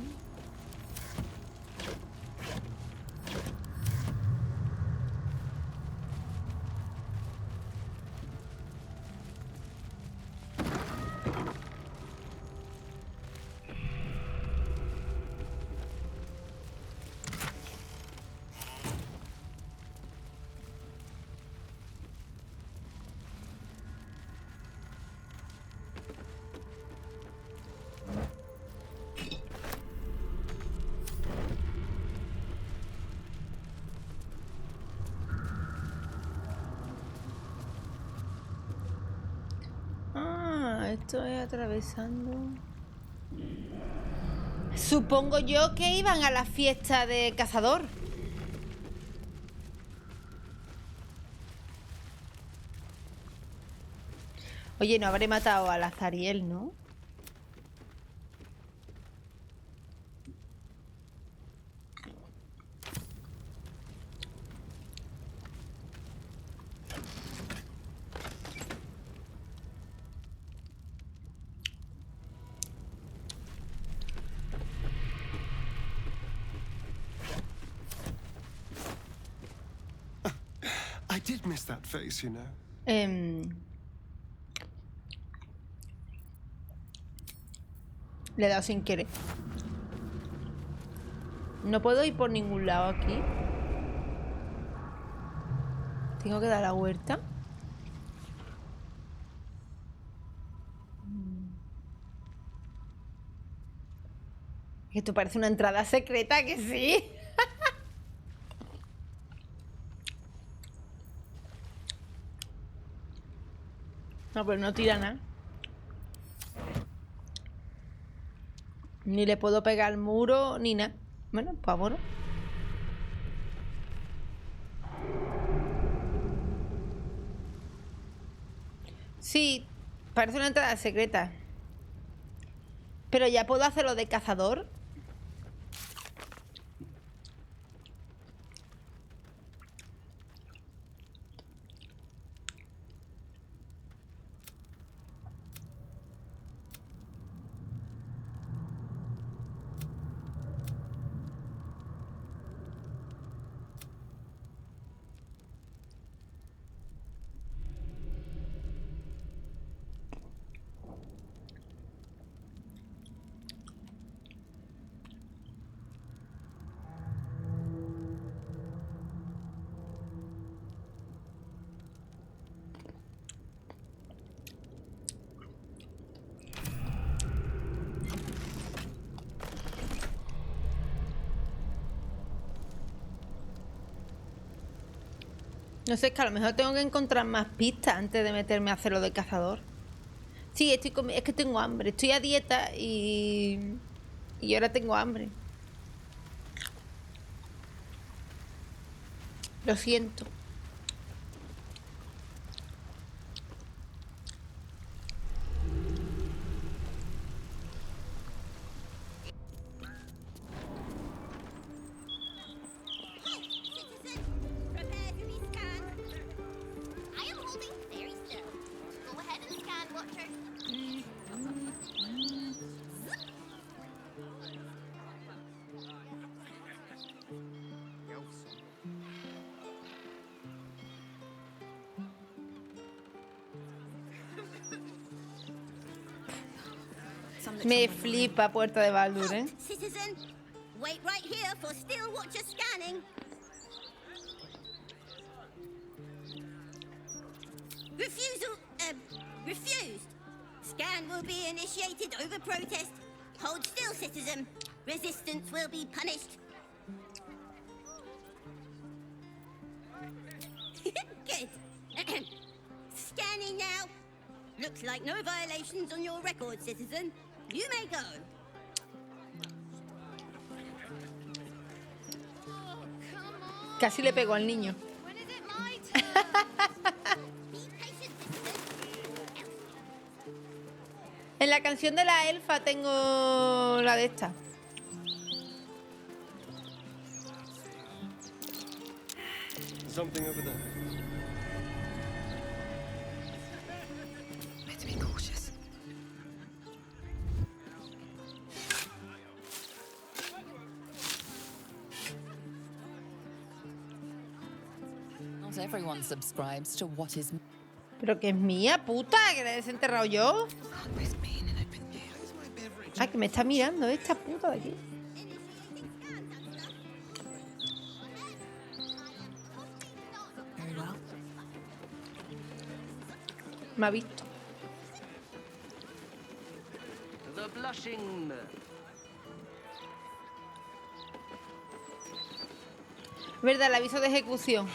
Estoy atravesando. Supongo yo que iban a la fiesta de cazador. Oye, no habré matado a la Zariel, ¿no? I did miss that face, you know. Le he dado sin querer. No puedo ir por ningún lado aquí. Tengo que dar la vuelta. Esto parece una entrada secreta, que sí. No, pero no tira nada. Ni le puedo pegar al muro, ni nada. Bueno, pues bueno. Sí, parece una entrada secreta. Pero ya puedo hacerlo de cazador. No sé, es que a lo mejor tengo que encontrar más pistas antes de meterme a hacerlo de cazador. Sí, es que tengo hambre. Estoy a dieta y ahora tengo hambre. Lo siento. Me flipa Puerta de Baldur, ¿eh? Citizen, wait right here for still watcher scanning. Refused. Scan will be initiated over protest. Hold still, citizen. Resistance will be punished. Good. Scanning now. Looks like no violations on your record, citizen. You may go. Casi le pegó al niño. En la canción de la elfa tengo la de esta. something over there. Better be cautious. Not everyone subscribes to what is. Pero que es mía, puta, que la he desenterrado yo. Ay, que me está mirando esta puta de aquí. Me ha visto. The blushing. ¿Verdad? El aviso de ejecución.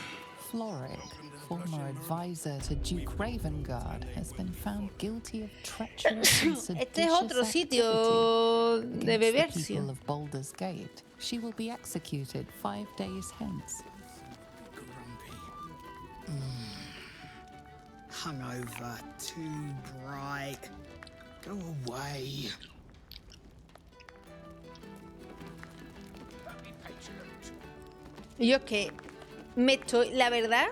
Floric, former advisor to Duke Ravengard, has been found guilty of treacherous and seditious Este es otro sitio de the beberse. people of Baldur's Gate. She will be executed 5 days hence. Hungover, too bright. Go away. Yo es que me estoy, la verdad,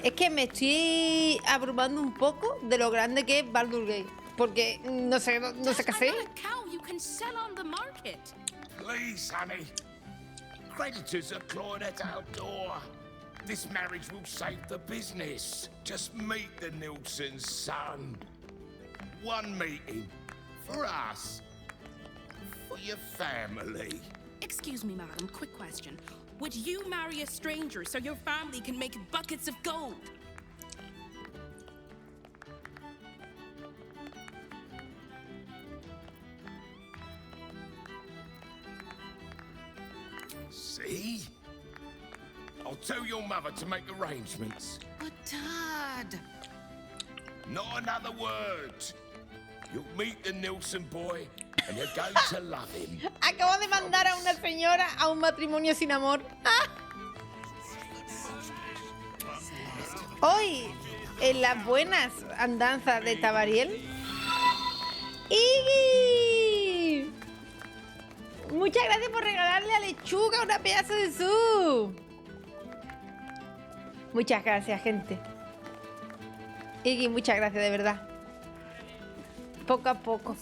es que me estoy abrumando un poco de lo grande que es Baldur's Gate. Porque no sé qué hacer. Please, honey. Creditors are clawing at our door. This marriage will save the business. Just meet the Nilsson's son. One meeting. For us. For your family. Excuse me, madam, quick question. Would you marry a stranger so your family can make buckets of gold? See? I'll tell your mother to make arrangements. But Dad... Not another word. You'll meet the Nilsson boy and you're going to love him. Acabo de mandar a una señora a un matrimonio sin amor. ¡Ah! Hoy, en las buenas andanzas de Tabariel. ¡Iggy! Muchas gracias por regalarle a Lechuga una pedazo de sub. Muchas gracias, gente. Iggy, muchas gracias, de verdad. Poco a poco.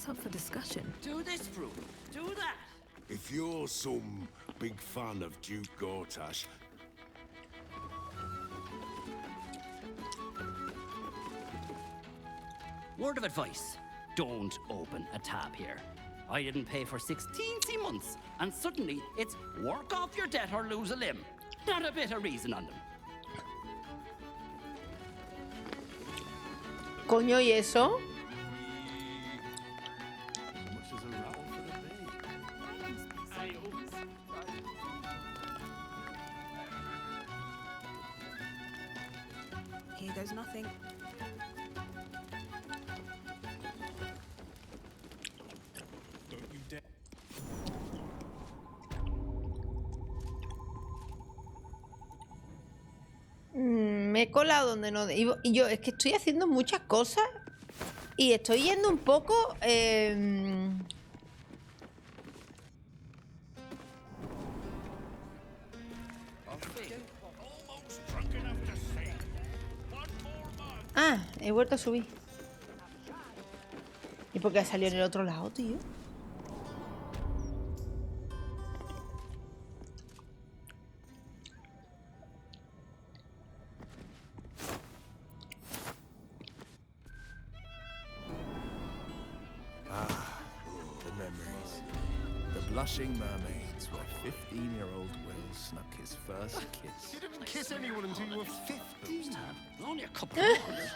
Do this, Brew. Do that. If you're some big fan of Duke Gortash, Word of advice. Don't open a tab here. I didn't pay for 16 months, and suddenly it's work off your debt or lose a limb. Not a bit of reason on them. Coño, ¿y eso? Here goes nothing. Don't you dare. Me he colado donde no iba. Y yo es que estoy haciendo muchas cosas y estoy yendo un poco Ah, he vuelto a subir. ¿Y por qué ha salido en el otro lado, tío? The memories. The blushing mermaids where 15-year-old Will snuck his first kiss. You didn't kiss anyone until you were 15. Only a couple of months.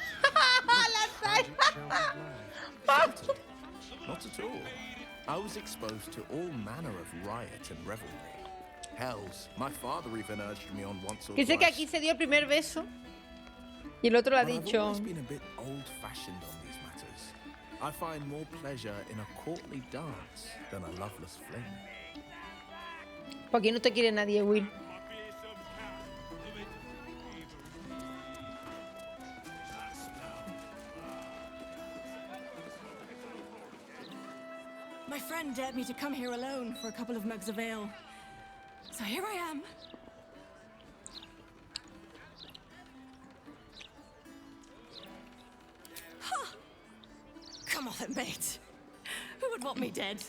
Not at all. I was exposed to all manner of riot and revelry. Hells, my father even urged me on once or Que sé que twice. aquí se dio el primer beso y el otro lo ha But I've dicho. always been a bit old-fashioned on these matters. I find more pleasure in a courtly dance than a loveless fling. Por aquí no te quiere nadie, Will. My friend dared me to come here alone for a couple of mugs of ale. So here I am. Bother, mate. Who would want me dead?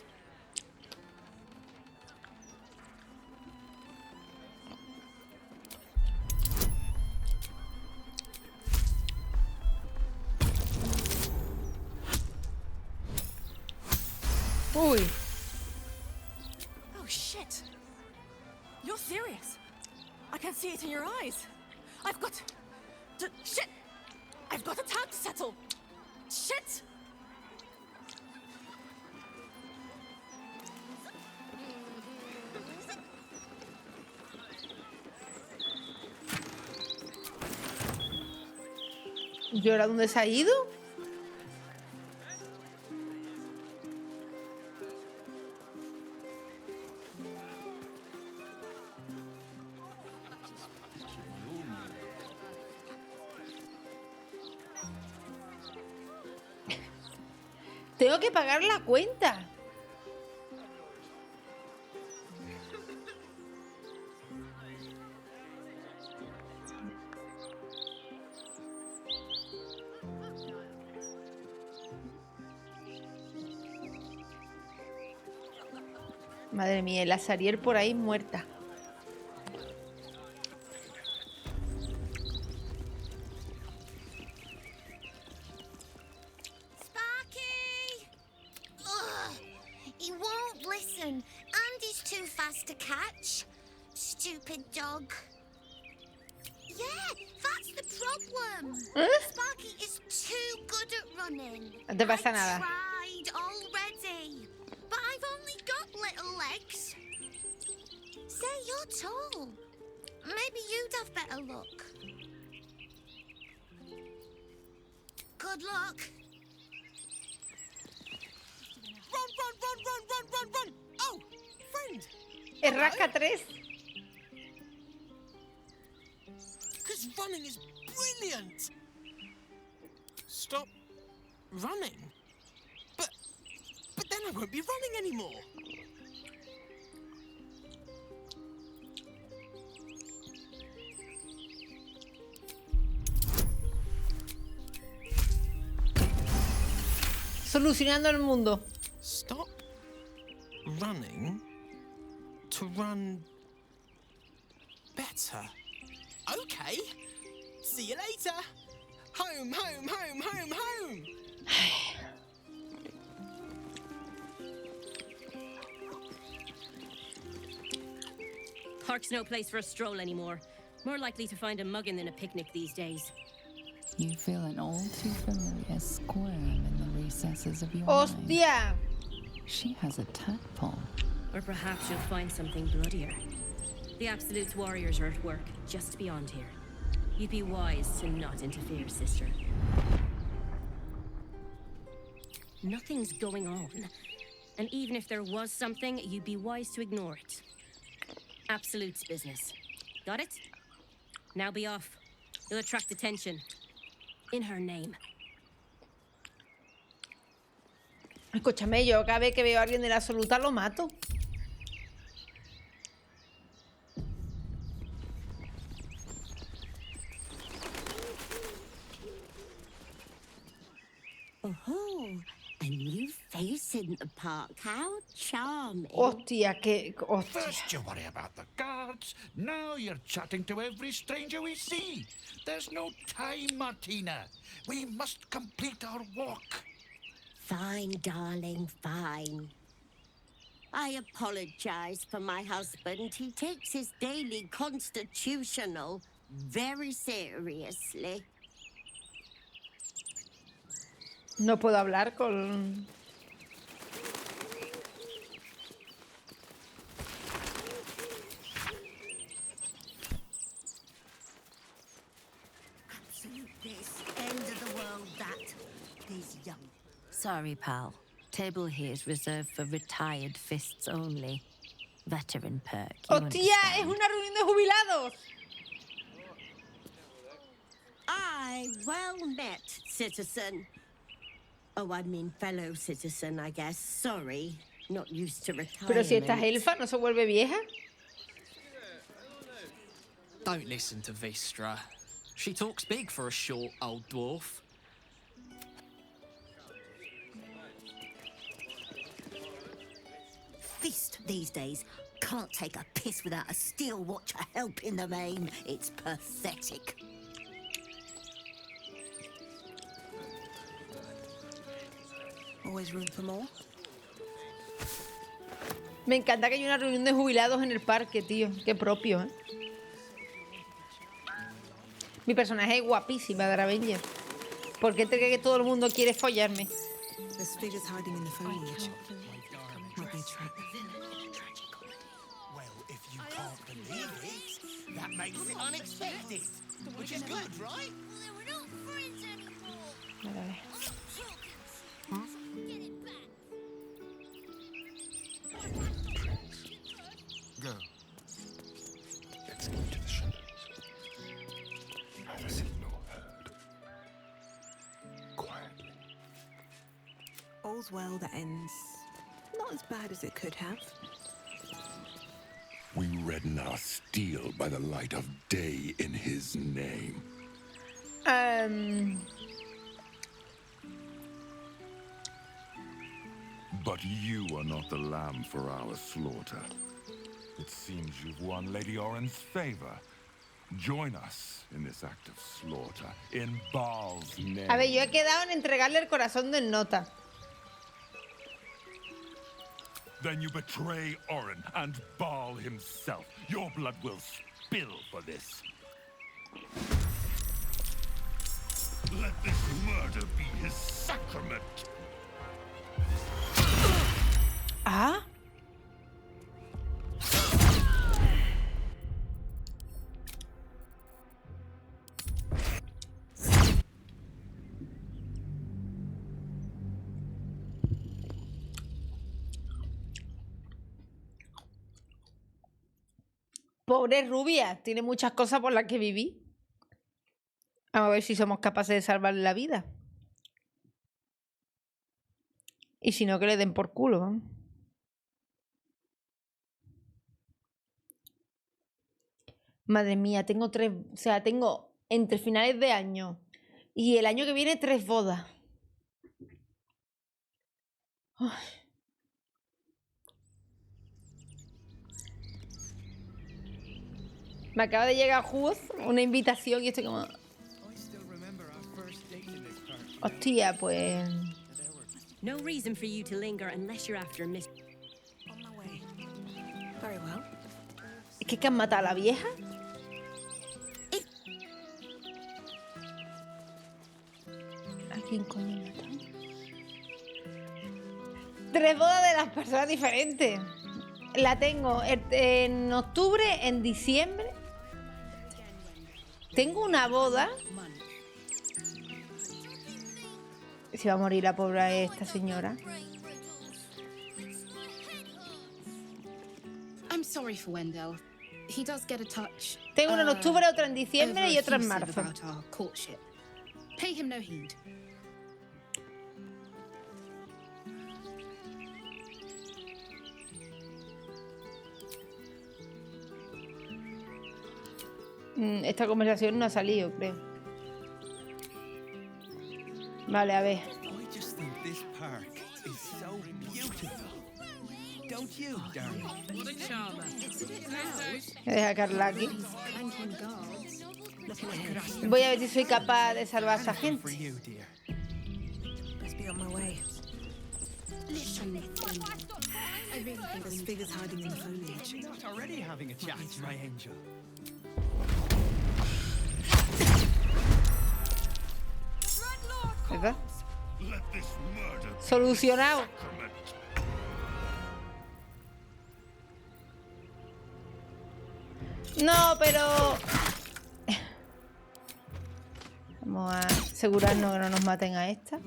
Uy. Oh shit. You're serious? I can see it in your eyes. I've got to shit. I've got a tab to settle. Shit. ¿Y ahora dónde se ha ido? Tengo que pagar la cuenta. Madre mía, la Sariel por ahí muerta. He won't listen, and he's too fast to catch. Stupid dog. Yeah, that's the problem. Sparky is too good at running. No te pasa nada. I've tried already, but I've only got little legs. Say, you're tall. Maybe you'd have better luck. Good luck. Run, run, run, run, run, run, run! Oh, friend! Rasca 3. Because running is brilliant! Stop running? But then I won't be running anymore. Solucionando el mundo. Stop running to run better. Okay. See you later. Home, home, home, home, home. Park's no place for a stroll anymore. More likely to find a muggin than a picnic these days. You feel an all too familiar squirm in the recesses of your mind. ¡Hostia! She has a tadpole. Or perhaps you'll find something bloodier. The Absolute's warriors are at work just beyond here. You'd be wise to not interfere, sister. Nothing's going on. And even if there was something, you'd be wise to ignore it. Absolute's business. Got it? Now be off. You'll attract attention. In her name. Escúchame, yo cada vez que veo a alguien de la absoluta lo mato. Oh, a new face in the park. How charming. Hostia, que... Hostia. First you worry about the guards, now you're chatting to every stranger we see. There's no time, Martina. We must complete our walk. Fine, darling, fine. I apologize for my husband. He takes his daily constitutional very seriously. No puedo hablar con... This end of the world, that is young. Sorry, pal. Table here is reserved for retired fists only. Veteran perk. ¡Hostia! ¡Es una reunión de jubilados! Aye, well met, citizen. Oh, I mean fellow citizen, I guess. Sorry, not used to retirement. Pero si esta elfa no se vuelve vieja. Don't listen to Vistra. She talks big for a short old dwarf. fist these days. Can't take a piss without a steel watcher helping them aim. It's pathetic. Always room for more. Me encanta que hay una reunión de jubilados en el parque, tío. Qué propio, ¿eh? Mi personaje es guapísima de Avenger. ¿Por qué cree que todo el mundo quiere follarme? There's figures hiding in the foliage. Might be a trap. Well, if you can't believe it, that makes it unexpected, which is good, right? Well, we're not friends anymore. Vale, a ver. Get it back. Go. Let's go to the shadows. Neither seen nor heard. Quietly. All's well that ends not as bad as it could have. We redden our steel by the light of day in his name. But you are not the lamb for our slaughter. It seems you've won Lady Oren's favor. Join us in this act of slaughter, in Baal's name. A ver, yo he quedado en entregarle el corazón del nota. Then you betray Oren and Baal himself. Your blood will spill for this. Let this murder be his sacrament. Ah. Pobre rubia, tiene muchas cosas por las que viví. Vamos a ver si somos capaces de salvarle la vida. Y si no, que le den por culo, ¿no? Madre mía, tengo 3... O sea, tengo entre finales de año y el año que viene 3 bodas. Ay. Me acaba de llegar una invitación y estoy como... Hostia, pues... No reason for you to linger unless you're after Miss. On my way. Very well. ¿Es que han matado a la vieja? ¿A quién coño han matado? 3 bodas de las personas diferentes. La tengo en octubre, en diciembre. Tengo una boda. Se va a morir la pobre esta señora. I'm sorry for Wendell. He does get a touch. Tengo una en octubre, otra en diciembre y otra en marzo. Pay him no heed. Esta conversación no ha salido, creo. Vale, a ver. I just think this park is so beautiful. Don't you, darling? What a charmer. Voy a dejar Carla aquí. Voy a ver si soy capaz de salvar a esa gente. Best be on my way. Listen, I really think There's figures hiding in the foliage. You're not already having a chat, my angel. ¿Verdad? Solucionado. No, pero... Vamos a asegurarnos que no nos maten a esta.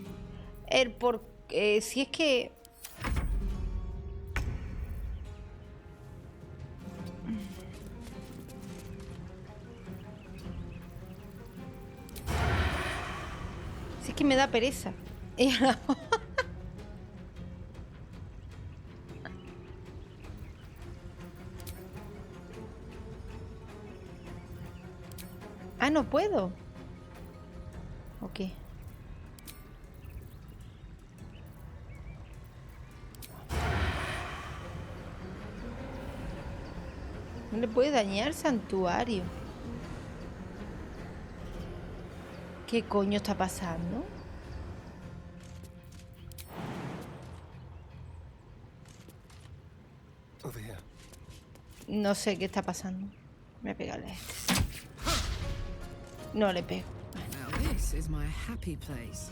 Si es que... Si es que me da pereza. Ah, no puedo. Ok. No le puede dañar el santuario. ¿Qué coño está pasando? No sé qué está pasando. Me voy a pegarle a este. No le pego. Now this is my happy place.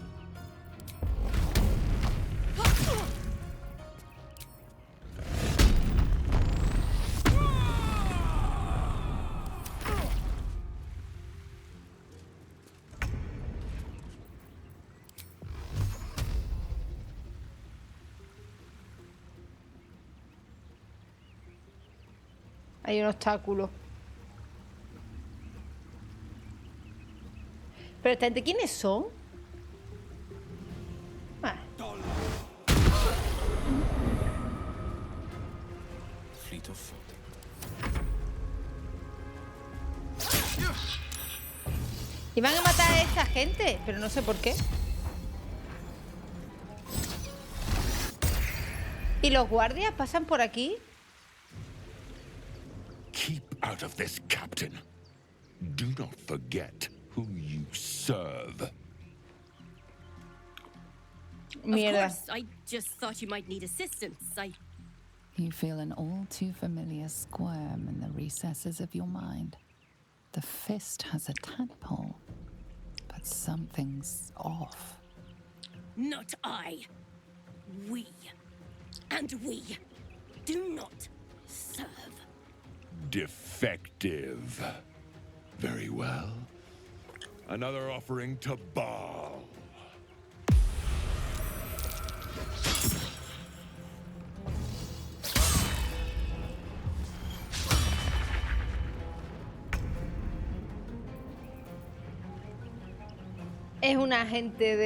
Hay un obstáculo. ¿Pero esta gente quiénes son? Ah. Y van a matar a esta gente, pero no sé por qué. ¿Y los guardias pasan por aquí? Keep out of this, Captain. Do not forget who you serve. Mierda. Of course, I just thought you might need assistance. You feel an all too familiar squirm in the recesses of your mind. The fist has a tadpole, but something's off. Not I. We. And we do not serve. Defective. Very well. Another offering to Baal. Es un agente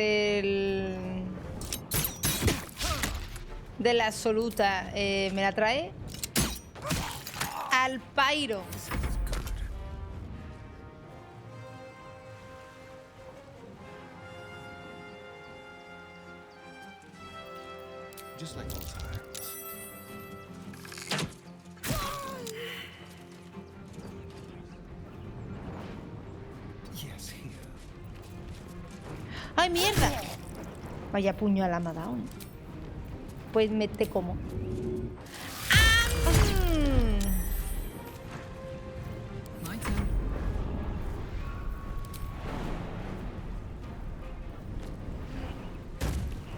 de la absoluta. ¿Me la trae? Al Pairo. Just like old times. Yes, here. ¡Ay, mierda! Vaya puño a la me ha dado. Pues te como.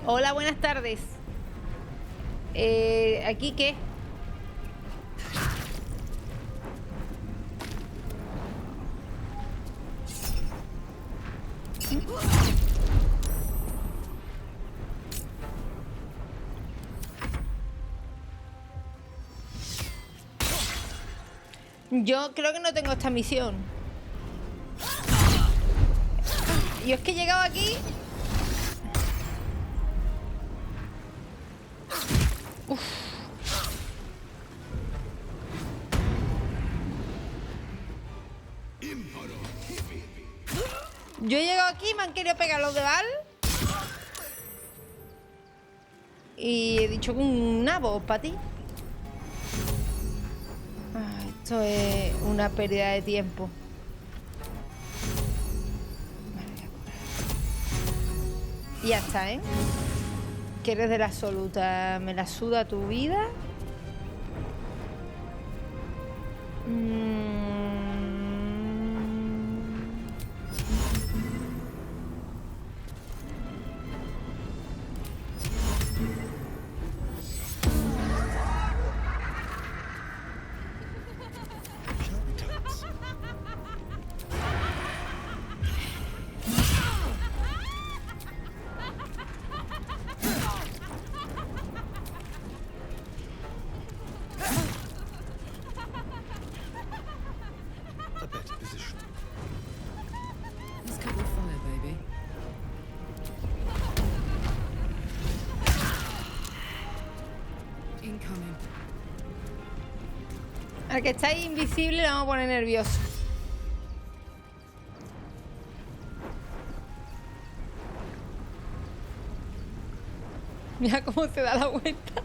Hola, buenas tardes. ¿Aquí qué? Yo creo que no tengo esta misión. Yo es que he llegado aquí. Uf. Yo he llegado aquí y me han querido pegar los de Val. Y he dicho que un nabo para ti. Esto es una pérdida de tiempo. Y ya está, ¿eh? Que eres de la absoluta. Me la suda tu vida. Al que está ahí invisible le vamos a poner nervioso. Mira cómo se da la vuelta.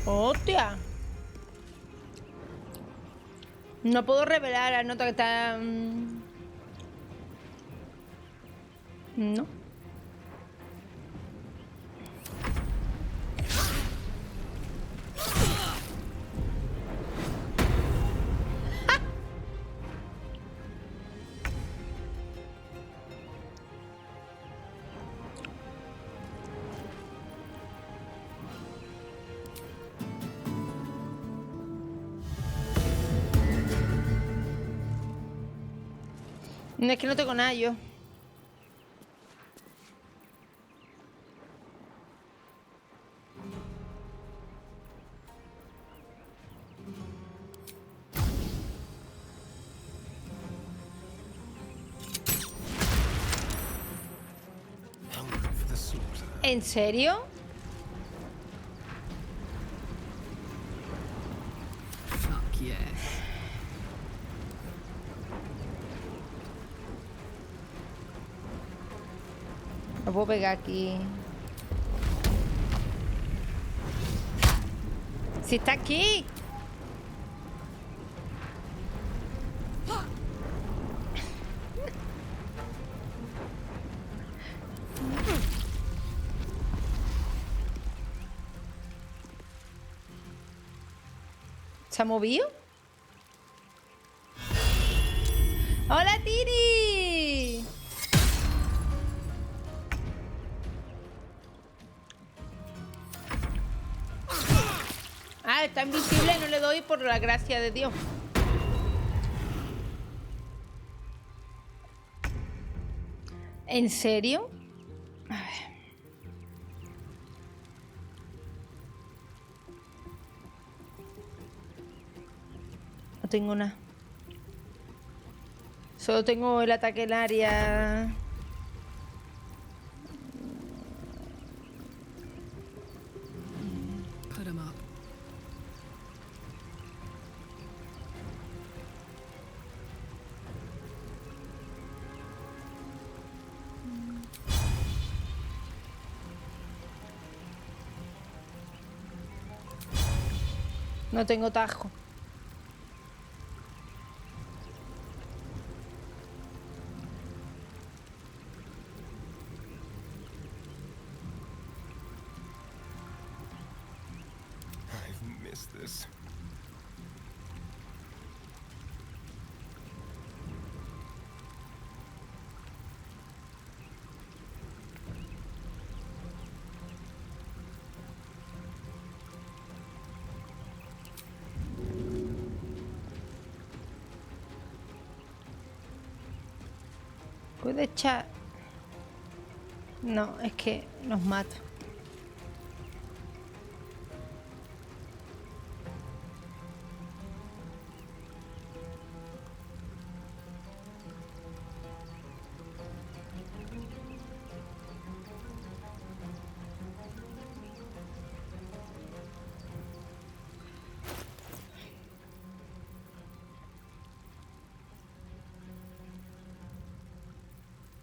¡Hostia! No puedo revelar la nota que está... No. No, es que no tengo nada yo. ¿En serio? Fuck yes. Lo puedo pegar aquí. ¡Si está aquí! ¿Se ha movido? ¡Hola, Tiri! Ah, está invisible y no le doy por la gracia de Dios. ¿En serio? A ver. No tengo nada. Solo tengo el ataque en área. Put 'em up. No tengo tajo. I've missed this. ¿Puedo echar? No, es que nos mata.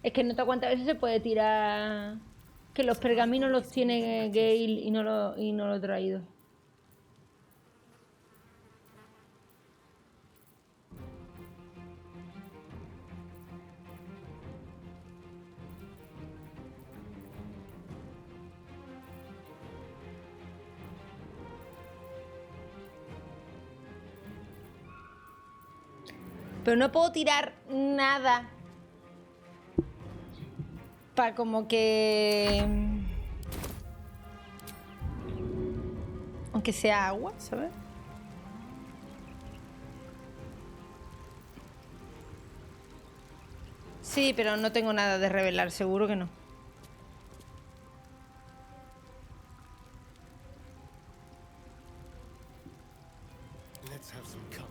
Es que no te cuántas veces se puede tirar. Que los pergaminos los tiene Gale y no lo he traído. Pero no puedo tirar nada. Para como que... Aunque sea agua, ¿sabes? Sí, pero no tengo nada de revelar, seguro que no. Let's have some courage.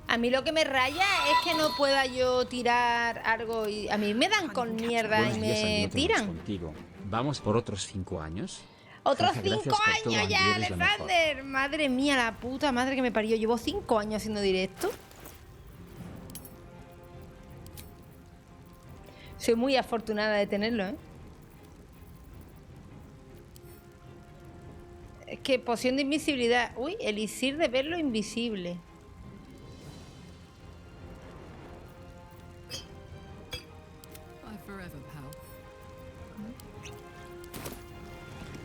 A mí lo que me raya es que no pueda yo tirar algo y a mí me dan con mierda y me tiran. Contigo. ¿Vamos por otros 5 años? ¡Otros Caja, 5 gracias por todo, años ya, eres lo mejor. Alexander! Madre mía, la puta madre que me parió. Llevo 5 años haciendo directo. Soy muy afortunada de tenerlo, ¿eh? Es que poción de invisibilidad. Uy, elixir de verlo invisible. Bye forever, pal.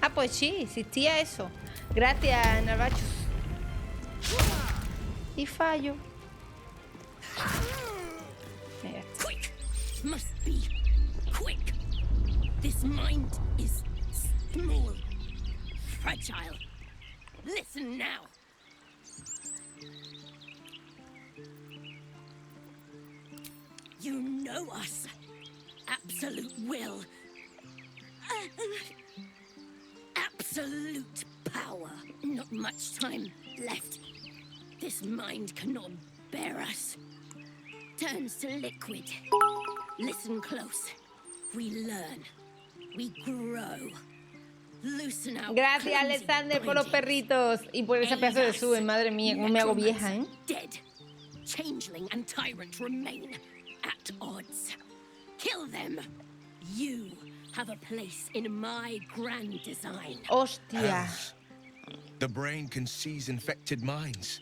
Ah, pues sí, existía eso. Gracias, Narvachus. Y fallo. Quick! Must be quick. This mind is small, fragile. Listen now. You know us. Absolute will. Absolute power. Not much time left. This mind cannot bear us. Turns to liquid. Listen close. We learn. We grow. Loosen our Gracias, Alexander, por los perritos. Y por ese pedazo de sube. Madre mía, cómo me hago vieja, ¿eh? Dead. Changeling and tyrant remain at odds. Kill them. You have a place in my grand design. Hostia. The brain can seize infected minds.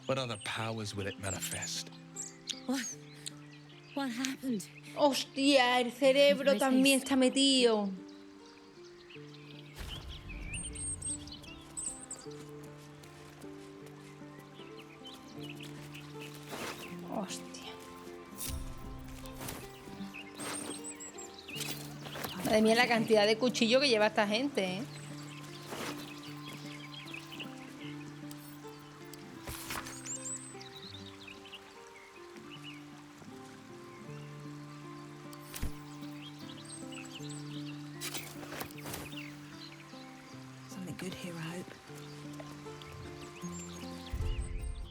What other powers will it manifest? What happened? Hostia, el cerebro también está metido. Hostia. Madre mía, la cantidad de cuchillo que lleva esta gente, ¿eh?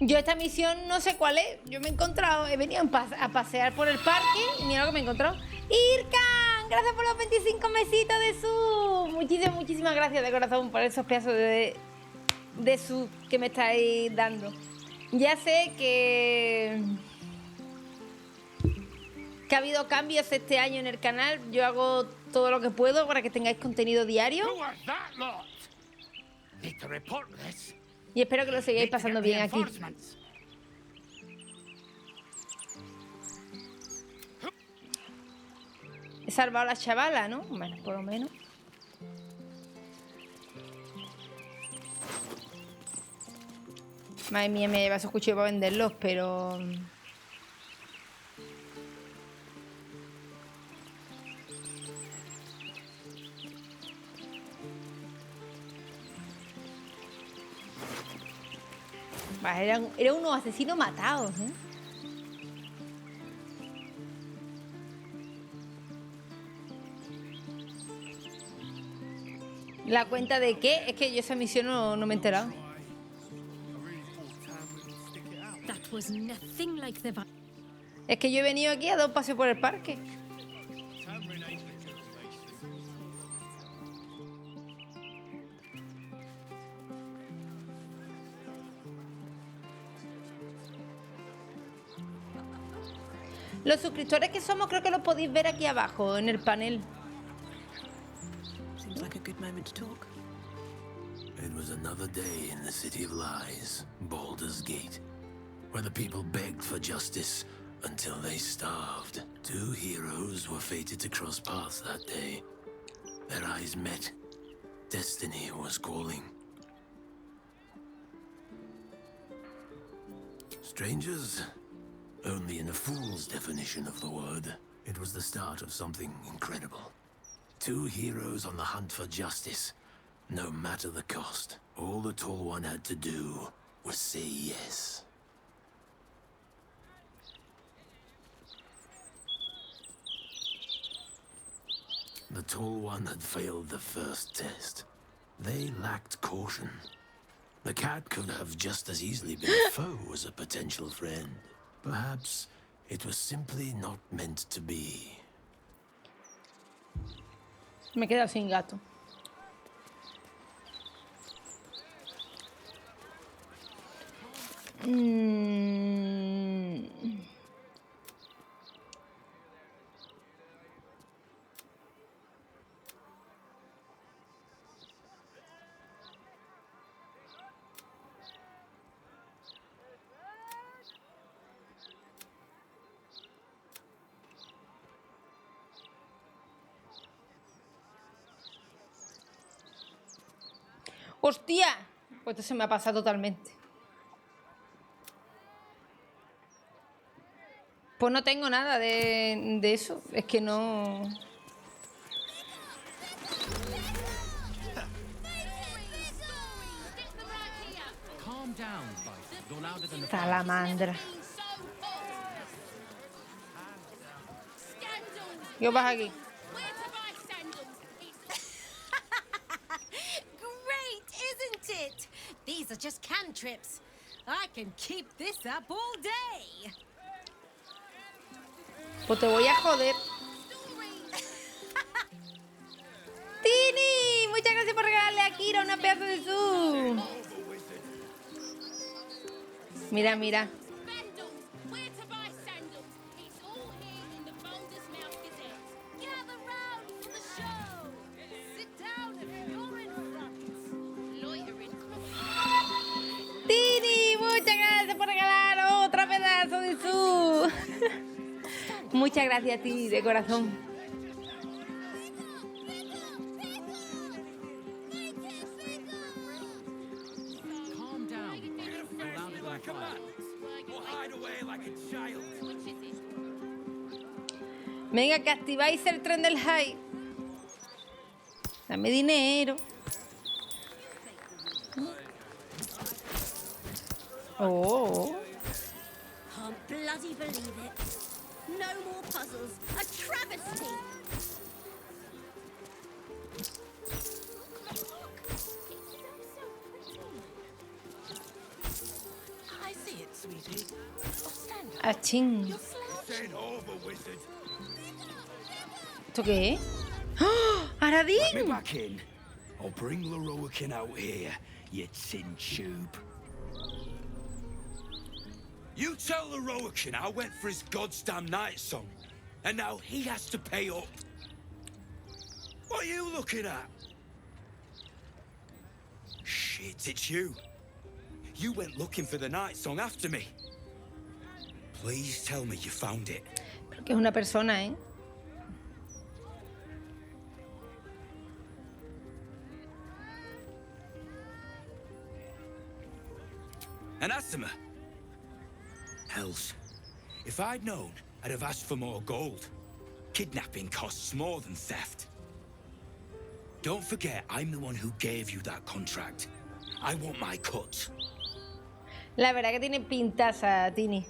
Yo esta misión no sé cuál es. Yo me he encontrado, he venido a pasear por el parque y mira lo que me he encontrado. ¡Irkan! Gracias por los 25 mesitos de sub. Muchísimas gracias de corazón por esos pedazos de sub que me estáis dando. Ya sé que ha habido cambios este año en el canal. Yo hago todo lo que puedo para que tengáis contenido diario. Y espero que lo sigáis pasando bien aquí. He salvado a la chavala, ¿no? Bueno, por lo menos. Madre mía, me lleva esos cuchillos para venderlos, pero... Eran unos asesinos matados, ¿eh? ¿La cuenta de qué? Es que yo esa misión no me he enterado. Es que yo he venido aquí a dar un paseo por el parque. Los suscriptores que somos creo que los podéis ver aquí abajo en el panel. Seems like a good moment to talk. It was another day in the City of Lies, Baldur's Gate, where the people begged for justice until they starved. Two heroes were fated to cross paths that day. Their eyes met. Destiny was calling. Strangers? Only in a fool's definition of the word. It was the start of something incredible. Two heroes on the hunt for justice, no matter the cost. All the Tall One had to do was say yes. The Tall One had failed the first test. They lacked caution. The cat could have just as easily been a foe as a potential friend. Perhaps it was simply not meant to be. Me he quedado sin gato. ¡Hostia! Pues esto se me ha pasado totalmente. Pues no tengo nada de eso. Es que no... Salamandra. ¿Qué pasa aquí? Great, isn't it? These are just cantrips. I can keep this up all day. Pues te voy a joder. ¡Tini! Muchas gracias por regalarle a Kira una pedazo de Zoom. Mira, mira. Tini, muchas gracias por regalar otra pedazo de Zoom. Muchas gracias a ti, de corazón. Venga, que activáis el tren del hype. Dame dinero. Oh. Can't bloody believe it. No more puzzles. A travesty. I see it, sweetie. Achín. ¿Esto qué es? ¡Oh! ¡Aradín! Let me back in. I'll bring Leroican out here, you tin tube. You tell Leroican I went for his goddamn night song, and now he has to pay up. What are you looking at? Shit, it's you. You went looking for the night song after me. Please tell me you found it. Creo que es una persona, ¿eh? Anathema. Hells. If I'd known, I'd have asked for more gold. Kidnapping costs more than theft. Don't forget, I'm the one who gave you that contract. I want my cut. La verdad que tiene pintaza, Tini.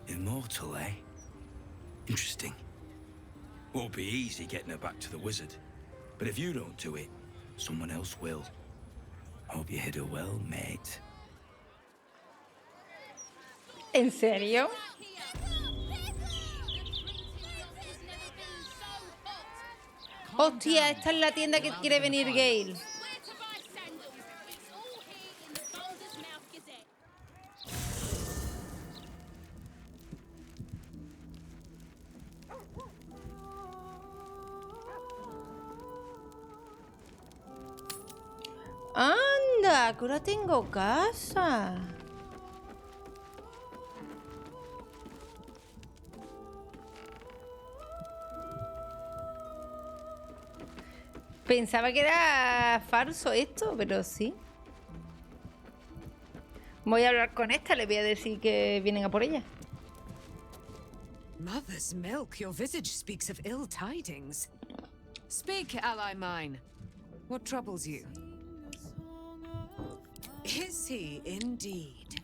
Immortal, eh? Interesting. Won't be easy getting her back to the wizard. But if you don't do it, someone else will. Hope you hit her well, mate. ¿En serio? Hostia, esta es la tienda que quiere venir Gale. ¡Anda! Que ahora tengo casa. Pensaba que era falso esto, pero sí. Voy a hablar con esta, le voy a decir que vienen a por ella. Mother's milk, your visage speaks of ill tidings. Speak, ally mine. What troubles you? Is he indeed?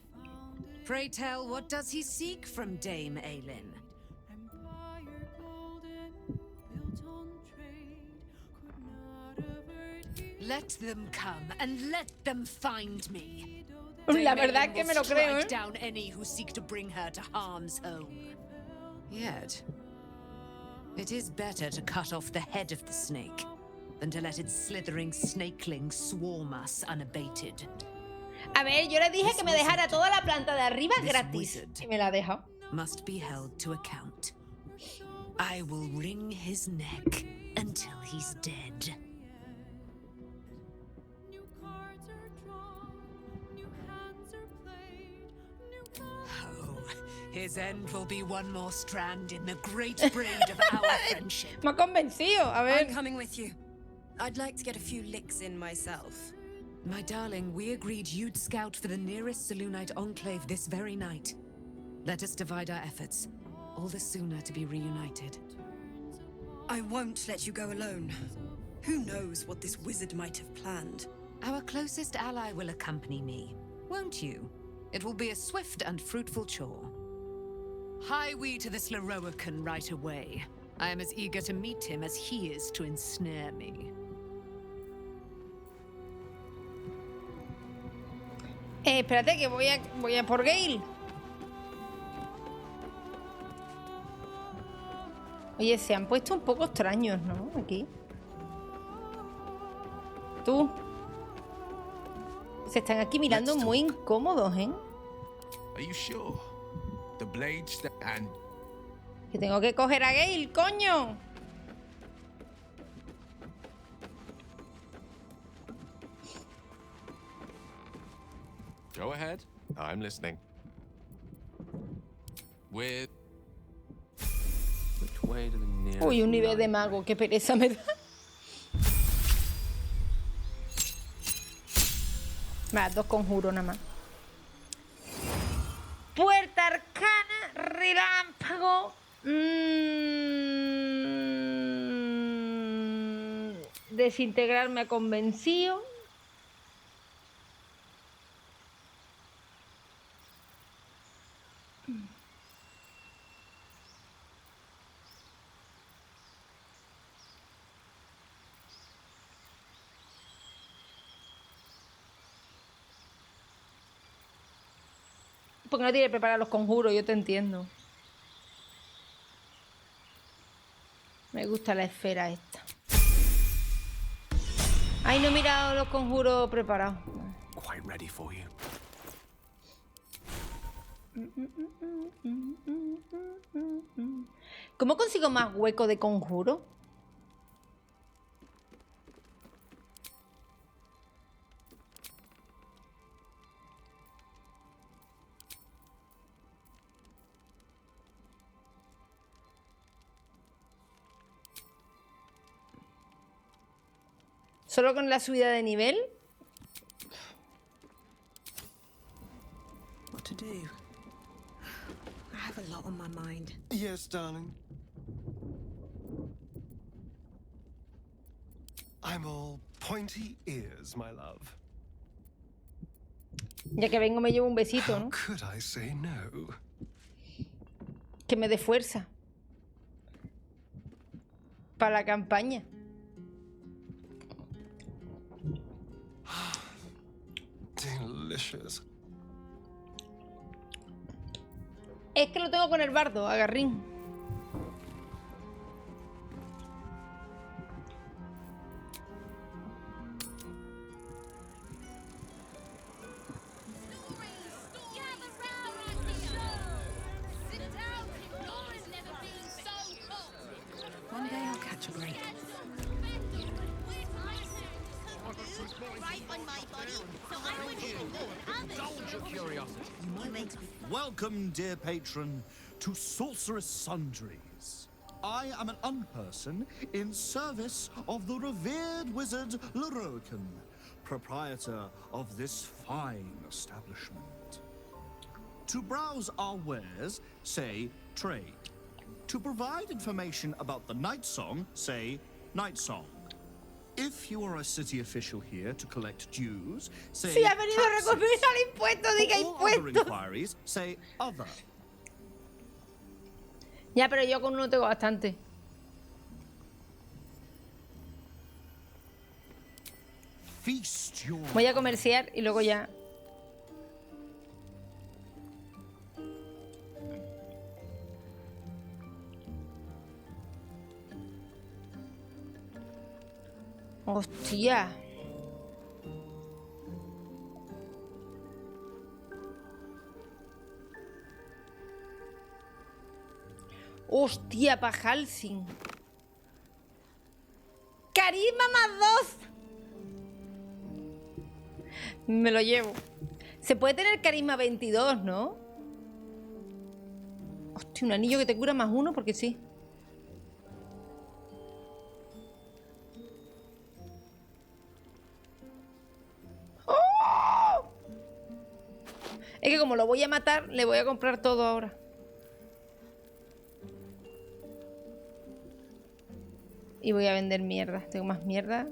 Pray tell, what does he seek from Dame Aelin? Let them come and let them find me. La verdad que me lo creo, ¿eh? Down any who seek to bring her to harm's home. Yet, it is better to cut off the head of the snake than to let its slithering snakeling swarm us unabated. A ver, yo le dije que me dejara toda la planta de arriba gratis. Y me la ha dejado. Must be held to account. I will wring his neck until he's dead. His end will be one more strand in the great braid of our friendship. Me ha convencido. A ver. I'm coming with you. I'd like to get a few licks in myself. My darling, we agreed you'd scout for the nearest Selûnite enclave this very night. Let us divide our efforts. All the sooner to be reunited. I won't let you go alone. Who knows what this wizard might have planned? Our closest ally will accompany me, won't you? It will be a swift and fruitful chore. Hie we to this Leroican right away. I am as eager to meet him as he is to ensnare me. Espérate que voy a por Gale. Oye, se han puesto un poco extraños, ¿no? Aquí. Tú. Se están aquí mirando muy incómodos, ¿eh? Are you sure? The blades and Que tengo que coger a Gale, coño. Go ahead. I'm listening. With which way to the nearest? Uy, un nivel de mago, qué pereza me da. Más, 2 conjuros nada más. Puerta arcana, relámpago. Desintegrar me ha convencido. Porque no tiene preparados los conjuros, yo te entiendo. Me gusta la esfera esta. Ay, no he mirado los conjuros preparados. Quite ready for you. ¿Cómo consigo más hueco de conjuro? ¿Solo con la subida de nivel? What to do? I have a lot on my mind. Yes, darling. I'm all pointy ears, my love. Ya que vengo me llevo un besito, ¿no? How could I say no? Que me dé fuerza. Para la campaña. Delicious. Es que lo tengo con el bardo, agarrín. One day I'll catch a break. Welcome, dear patron, to Sorceress Sundries. I am an unperson in service of the revered wizard Leroican, proprietor of this fine establishment. To browse our wares, say trade. To provide information about the night song, say night song. If you are a city official here to collect dues, say Si ha venido a taxes. recoger el impuesto, diga For all other impuesto. inquiries, say other. Ya, pero yo con uno tengo bastante. Feast your Voy a comerciar y luego ya. Hostia. Hostia, pa' Halsing. Carisma +2. Me lo llevo. Se puede tener carisma 22, ¿no? Hostia, un anillo que te cura +1 porque sí. ¡Oh! Es que como lo voy a matar, le voy a comprar todo ahora. Y voy a vender mierda. Tengo más mierda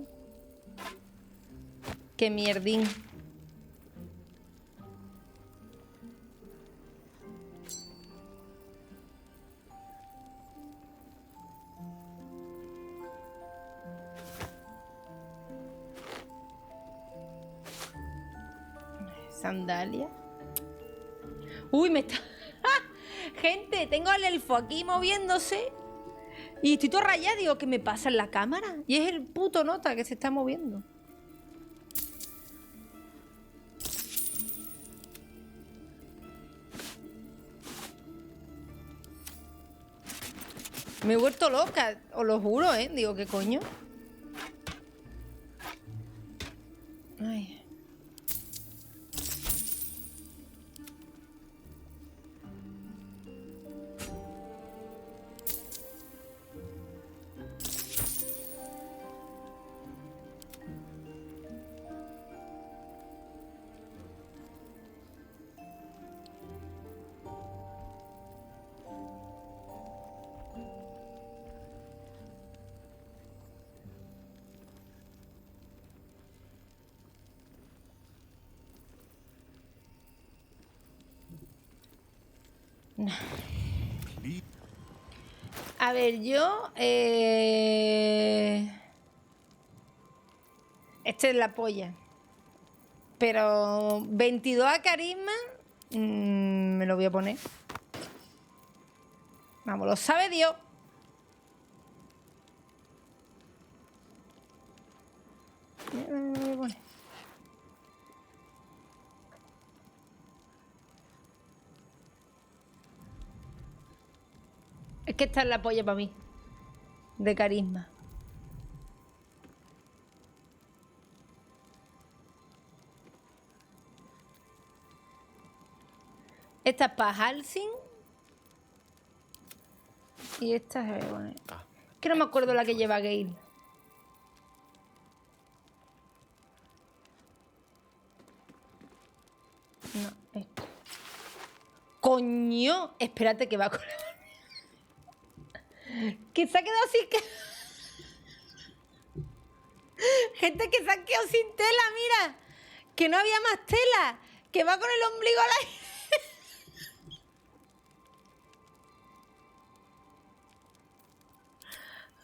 que mierdín. Sandalia. Uy, me está... Gente, tengo al elfo aquí moviéndose. Y estoy todo rayado, digo, ¿qué me pasa en la cámara? Y es el puto nota que se está moviendo. Me he vuelto loca, os lo juro, ¿eh? Digo, ¿qué coño? Ay. A ver, yo... Esta es la polla. Pero 22 a carisma... me lo voy a poner. Vamos, lo sabe Dios. Me lo voy a poner. Es que esta es la polla para mí. De carisma. Esta es para Halsing. Y esta se voy a poner. Que no me acuerdo la que lleva Gale. No, esta. ¡Coño! Espérate que va con la... Que se ha quedado sin... Gente que se ha quedado sin tela, mira. Que no había más tela. Que va con el ombligo al aire.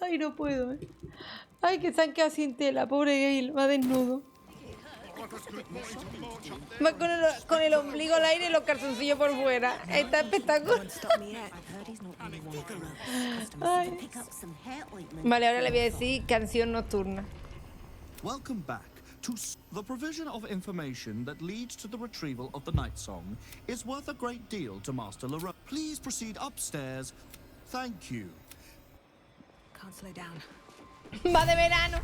Ay, no puedo, ¿eh? Ay, que se han quedado sin tela. Pobre Gale, va desnudo. Va con el ombligo al aire y los calzoncillos por fuera. Está espectacular. Ay. Vale, ahora le voy a decir canción nocturna. Welcome back to the provision of information that leads to the retrieval of the night song is worth a great deal to Master Leroux. Please proceed upstairs. Thank you. Can't slow down. Va de verano.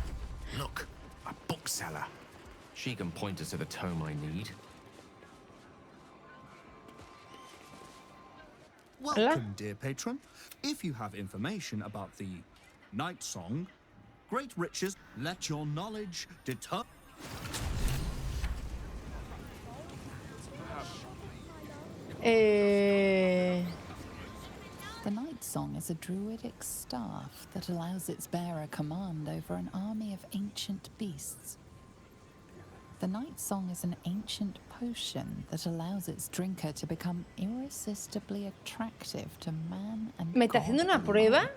Look, a bookseller. She can point us to the tome I need. Welcome, dear patron. If you have information about the night song, great riches, let your knowledge deter. The Night Song is a druidic staff that allows its bearer command over an army of ancient beasts. The Night Song is an ancient potion that allows its drinker to become irresistibly attractive to man and ¿Me está haciendo una prueba?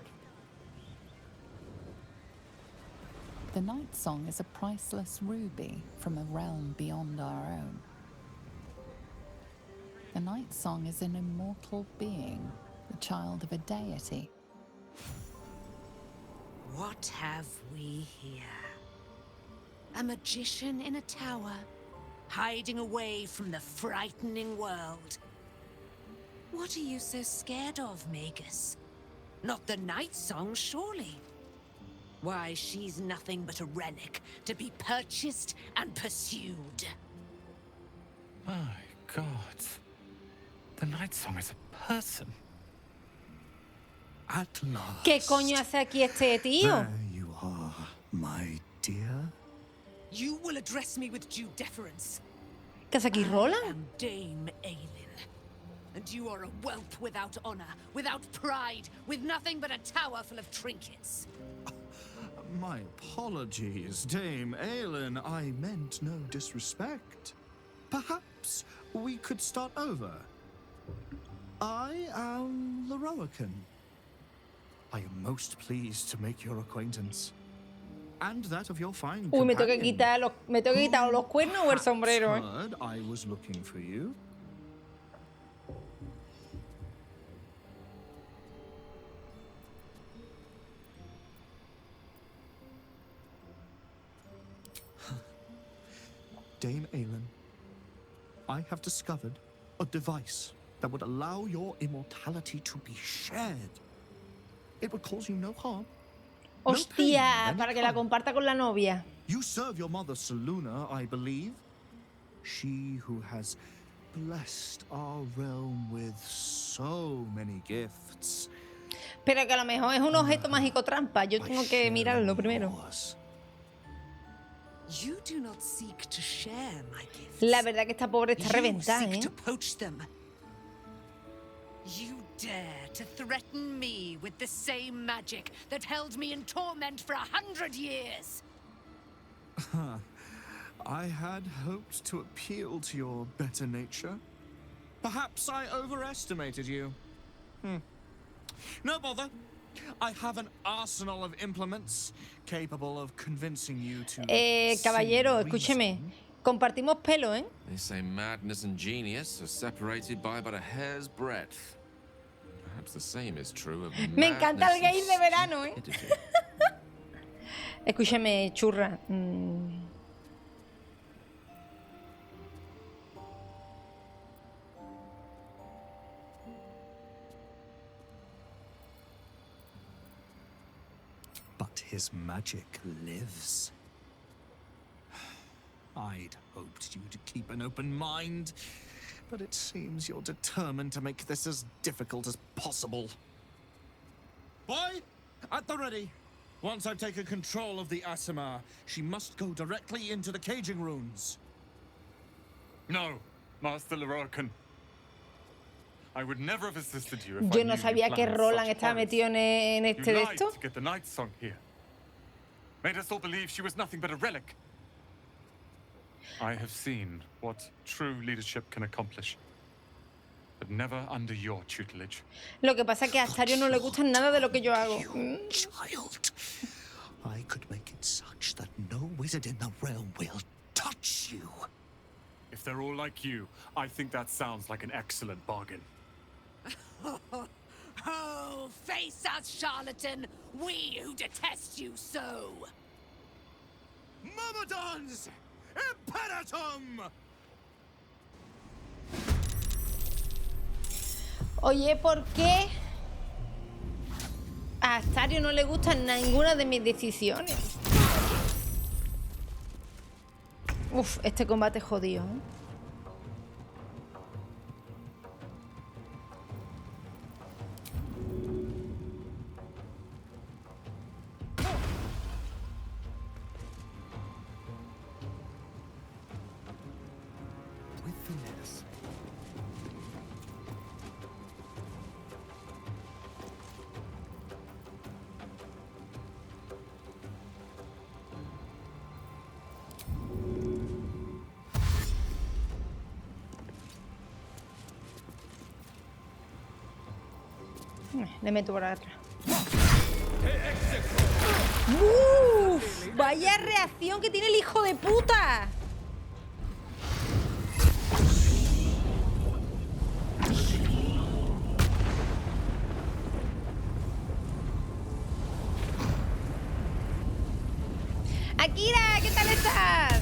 The Night Song is a priceless ruby from a realm beyond our own. The Night Song is an immortal being, the child of a deity. What have we here? A magician in a tower, hiding away from the frightening world. What are you so scared of, Magus? Not the Night Song, surely? Why, she's nothing but a relic to be purchased and pursued. My God. The Night Song is a person. at last. ¿Qué coño hace aquí este tío? There you are, my dear. You will address me with due deference. ¿Qué hace aquí, Roland? I am Dame Aelin. And you are a whelp without honor, without pride, with nothing but a tower full of trinkets. My apologies, Dame Aelin. I meant no disrespect. Perhaps we could start over. I am Loroakan. I am most pleased to make your acquaintance. And that of your fine Uy, me tengo que companion. quitar los cuernos o el sombrero, ¿eh? Heard I was looking for you. Dame Aelin, I have discovered a device that would allow your immortality to be shared. It would cause you no harm. Hostia, para que la comparta con la novia. You serve your mother Seluna, I believe. She who has blessed our realm with so many gifts. Pero que a lo mejor es un objeto mágico trampa. Yo tengo que mirarlo primero. You do not seek to share my gifts. La verdad que esta pobre está reventada, You seek ¿eh? to poach them. You dare to threaten me with the same magic that held me in torment for 100 years. I had hoped to appeal to your better nature. Perhaps I overestimated you. No bother. I have an arsenal of implements capable of convincing you to. Caballero, escúcheme. Compartimos pelo, ¿eh? They say madness and genius are separated by but a hair's breadth. Perhaps the same is true of Me encanta el madness gay de verano, ¿eh? Escúchame, churra. But his magic lives. I'd hoped you to keep an open mind, but it seems you're determined to make this as difficult as possible. Boy, at the ready. Once I've taken control of the Asimar, she must go directly into the caging rooms. No, Master Loroakan. I would never have assisted you if Yo I no knew sabía you que planned Roland such estaba horrors. metido en este You de lied esto. to get the night song here. Made us all believe she was nothing but a relic. I have seen what true leadership can accomplish, but never under your tutelage. Lo que pasa es que a Astario no le gusta nada de lo que yo hago. Child, I could make it such that no wizard in the realm will touch you. If they're all like you, I think that sounds like an excellent bargain. Oh, face us, charlatan, we who detest you so. Myrmidons! Imperatum! Oye, ¿por qué a Astario no le gustan ninguna de mis decisiones? Uf, este combate es jodido, ¿eh? With finesse. Le meto por atrás. ¡Uf! ¡Vaya reacción que tiene el hijo de puta! Akira, ¿qué tal estás?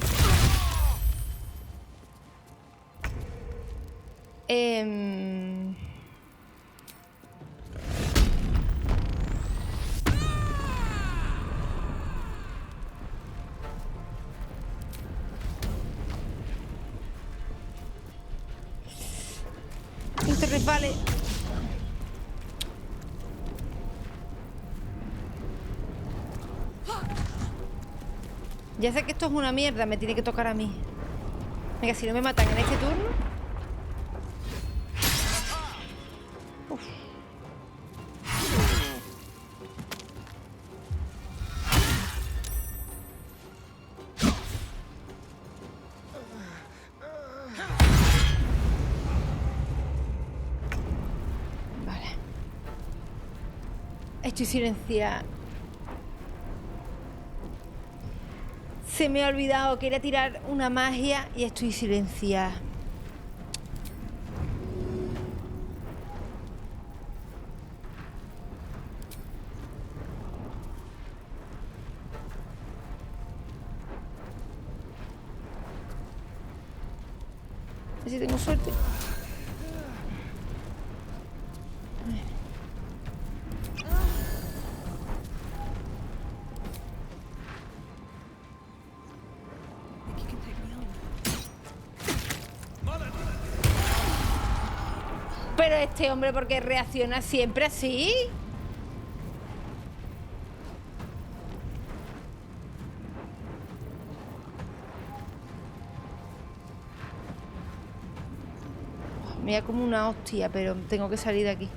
Vale. Ya sé que esto es una mierda, me tiene que tocar a mí. Venga, si no me matan en este turno. Uf. Vale. Estoy silenciada. Se me ha olvidado, quería tirar una magia y estoy silenciada. A ver si tengo suerte. Pero este hombre, ¿por qué reacciona siempre así? Me da como una hostia, pero tengo que salir de aquí.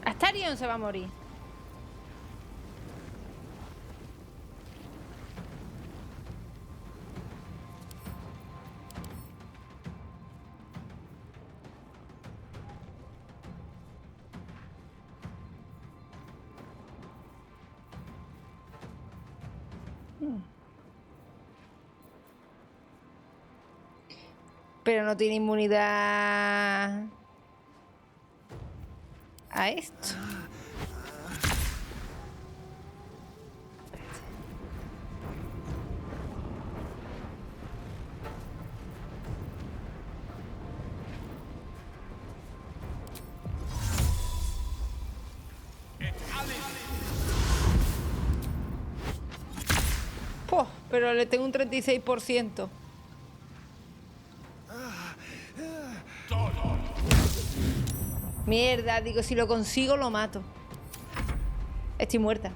Astarion se va a morir. Pero no tiene inmunidad a esto. Pero le tengo un 36%. Mierda, digo, si lo consigo lo mato. Estoy muerta.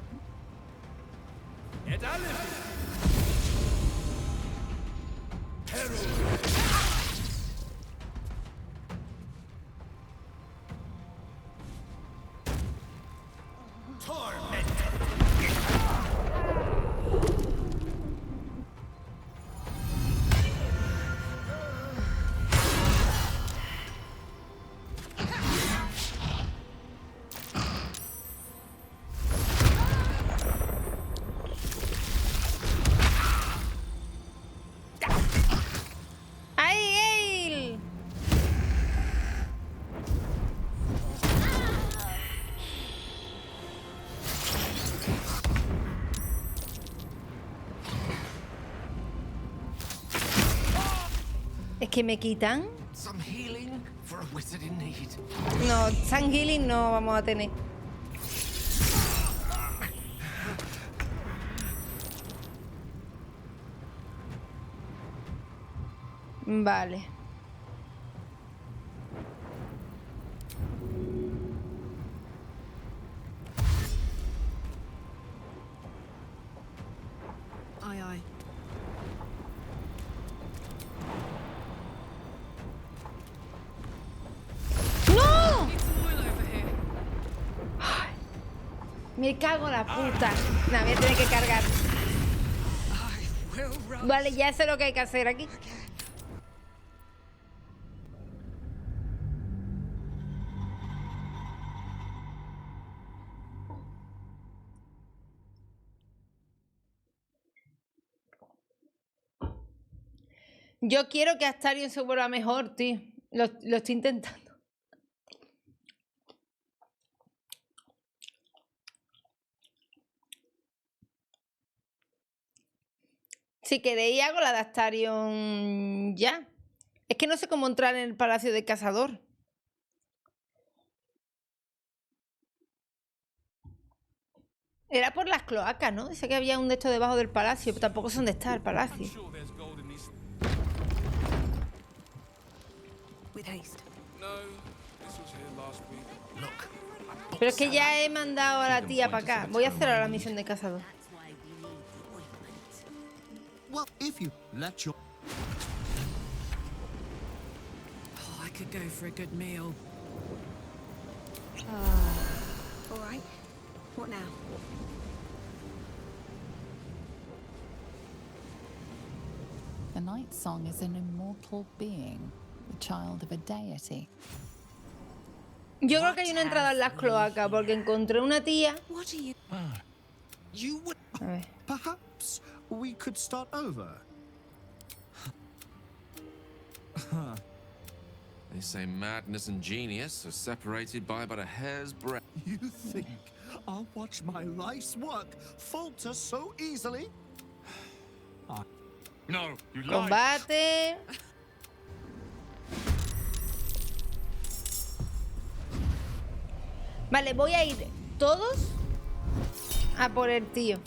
¿Que me quitan? No, Sun Healing no vamos a tener. Vale. Aye, aye. Me cago en la puta. No, voy a tener que cargar. Vale, ya sé lo que hay que hacer aquí. Yo quiero que Astarion se vuelva mejor, tío. Lo estoy intentando. Si queréis hago la de Astarion ya. Es que no sé cómo entrar en el Palacio del Cazador. Era por las cloacas, ¿no? Dice que había un de estos debajo del palacio, pero tampoco sé dónde está el palacio. Pero es que ya he mandado a la tía para acá. Voy a hacer ahora la misión de cazador. Well, if you let your... Oh, I could go for a good meal. All right. What now? The night song is an immortal being, the child of a deity. Yo creo que hay una entrada en las cloacas porque encontré una tía. You would... A ver. Perhaps we could start over. They say madness and genius are separated by but a hair's breadth. You think I'll watch my life's work falter so easily? No, you lied. Combate. Vale, voy a ir todos a por el tío.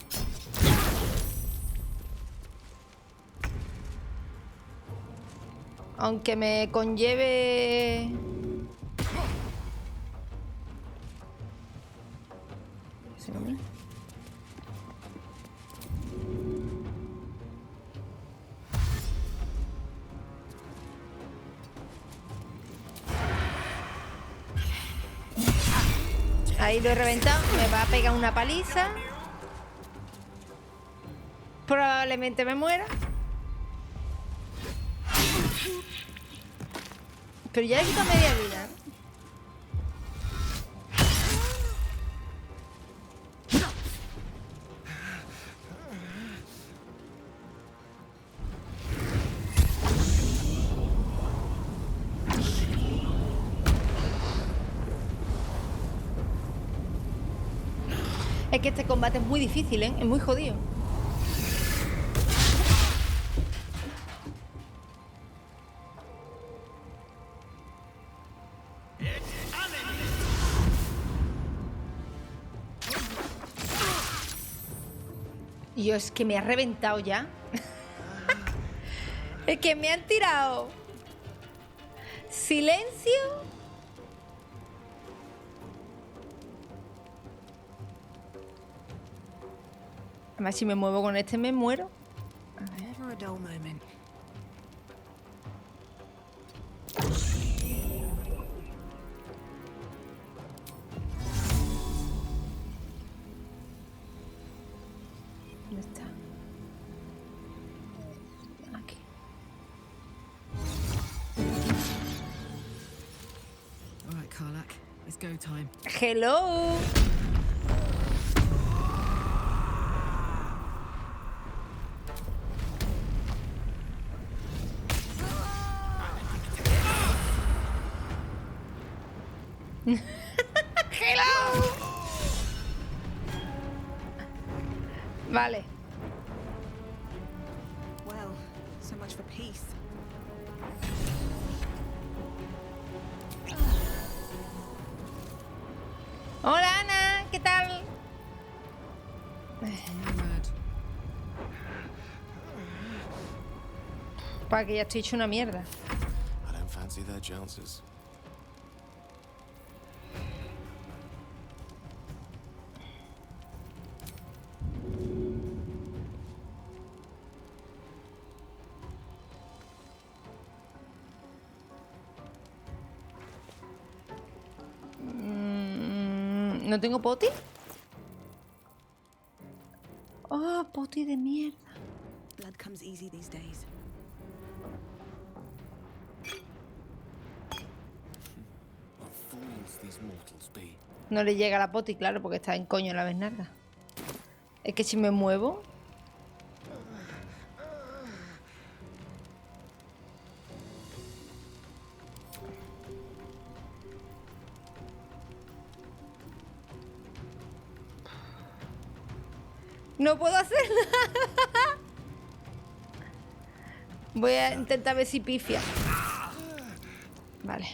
Aunque me conlleve... Ahí lo he reventado, me va a pegar una paliza. Probablemente me muera. Pero ya he quitado media vida. Es que este combate es muy difícil, ¿eh? Es muy jodido. Dios, es que me ha reventado ya. Es que me han tirado. Silencio. Además, si me muevo con este, me muero. Never a dull moment. ¿Dónde está? Aquí. All right, Karlak, it's go time. Hello. Hello. Vale. Well, so much for peace. Hola, Ana, ¿qué tal? Para que ya estoy hecho una mierda. I don't fancy their chances. ¿No tengo poti? Oh, poti de mierda. Blood comes easy these days. What fools these mortals be. No le llega la poti, claro, porque está en coño la Bernarda. Es que si me muevo... No puedo hacer nada. Voy a intentar ver si pifia. Vale.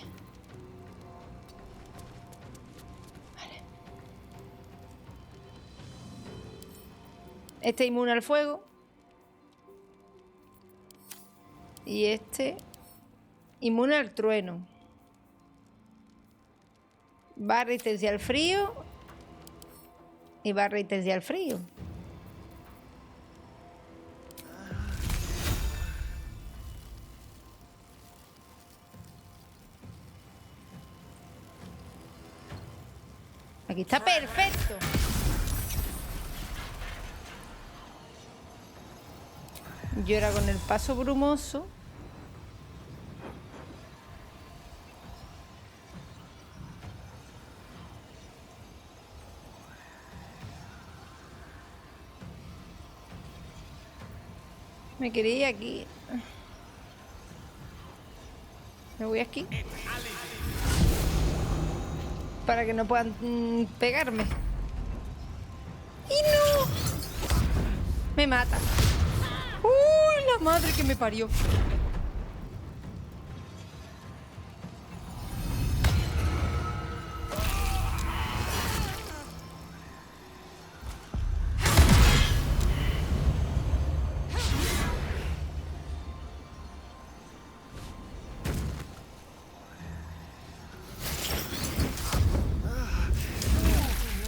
Vale. Este inmune al fuego. Y este inmune al trueno. Va a resistencia al frío. Y va a resistencia al frío. Aquí está perfecto. Yo era con el paso brumoso. Me quería ir aquí. Me voy aquí. Para que no puedan pegarme. ¡Y no! Me mata. ¡Uy, la madre que me parió!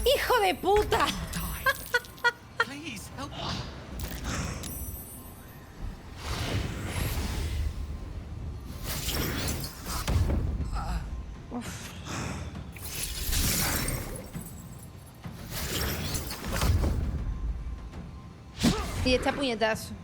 ¡Hijo de puta! Y este puñetazo.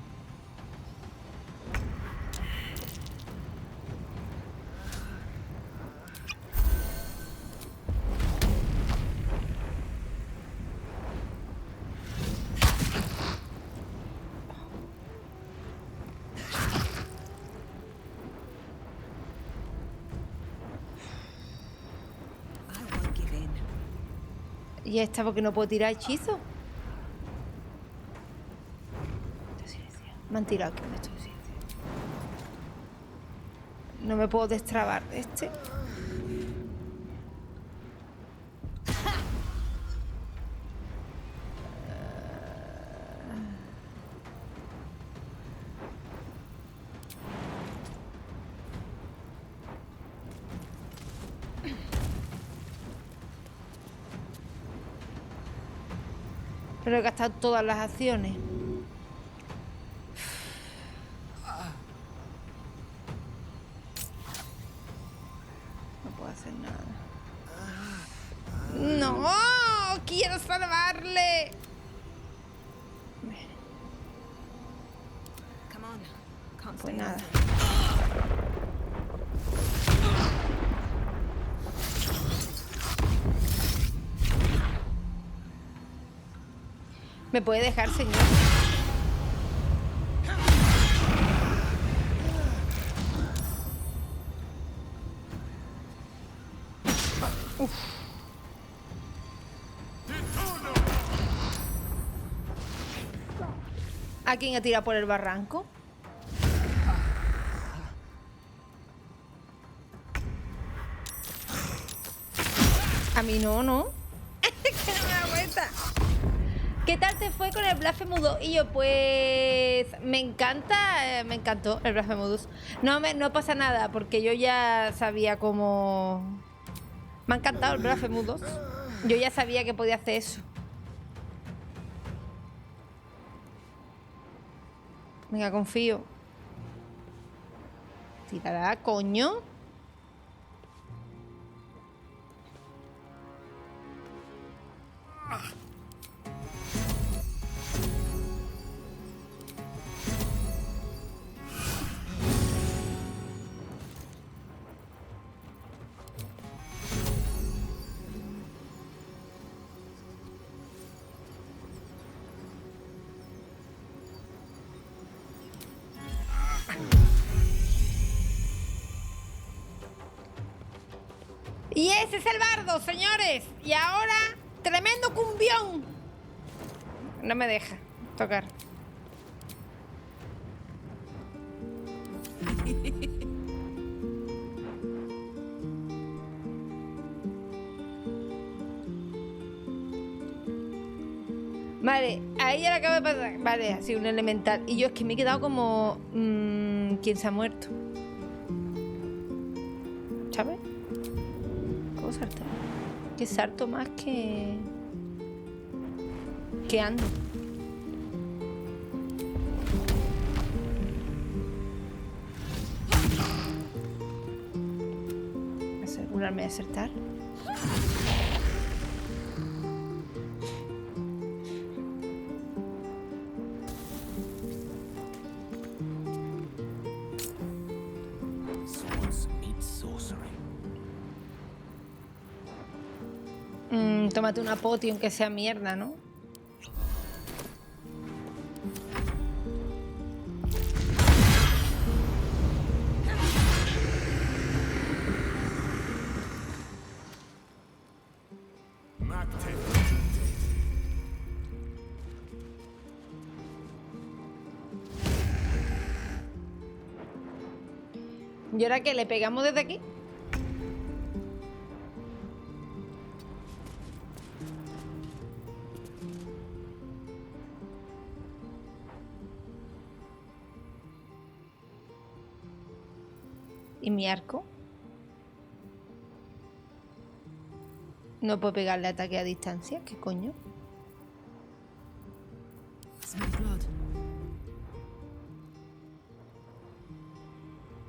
Y esta porque no puedo tirar hechizo. Me han tirado aquí, esto sí. No me puedo destrabar de este. Pero he gastado todas las acciones. No puedo hacer nada. ¡No! ¡Quiero salvarle! Pues nada. ¿Me puede dejar, señor? Uf. ¿A quién ha tirado por el barranco? A mí no, ¿no? Que no me da cuenta. ¿Qué tal te fue con el Blasphemous 2? Y yo, pues... me encantó el Blasphemous 2. No pasa nada, porque yo ya sabía cómo... Me ha encantado el Blasphemous 2. Yo ya sabía que podía hacer eso. Venga, confío. Tirará, coño. Y ese es el bardo, señores. Y ahora, tremendo cumbión. No me deja tocar. Vale, a ella le acaba de pasar. Vale, ha sido un elemental. Y yo es que me he quedado como... ¿quién se ha muerto? ¿Sabes? ¿Puedo saltar? Que salto más que... que ando. Asegurarme de acertar. Tómate una poti aunque sea mierda, ¿no? ¿Y ahora qué? ¿Le pegamos desde aquí? ¿Y mi arco? No puedo pegarle ataque a distancia. ¿Qué coño? Smell blood.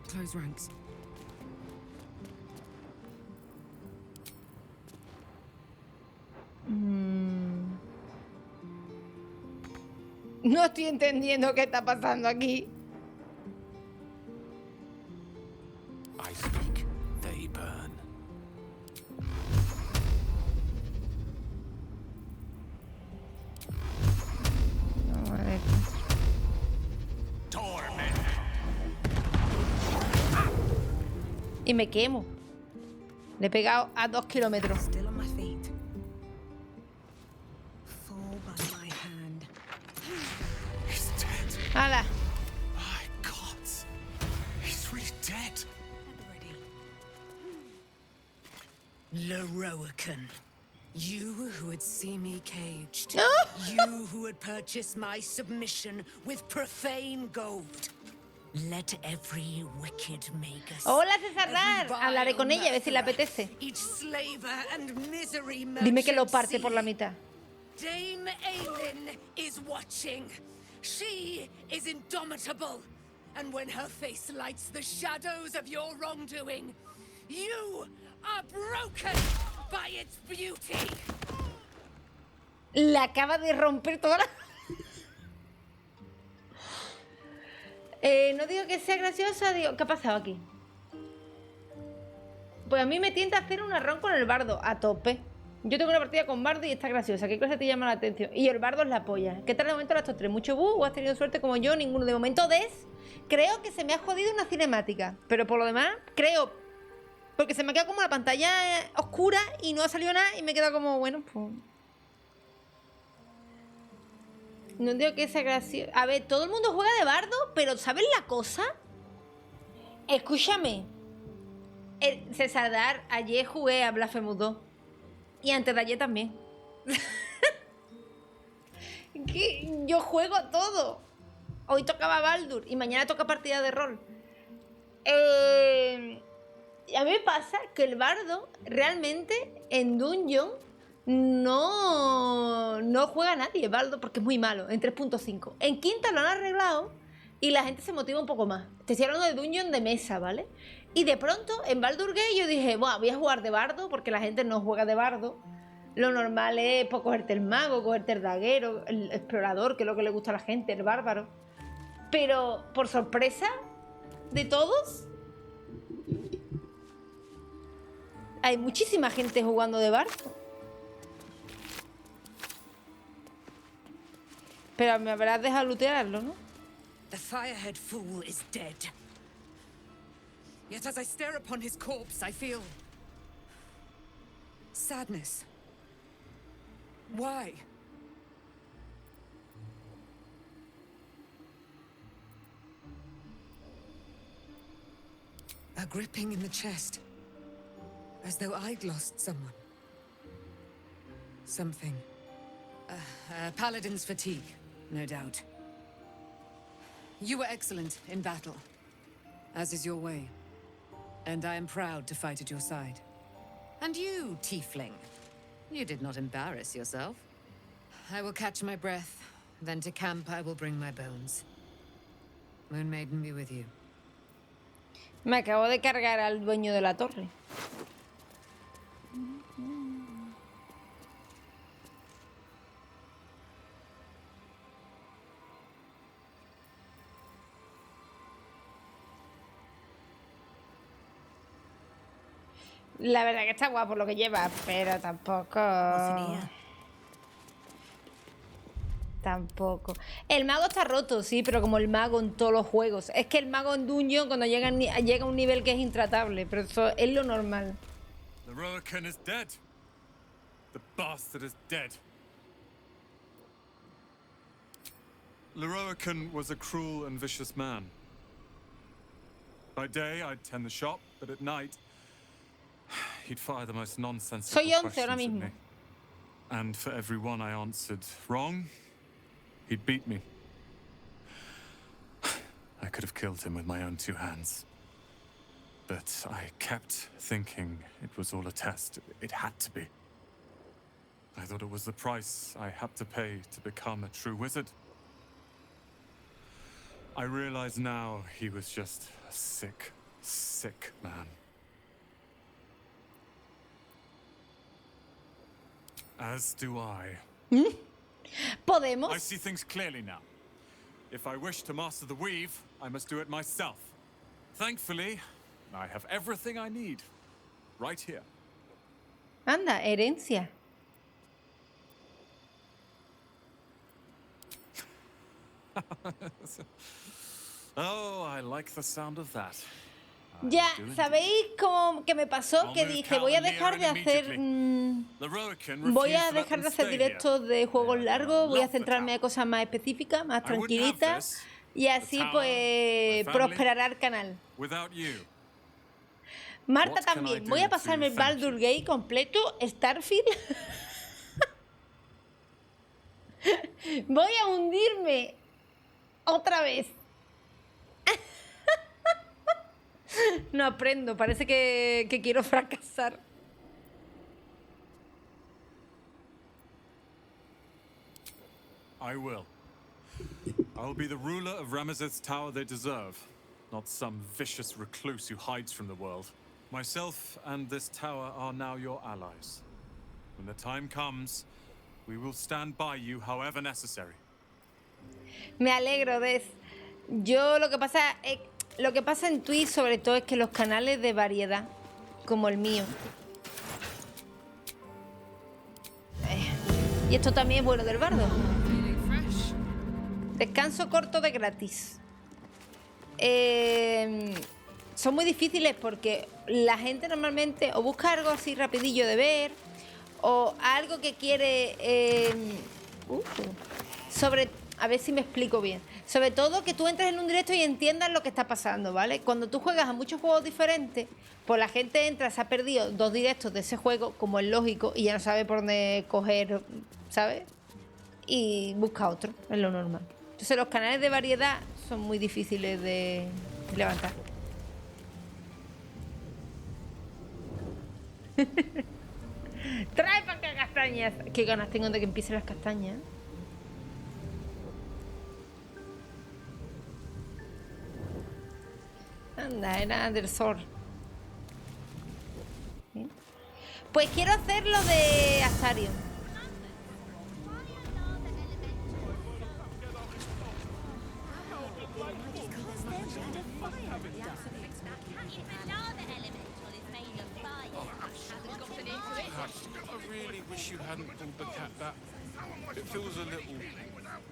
Close ranks. No estoy entendiendo qué está pasando aquí. I speak, they burn. No, a ver. Y me quemo. Le he pegado a 2 kilómetros. Still on my feet. Fall by my hand. He's dead. ¡Hala! My God. He's really dead. Leroican. You who would see me caged. No. You who would purchase my submission with profane gold. Let every wicked make us. Hola, César. Hablaré con ella a ver si le apetece. Each slaver and misery Dime que lo parte por la mitad. Dame Aelin is watching. She is indomitable. And when her face lights the shadows of your wrongdoing, you are broken by its beauty. La acaba de romper toda la... no digo que sea graciosa, digo... ¿Qué ha pasado aquí? Pues a mí me tienta hacer un arrón con el bardo, a tope. Yo tengo una partida con bardo y está graciosa. ¿Qué cosa te llama la atención? Y el bardo es la polla. ¿Qué tal de momento estos tres? ¿Mucho bug o has tenido suerte como yo? Ninguno. De momento, creo que se me ha jodido una cinemática. Pero por lo demás, creo... Porque se me ha quedado como la pantalla oscura y no ha salido nada y me he quedado como, bueno, pues... No digo que sea gracioso. A ver, todo el mundo juega de bardo, pero ¿sabes la cosa? Escúchame. César, ayer jugué a Blasphemous 2. Y antes de ayer también. Que yo juego a todo. Hoy tocaba Baldur y mañana toca partida de rol. A mí me pasa que el bardo realmente en Dungeon no juega nadie, Baldur, porque es muy malo, en 3.5. En quinta lo han arreglado y la gente se motiva un poco más. Te estoy hablando de Dungeon de mesa, ¿vale? Y de pronto, en Baldur Gate yo dije, bueno, voy a jugar de bardo porque la gente no juega de bardo. Lo normal es pues, cogerte el mago, cogerte el daguero, el explorador, que es lo que le gusta a la gente, el bárbaro. Pero, por sorpresa de todos, hay muchísima gente jugando de bardo. Pero me habrás dejado lootearlo, ¿no? The firehead fool is dead. Yet as I stare upon his corpse, I feel sadness. Why? A gripping in the chest, as though I'd lost someone. Something Paladin's fatigue, no doubt. You were excellent in battle, as is your way. And I am proud to fight at your side. And you, Tiefling, you did not embarrass yourself. I will catch my breath, then to camp I will bring my bones. Moon Maiden be with you. Me acabo de cargar al dueño de la torre. La verdad que está guapo lo que lleva, pero tampoco... Tampoco. El mago está roto, sí, pero como el mago en todos los juegos. Es que el mago en Dungeon cuando llega a un nivel que es intratable, pero eso es lo normal. Leroican is dead. The bastard is dead. Leroican was a cruel and vicious man. By day, I'd tend the shop, but at night, he'd fire the most nonsensical questions at me. And for every one I answered wrong, he'd beat me. I could have killed him with my own two hands. But I kept thinking it was all a test. It had to be. I thought it was the price I had to pay to become a true wizard. I realize now he was just a sick, sick man. As do I. Podemos. I see things clearly now. If I wish to master the weave, I must do it myself. Thankfully, I have everything I need right here. Anda, herencia. Oh, I like the sound of that. Ya, ¿sabéis cómo que me pasó? Que dije, voy a dejar de hacer... voy a dejar de hacer directos de juegos largos, voy a centrarme en cosas más específicas, más tranquilitas, y así pues prosperará el canal. Marta también, voy a pasarme el Baldur Gate completo, Starfield. Voy a hundirme otra vez. No aprendo, parece que quiero fracasar. I will. I'll be the ruler of Ramazeth's tower they deserve, not some vicious recluse who hides from the world. Myself and this tower are now your allies. When the time comes, we will stand by you however necessary. Me alegro, Des. Yo lo que pasa en Twitch sobre todo es que los canales de variedad, como el mío. Y esto también es bueno del Bardo. Descanso corto de gratis. Son muy difíciles porque la gente normalmente o busca algo así rapidillo de ver o algo que quiere... a ver si me explico bien. Sobre todo que tú entres en un directo y entiendas lo que está pasando, ¿vale? Cuando tú juegas a muchos juegos diferentes, pues la gente entra, se ha perdido 2 directos de ese juego, como es lógico, y ya no sabe por dónde coger, ¿sabes? Y busca otro, es lo normal. Entonces los canales de variedad son muy difíciles de levantar. Trae para acá castañas. Qué ganas tengo de que empiecen las castañas. Anda, era del sol. Pues quiero hacer lo de Astarion.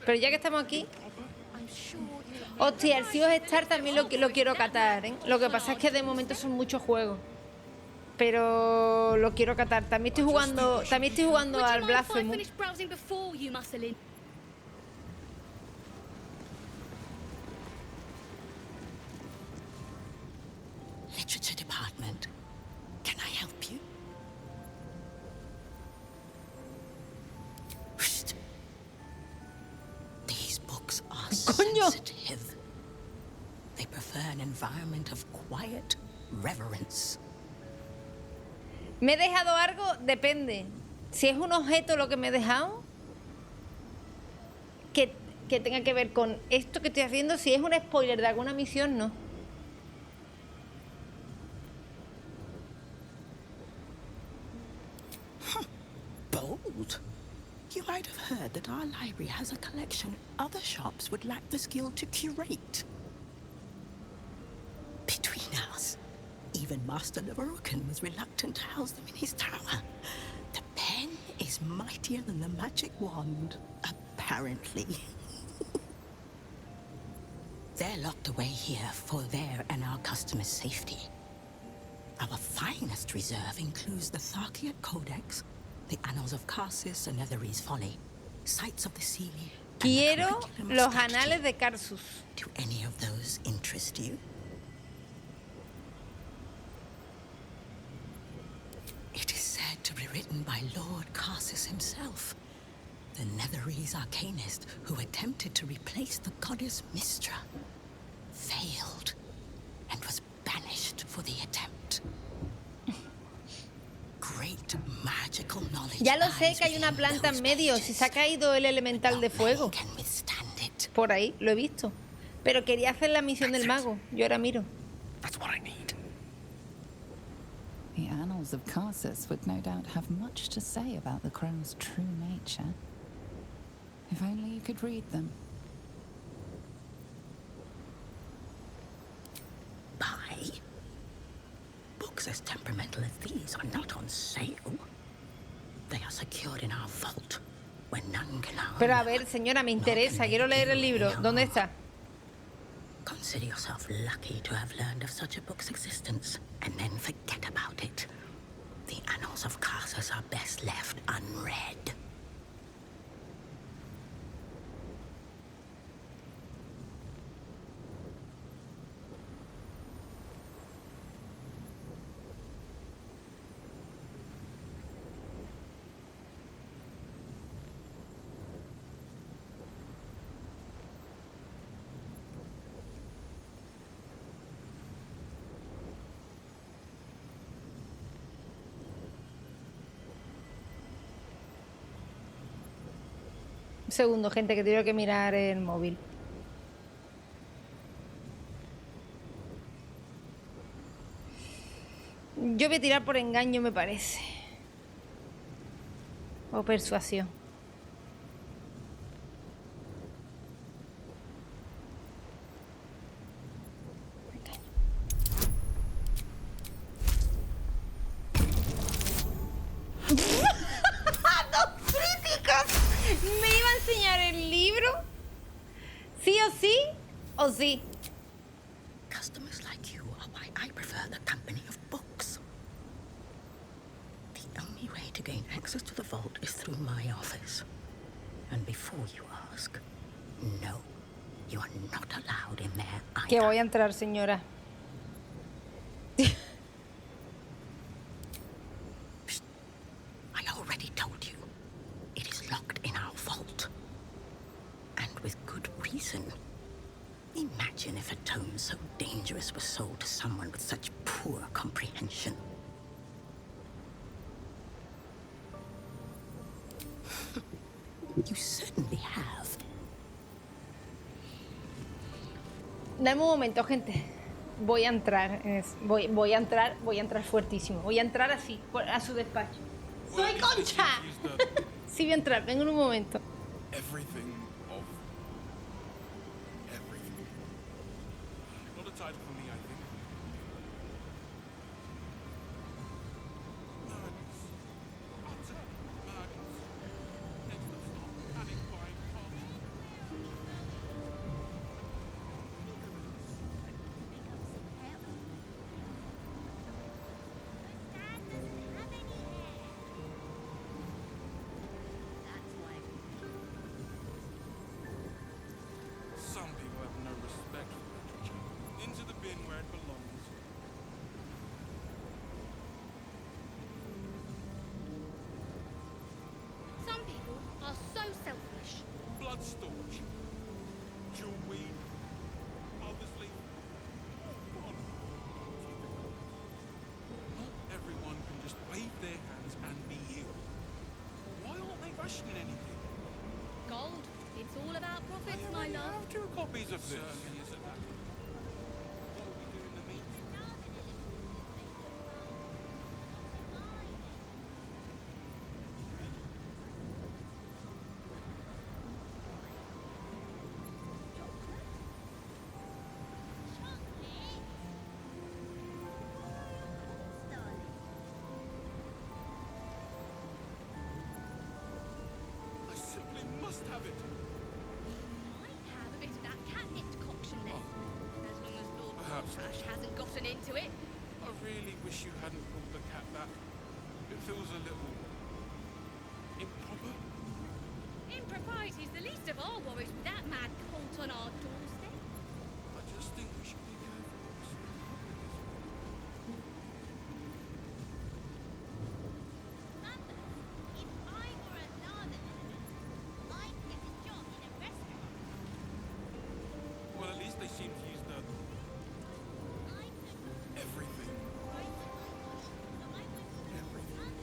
Pero ya que estamos aquí... Hostia, el Sea of Star también lo quiero catar, ¿eh? Lo que pasa es que de momento son muchos juegos. Pero lo quiero catar. También estoy jugando al Blasphemous. Literature department. Can I help you? Coño. sensitive. They prefer an environment of quiet reverence. ¿Me he dejado algo? Depende. Si es un objeto lo que me he dejado, que tenga que ver con esto que estoy haciendo, si es un spoiler de alguna misión, no. Bold. You might have heard that our library has a collection other shops would lack the skill to curate. Between us, even Master Leverokin was reluctant to house them in his tower. The pen is mightier than the magic wand, apparently. They're locked away here for their and our customers' safety. Our finest reserve includes the Tharkiat Codex, the Annals of Karsus and Netherese Folly, Sights of the Sea. Quiero los anales de Karsus. Do any of those interest you? It is said to be written by Lord Karsus himself, the Netherese arcanist who attempted to replace the goddess Mystra, failed, and was banished for the attempt. Great magical knowledge. Ya lo sé que hay una planta en medio, si se ha caído el elemental de fuego. Por ahí, lo he visto. Pero quería hacer la misión del mago. Yo ahora miro. That's what I need. The annals of Karsus would no doubt have much to say about the crow's true nature. If only you could read them. Buy? Books as temperamental as these are not on sale. They are secured in our vault, where none can harm. Pero a ver, señora, me interesa. Quiero leer el libro. ¿Dónde está? Consider yourself lucky to have learned of such a book's existence, and then forget about it. The annals of Karsus are best left unread. Un segundo, gente, que tengo que mirar el móvil. Yo voy a tirar por engaño, me parece. O persuasión. ¿Me iba a enseñar el libro? ¿Sí o sí? ¿O sí? Customers like you are why I prefer the company of books. The only way to gain access to the vault is through my office. And before you ask, no, you are not allowed in there either. Que voy a entrar, señora. I already told you. It is locked in our vault. And with good reason. Imagine if a tome so dangerous was sold to someone with such poor comprehension. You certainly have. Dame un momento, gente. Voy a entrar. Voy a entrar fuertísimo. Voy a entrar así, a su despacho. ¡Soy Concha! Sí, voy a entrar. Vengo en un momento. Everything of everything. Not a title for me, I think. Madness. Utter madness. Next to stop panic buying parties. Some people have no respect for literature. Into the bin where it belongs. Some people are so selfish. Blood storage. Dual copies of this. Hasn't gotten into it. I really wish you hadn't brought the cat back. It feels a little improper. Impropriety's the least of our worries with that mad cult on our doorstep. I just think we should be careful. Mother, if I were a northern element, I'd get a job in a restaurant. Well, at least they seem to use the everything. Everything.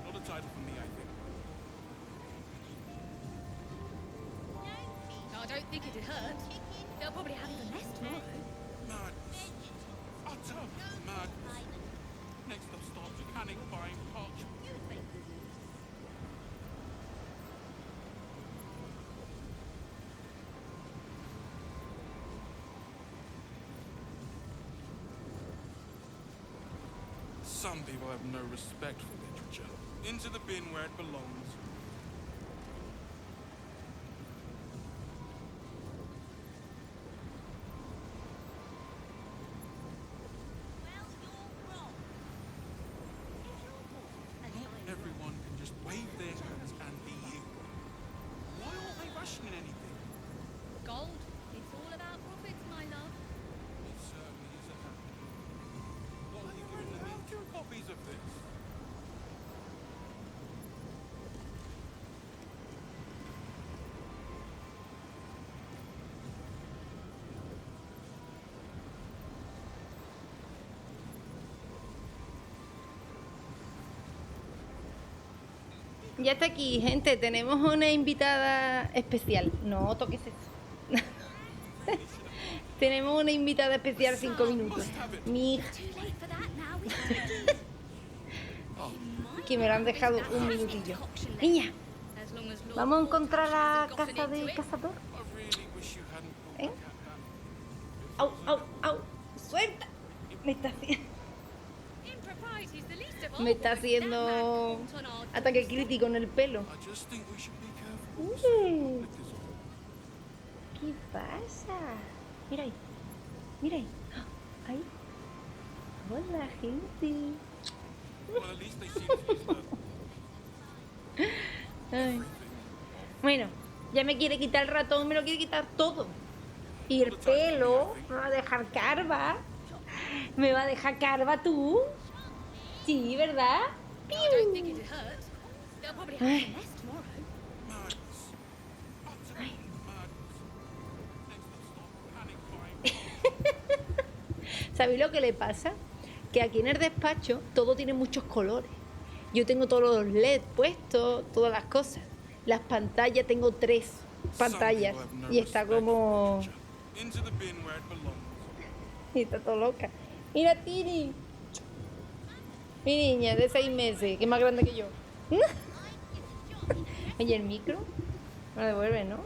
Not a title for me, I think. I don't think it'd hurt. They'll probably have even less tomorrow. Madness. Utter madness. Next they'll start panic buying parchment. Some people have no respect for literature. Into the bin where it belongs. Everyone can just wave their hands and be you. Why aren't they rushing in anything? Gold, it's all about profits, my love. It certainly isn't that. What are you doing to me? 2 copies of this. Ya está aquí, gente. Tenemos una invitada especial. No toques eso. Tenemos una invitada especial 5 minutos. Mi hija. Que me lo han dejado un minutillo. Niña, ¿vamos a encontrar la casa del cazador? ¿Eh? ¡Au, au, au! ¡Suelta! Me está haciendo ataque crítico en el pelo. ¿Qué pasa? Mira ahí. Mira ahí. Ahí. Hola, gente. Ay. Bueno, ya me quiere quitar el ratón, me lo quiere quitar todo. Y el pelo, me va a dejar calva. ¿Me va a dejar calva tú? Sí, ¿verdad? ¡Piu! Ay. Ay. ¿Sabéis lo que le pasa? Que aquí en el despacho todo tiene muchos colores. Yo tengo todos los LED puestos, todas las cosas. Las pantallas, tengo 3 pantallas. Y está como... Y está todo loca. Mira, Tini. Mi niña de 6 meses, que es más grande que yo. ¿Y el micro? Me lo devuelve, ¿no?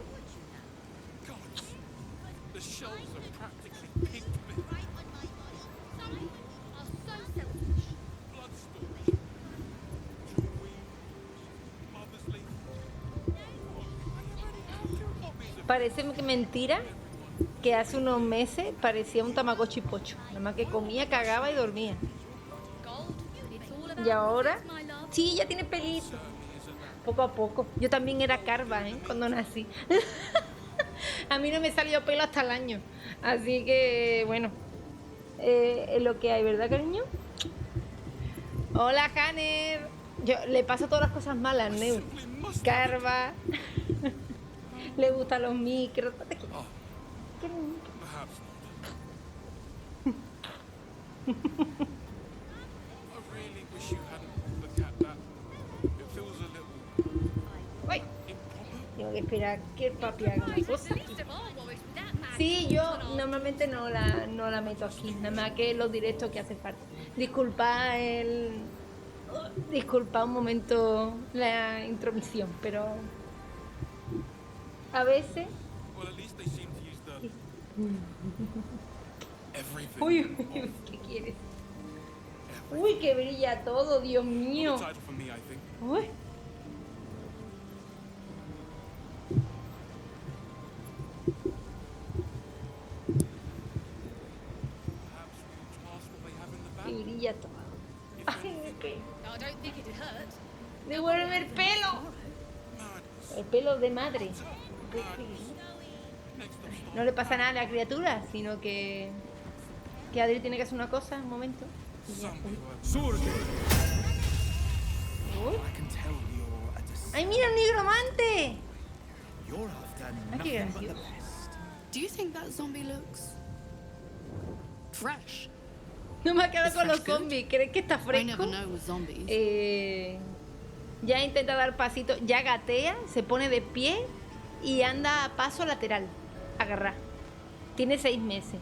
Parece que mentira que hace unos meses parecía un tamagotchi pocho. Nada más que comía, cagaba y dormía. Y ahora, sí, ya tiene pelito. Poco a poco. Yo también era calva, cuando nací. A mí no me salió pelo hasta el año. Así que, bueno, es lo que hay, ¿verdad, cariño? Hola, Hanner. Yo le paso todas las cosas malas, Neu. Calva. Le gustan los micros. ¿Qué Uy, tengo que esperar que el papi haga una cosa. Sí, yo normalmente no la meto aquí, nada más que los directos que hace falta. Disculpa un momento la intromisión, pero a veces. Uy, ¿qué quieres? Uy, que brilla todo, Dios mío. Uy. Que brilla todo. Ay, ¿qué? Devuélveme el pelo. El pelo de madre. No le pasa nada a la criatura, sino que Adri tiene que hacer una cosa, un momento. ¡Ay, mira, un nigromante! ¡Ay, qué gracioso! Do you think that zombie looks fresh? No me ha quedado con los zombies. ¿Crees que está fresco? Ya intenta dar pasitos, ya gatea, se pone de pie y anda a paso lateral. Agarrar. Tiene 6 meses.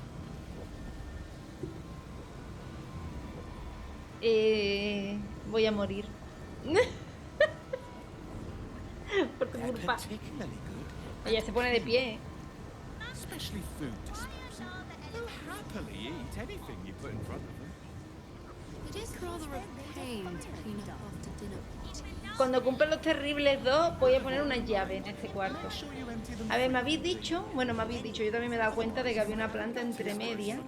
Voy a morir. Por tu culpa. Ella se pone de pie. Cuando cumplen los terribles 2, voy a poner una llave en este cuarto. A ver, me habéis dicho, yo también me he dado cuenta de que había una planta entre medias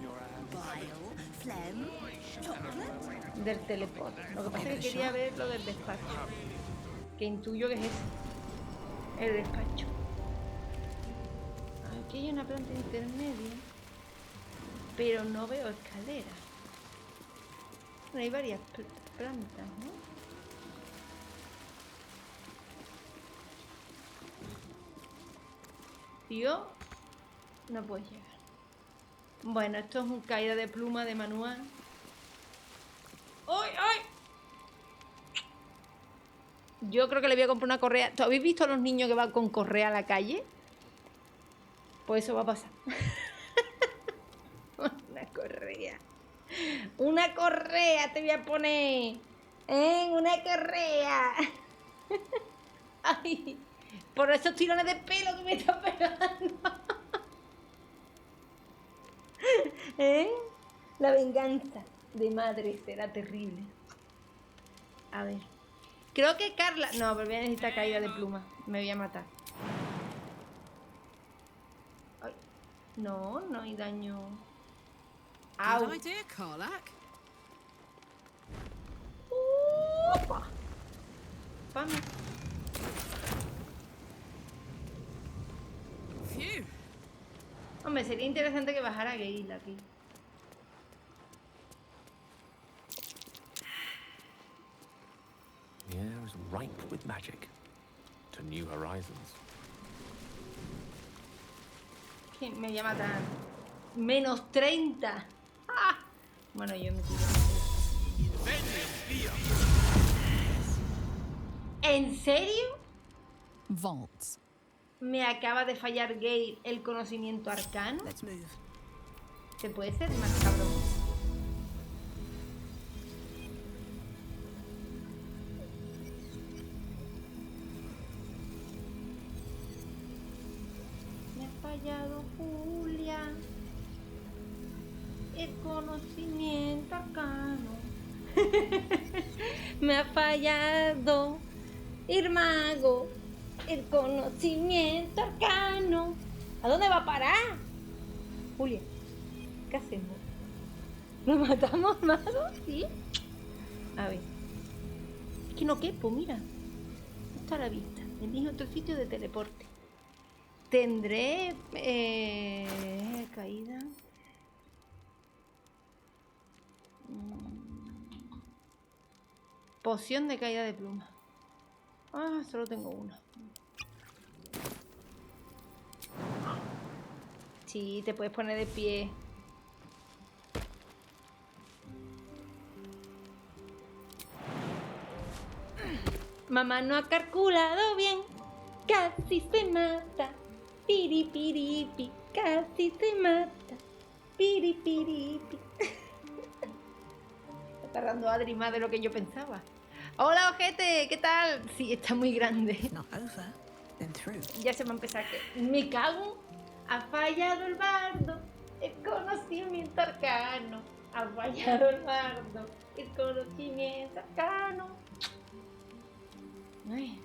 del teleporte. Lo que pasa es que quería ver lo del despacho, que intuyo que es ese, el despacho. Aquí hay una planta intermedia, pero no veo escalera. Bueno, hay varias plantas, ¿no? Yo no puedo llegar. Bueno, esto es un caída de pluma de manual. ¡Ay, ay! Yo creo que le voy a comprar una correa. ¿Tú habéis visto a los niños que van con correa a la calle? Pues eso va a pasar. Una correa. Una correa te voy a poner. Una correa. Ay, por esos tirones de pelo que me están pegando. La venganza de madre será terrible. A ver. Creo que Carla... No, pero voy a necesitar caída de pluma. Me voy a matar. Ay. No, no hay daño. ¡Au! ¡Opa! ¡Pame! Hombre, sería interesante que bajara Gale aquí. The air is ripe with magic to new horizons. Que me voy a matar. Menos 30. ¡Ah! Bueno, yo me tiro. ¿En serio? Vaults. Me acaba de fallar Gale el conocimiento arcano. ¿Se puede ser más cabrón? Me ha fallado Julia el conocimiento arcano. Me ha fallado Irmago el conocimiento arcano. ¿A dónde va a parar? Julia, ¿qué hacemos? ¿Nos matamos, Mago? ¿Sí? A ver. Es que no quepo, mira. Está a la vista. Elige otro sitio de teleporte. Tendré... caída. Poción de caída de pluma. Ah, solo tengo una. Sí, te puedes poner de pie. Mamá no ha calculado bien. Casi se mata. Piri, piri, pi. Casi se mata. Piri, piri, piri. Está tardando Adri más de lo que yo pensaba. Hola, ojete, ¿qué tal? Sí, está muy grande. Ya se va a empezar. Me cago. Ha fallado el bardo. El conocimiento arcano. Ha fallado el bardo. El conocimiento arcano. Ay.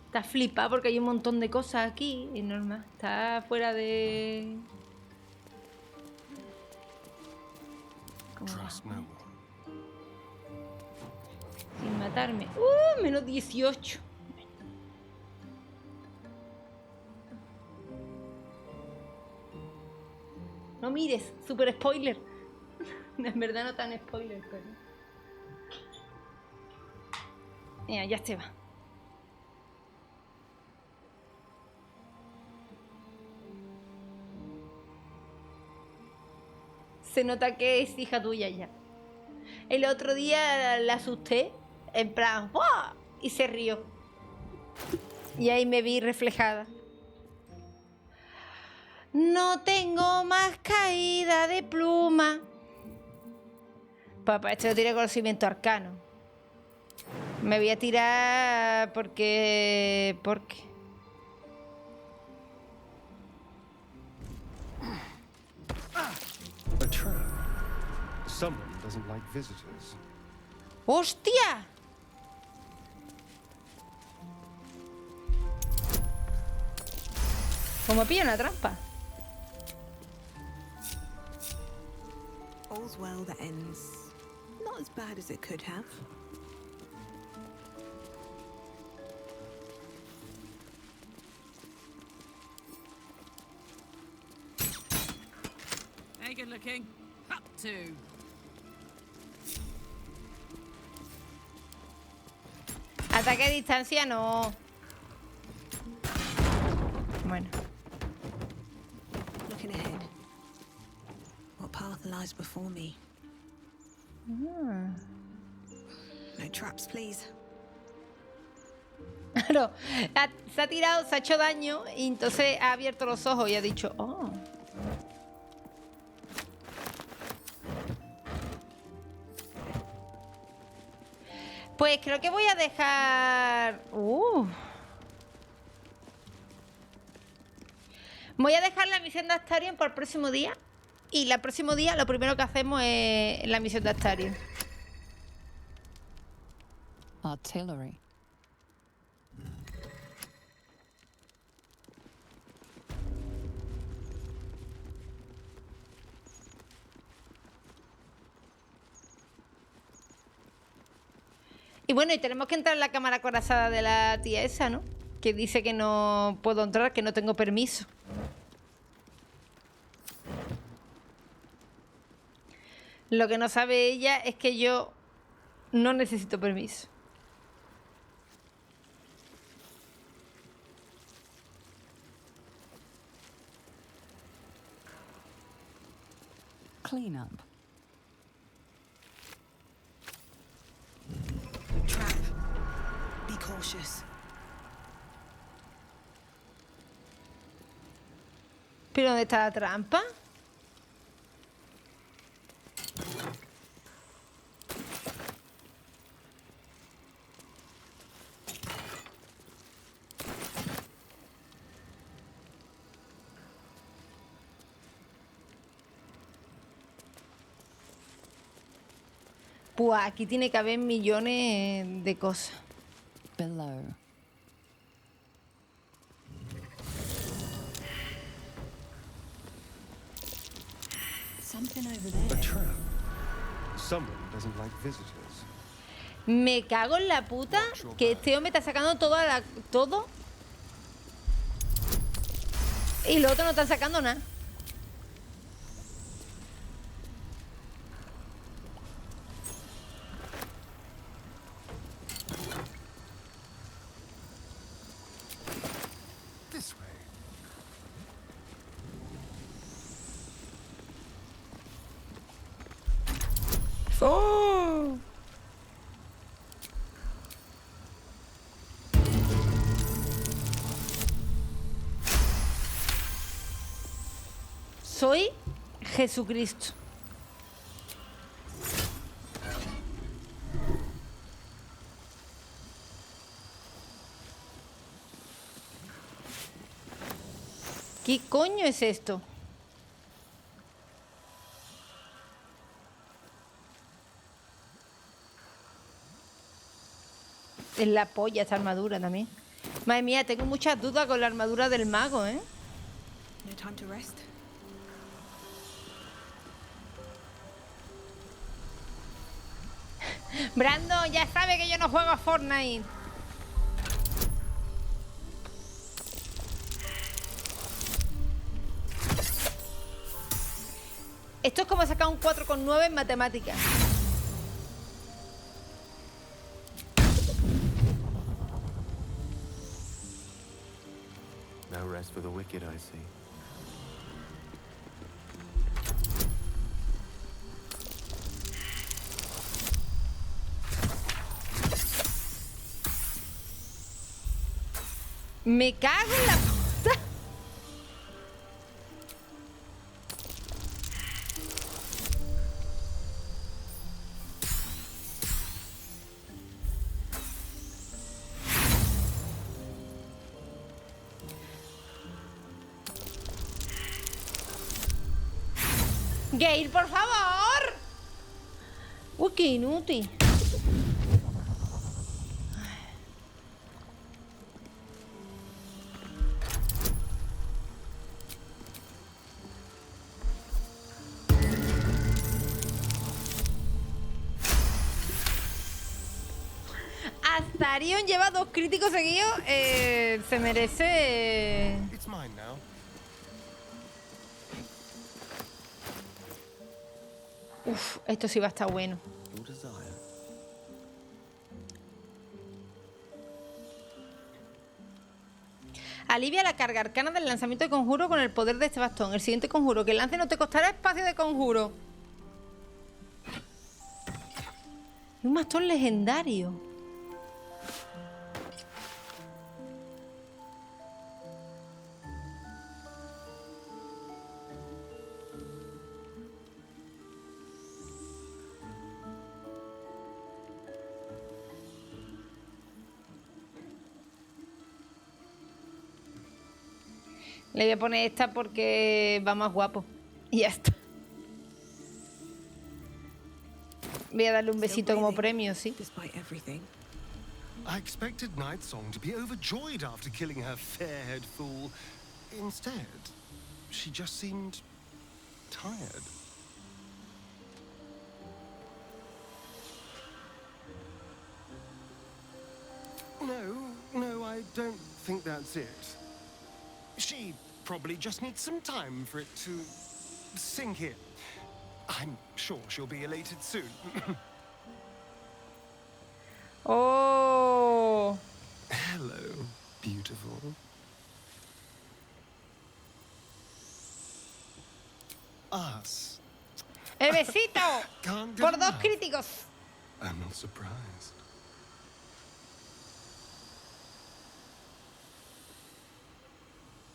Está flipada porque hay un montón de cosas aquí. Es normal. Está fuera de... Sin matarme. Menos 18. No mires, super spoiler. En verdad no tan spoiler, pero... Mira, ya se va. Se nota que es hija tuya ya. El otro día la asusté, en plan, ¡buah! Y se rió. Y ahí me vi reflejada. No tengo más caída de pluma. Papá, esto no tiene conocimiento arcano. Me voy a tirar porque... A trap. Someone doesn't like visitors. ¡Hostia! ¿Cómo pilla una trampa? All's well that ends not as bad as it could have. Hey, good looking. Up to. Ataque a distancia no. Bueno. Looking ahead. What path lies before me? No traps, please. Claro, se ha tirado, se ha hecho daño y entonces ha abierto los ojos y ha dicho, oh. Pues creo que voy a dejar... Voy a dejar la misión de Astarion para el próximo día. Y el próximo día lo primero que hacemos es la misión de Astarion. Artillery. Y bueno, y tenemos que entrar en la cámara acorazada de la tía esa, ¿no? Que dice que no puedo entrar, que no tengo permiso. Lo que no sabe ella es que yo no necesito permiso. Clean up. Trap. Be cautious. ¿Pero dónde está la trampa? Pues aquí tiene que haber millones de cosas. Below. Something over there. A trap. Someone doesn't like visitors. Me cago en la puta que este hombre está sacando todo. Y los otros no están sacando nada. ¡Oh! soy Jesucristo. ¿Qué coño es esto? Es la polla esta armadura también. Madre mía, tengo muchas dudas con la armadura del mago, ¿eh? No time to rest. Brando, ya sabe que yo no juego a Fortnite. Esto es como sacar un 4,9 en matemáticas. No rest for the wicked, I see. Me cago en la puta. Gale, por favor. Uy, qué inútil. Astarion lleva 2 críticos seguidos. Se merece. It's mine now. Uf, esto sí va a estar bueno. Alivia la carga arcana del lanzamiento de conjuro con el poder de este bastón. El siguiente conjuro que lance no te costará espacio de conjuro. Un bastón legendario. Le voy a poner esta porque va más guapo. Y ya está. Voy a darle un besito como premio, sí. I expected Nightsong to be overjoyed after killing her fair-haired fool. Instead, she just seemed tired. No, I don't think that's it. She probably just needs some time for it to sink in. I'm sure she'll be elated soon. Oh. Hello, beautiful. Us. ¡El besito! Por 2 críticos. I'm not surprised.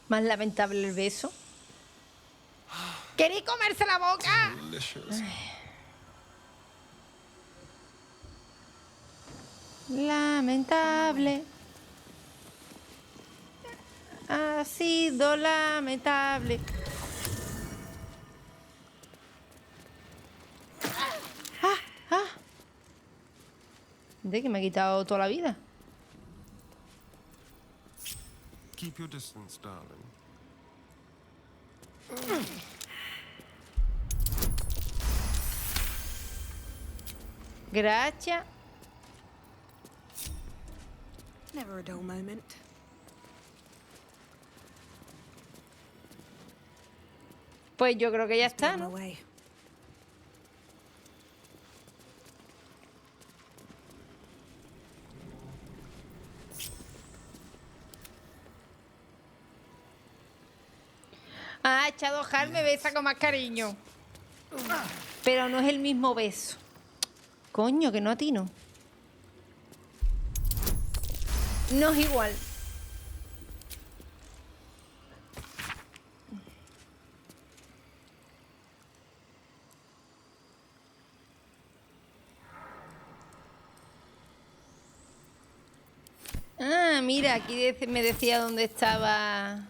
Más lamentable el beso. ¿Queréis comerse la boca? Lamentable. Ha sido lamentable. De que me ha quitado toda la vida. Keep your distance, darling. Gracias. Never a dull moment. Pues yo creo que ya está, ¿no? Ah, Shadowheart me besa con más cariño. Pero no es el mismo beso. Coño, que no atino. No es igual. mira, aquí me decía dónde estaba.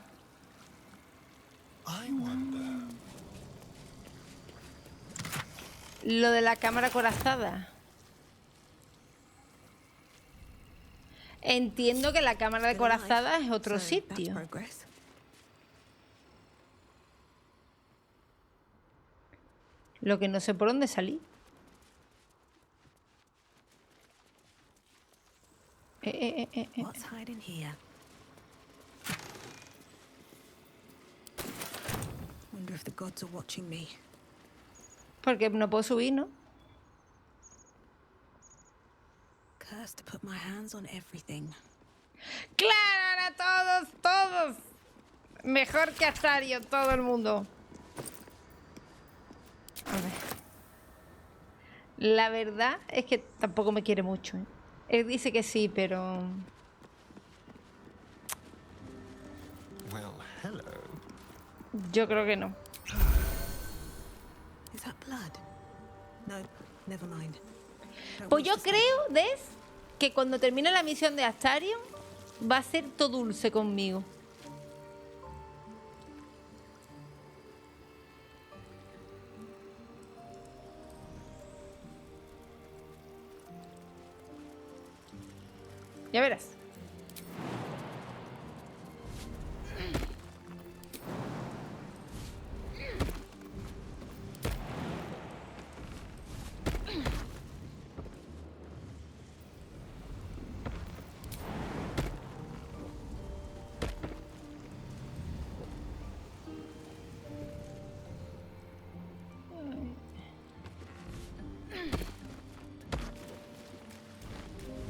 Lo de la cámara acorazada. Entiendo que la cámara de corazada es otro sitio. Lo que no sé por dónde salí. What's hiding here? Wonder if the gods are watching me. Porque no puedo subir, ¿no? Cursed to put my hands on everything. ¡Claro! Ahora todos! Mejor que Astario, todo el mundo. A ver. La verdad es que tampoco me quiere mucho, ¿eh? Él dice que sí, pero... Well, hello. Yo creo que no. Is that blood? No, never mind. Pues yo creo, Des, que cuando termine la misión de Astarion va a ser todo dulce conmigo. Ya verás.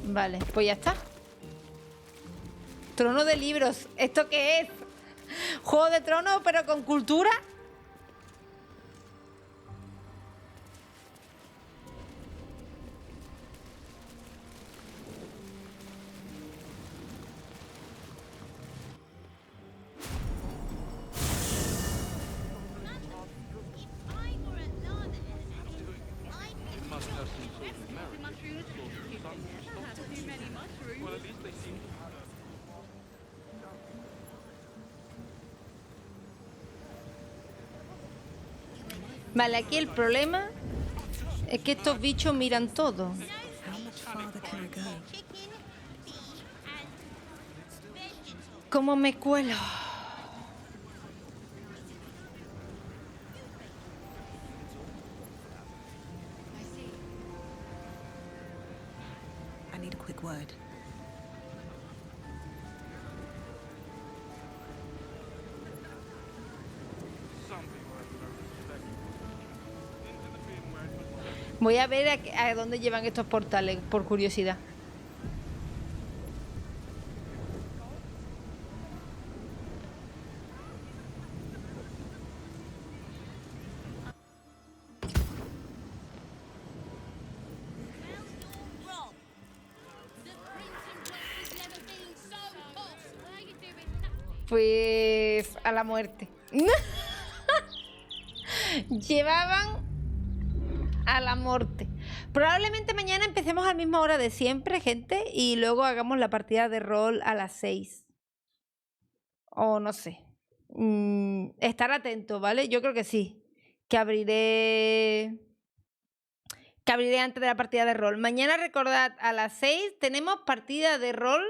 Vale, pues ya está. Trono de libros. ¿Esto qué es? ¿Juego de Tronos pero con cultura? Vale, aquí el problema es que estos bichos miran todo. ¿Cómo me cuelo? I need a quick word. Voy a ver a dónde llevan estos portales, por curiosidad. Pues a la muerte. Llevaban a la muerte. Probablemente mañana empecemos a la misma hora de siempre, gente, y luego hagamos la partida de rol a las 6. O no sé. Estar atento, ¿vale? Yo creo que sí. Que abriré antes de la partida de rol. Mañana, recordad, a las 6 tenemos partida de rol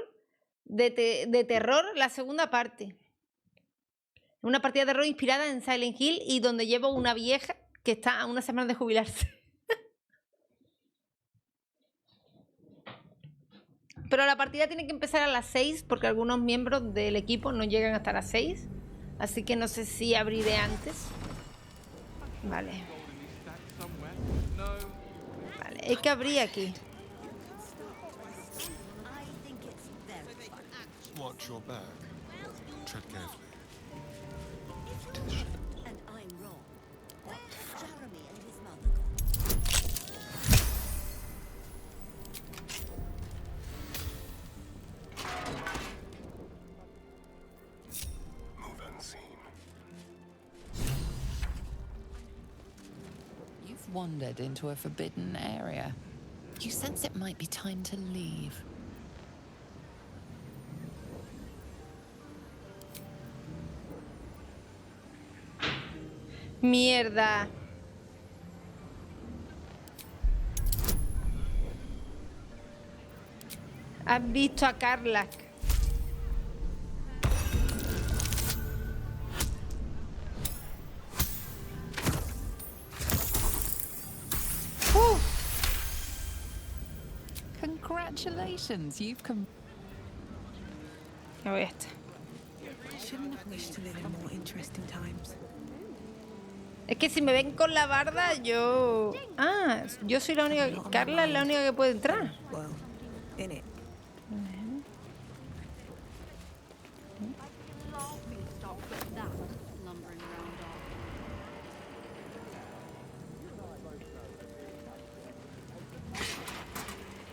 de terror, la segunda parte. Una partida de rol inspirada en Silent Hill y donde llevo una vieja que está a una semana de jubilarse. Pero la partida tiene que empezar a las 6 porque algunos miembros del equipo no llegan hasta las 6. Así que no sé si abriré antes. Vale. Vale, hay que abrir aquí. Watch your back. Tread carefully. And I'm wrong. Where's Jeremy and his mother gone? Move unseen. You've wandered into a forbidden area. You sense it might be time to leave. Mierda. ¿Has visto a Carla? Congratulations, you've come. Me voy a estar. Shouldn't have wished to live in more interesting times. Es que si me ven con la barda, yo... Ah, yo soy la única... Carla es la única que puede entrar. Well, in it.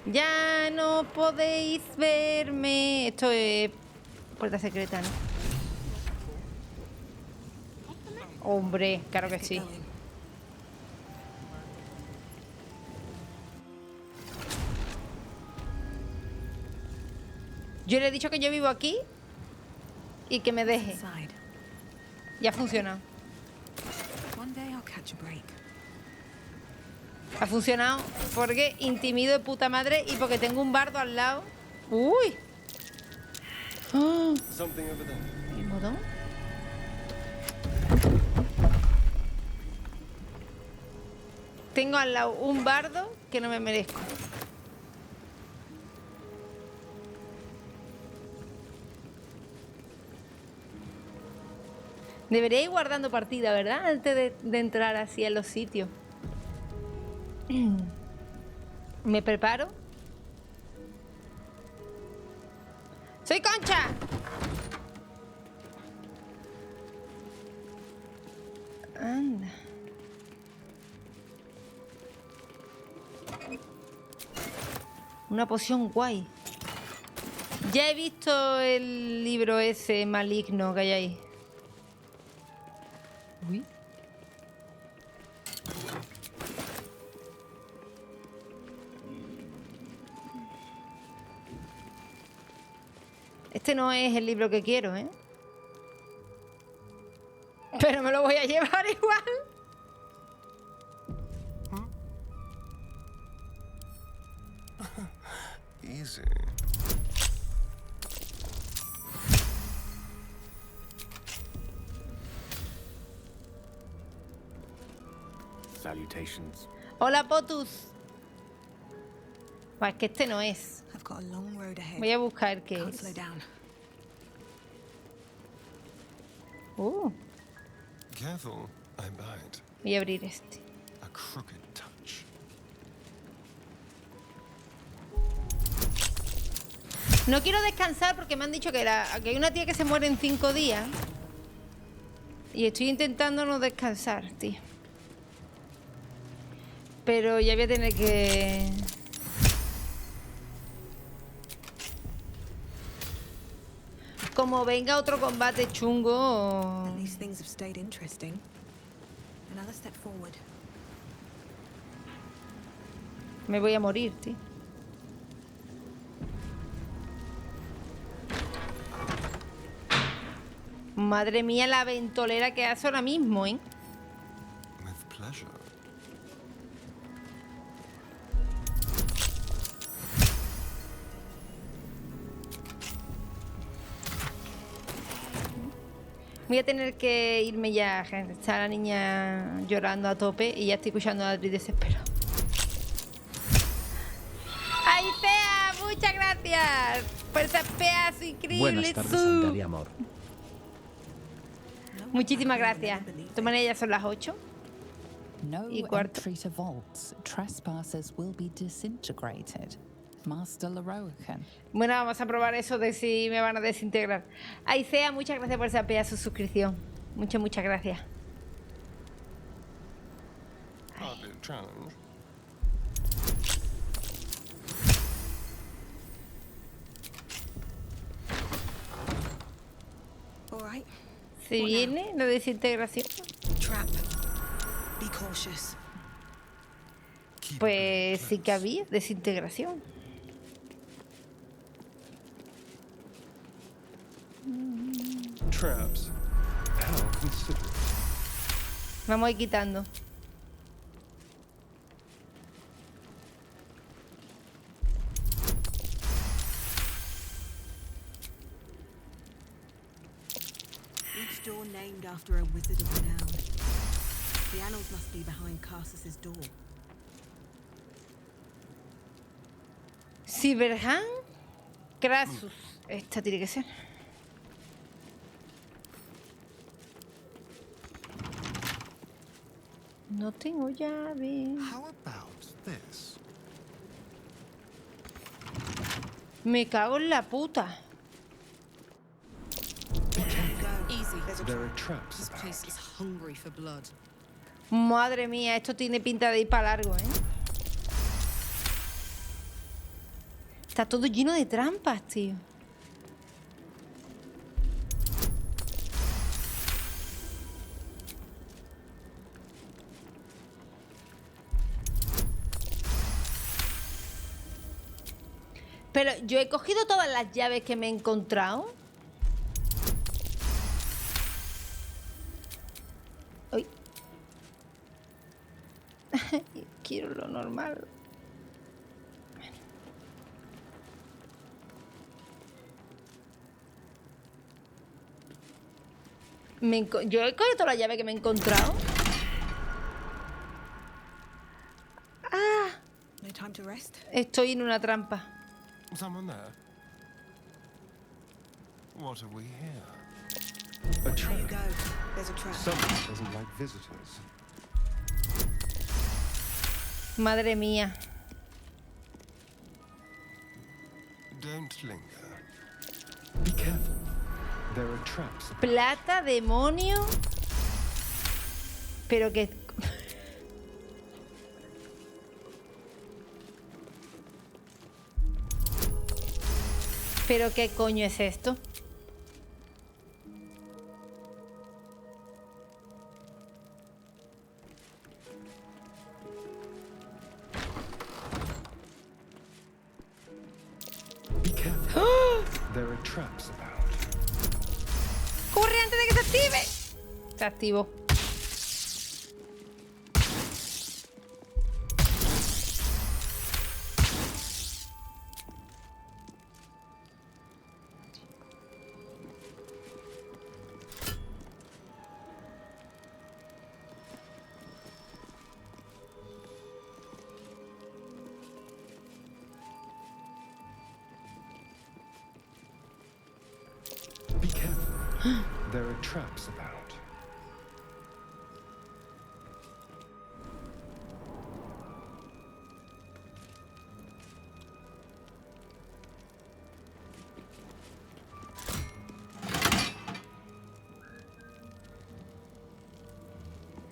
Ya no podéis verme. Esto es puerta secreta, ¿no? Hombre, claro que sí. Yo le he dicho que yo vivo aquí y que me deje. Ya ha funcionado. Ha funcionado porque intimido de puta madre y porque tengo un bardo al lado. ¡Uy! ¡Oh! ¿El botón? Tengo al lado un bardo que no me merezco. Debería ir guardando partida, ¿verdad? Antes de entrar así en los sitios. Me preparo. ¡Soy Concha! Anda. Una poción guay. Ya he visto el libro ese maligno que hay ahí. Uy. Este no es el libro que quiero, ¿eh? Pero me lo voy a llevar igual. Easy. Salutations. Hola, Potus. Es que este no es. Voy a buscar qué es. Careful, I bite. Voy a abrir este. A crooked touch. No quiero descansar porque me han dicho que hay una tía que se muere en 5 días. Y estoy intentando no descansar, tío. Pero ya voy a tener que... Como venga otro combate chungo... Me voy a morir, tío. Madre mía, la ventolera que hace ahora mismo, ¿eh? With pleasure. Voy a tener que irme ya, gente. Está la niña llorando a tope y ya estoy escuchando a Adri desesperado. ¡Ay, Fea! ¡Muchas gracias! Por ese pedazo increíble. Buenas tardes, Anda de amor. Muchísimas gracias. De todas maneras, ya son las 8. No y cuarto. entry to vaults. Trespassers will be disintegrated. Master Leroican. Bueno, vamos a probar eso de si me van a desintegrar. Aicea, muchas gracias por esa pedazo de suscripción. Muchas gracias. ¿Se viene la desintegración? Pues sí que había desintegración. Traps. How considerate. Vamos a ir quitando. Each door named after a wizard of renown. The annals must be behind Carsus's door. Cyberhan Crassus. Esta tiene que ser. No tengo llave. How about this? Me cago en la puta. Easy. There are traps This about. place is hungry for blood. Madre mía, esto tiene pinta de ir para largo, ¿eh? Está todo lleno de trampas, tío. Pero yo he cogido todas las llaves que me he encontrado. Uy. Quiero lo normal. Yo he cogido todas las llaves que me he encontrado. Ah. No time to rest. Estoy en una trampa. Someone there? What have we here? A trap. There you go. There's a trap. Someone doesn't like visitors. Madre mía. Don't linger. Be careful. There are traps. Plata, demonio. Pero que... ¿Pero qué coño es esto? Be careful. ¡Oh! There are traps about. ¡Corre antes de que se active! Se activó. Be careful. There are traps about.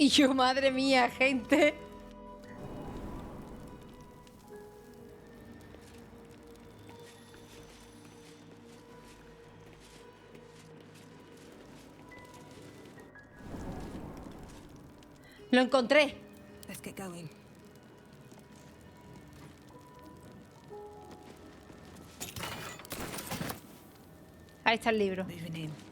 Y yo, madre mía, gente. Lo encontré. Let's get going. Ahí está el libro. Moving in.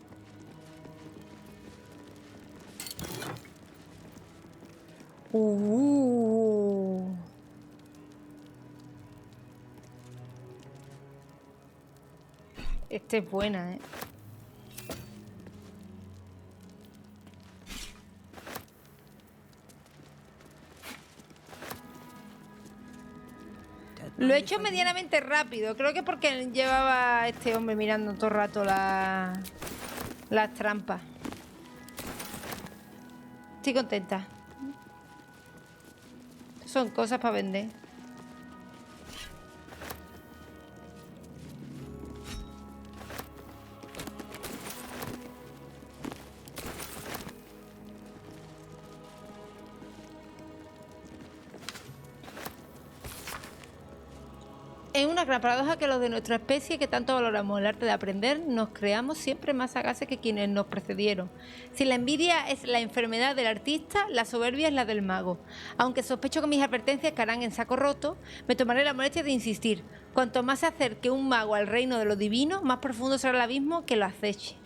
Esta es buena, ¿eh? Lo he hecho medianamente rápido. Creo que porque llevaba a este hombre mirando todo el rato las trampas. Estoy contenta. Son cosas para vender. Es una gran paradoja que los de nuestra especie, que tanto valoramos el arte de aprender, nos creamos siempre más sagaces que quienes nos precedieron. Si la envidia es la enfermedad del artista, la soberbia es la del mago. Aunque sospecho que mis advertencias caerán en saco roto, me tomaré la molestia de insistir. Cuanto más se acerque un mago al reino de lo divino, más profundo será el abismo que lo aceche.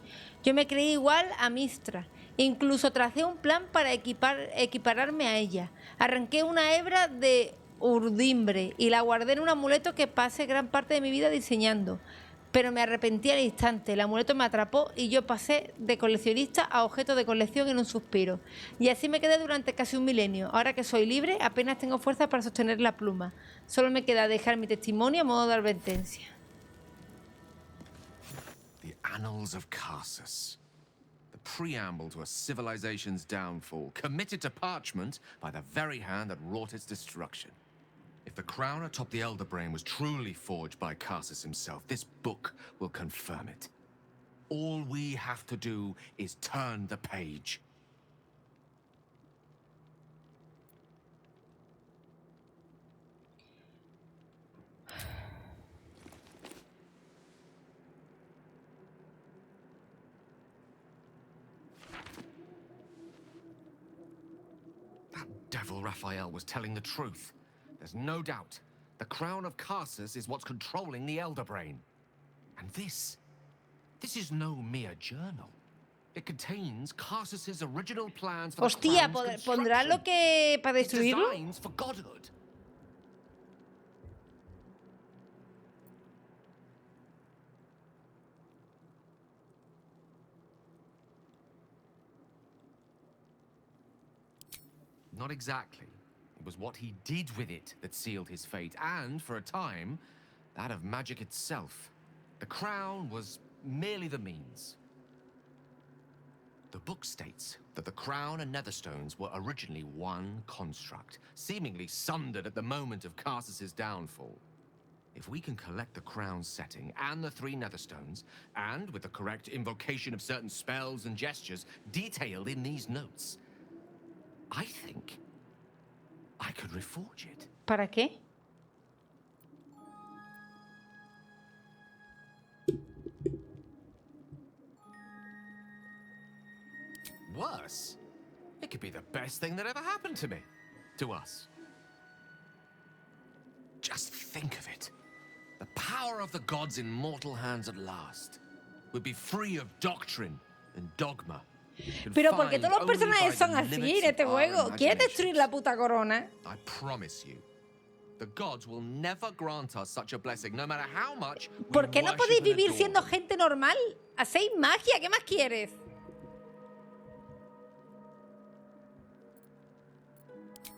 Yo me creí igual a Mistra, Incluso tracé un plan para equipararme a ella. Arranqué una hebra de urdimbre y la guardé en un amuleto que pasé gran parte de mi vida diseñando. Pero me arrepentí al instante. El amuleto me atrapó y yo pasé de coleccionista a objeto de colección en un suspiro. Y así me quedé durante casi un milenio. Ahora que soy libre, apenas tengo fuerza para sostener la pluma. Solo me queda dejar mi testimonio a modo de advertencia. The Annals of Carsus. The preamble to a civilization's downfall, committed to parchment by the very hand that wrought its destruction. If the crown atop the Elder Brain was truly forged by Carsus himself, this book will confirm it. All we have to do is turn the page. That devil Raphael was telling the truth. There's no doubt. The crown of Carsus is what's controlling the Elder Brain. And this is no mere journal. It contains Carsus's original plans for Hostia, the crown's ¿pondrá lo que para destruirlo? designs for godhood. Not exactly. It was what he did with it that sealed his fate, and, for a time, that of magic itself. The crown was merely the means. The book states that the crown and netherstones were originally one construct, seemingly sundered at the moment of Carsus's downfall. If we can collect the crown's setting and the 3 netherstones, and with the correct invocation of certain spells and gestures detailed in these notes, I think I could reforge it. ¿Para qué? Worse, it could be the best thing that ever happened to me. To us. Just think of it. The power of the gods in mortal hands at last. We'd be free of doctrine and dogma. Pero porque todos los personajes son así en este juego. ¿Quieres destruir la puta corona? I promise you. The gods will never grant us such a blessing, no matter how much we ¿Por qué no podéis worship and vivir adore siendo them. gente normal? ¿Hacéis magia? ¿Qué más quieres?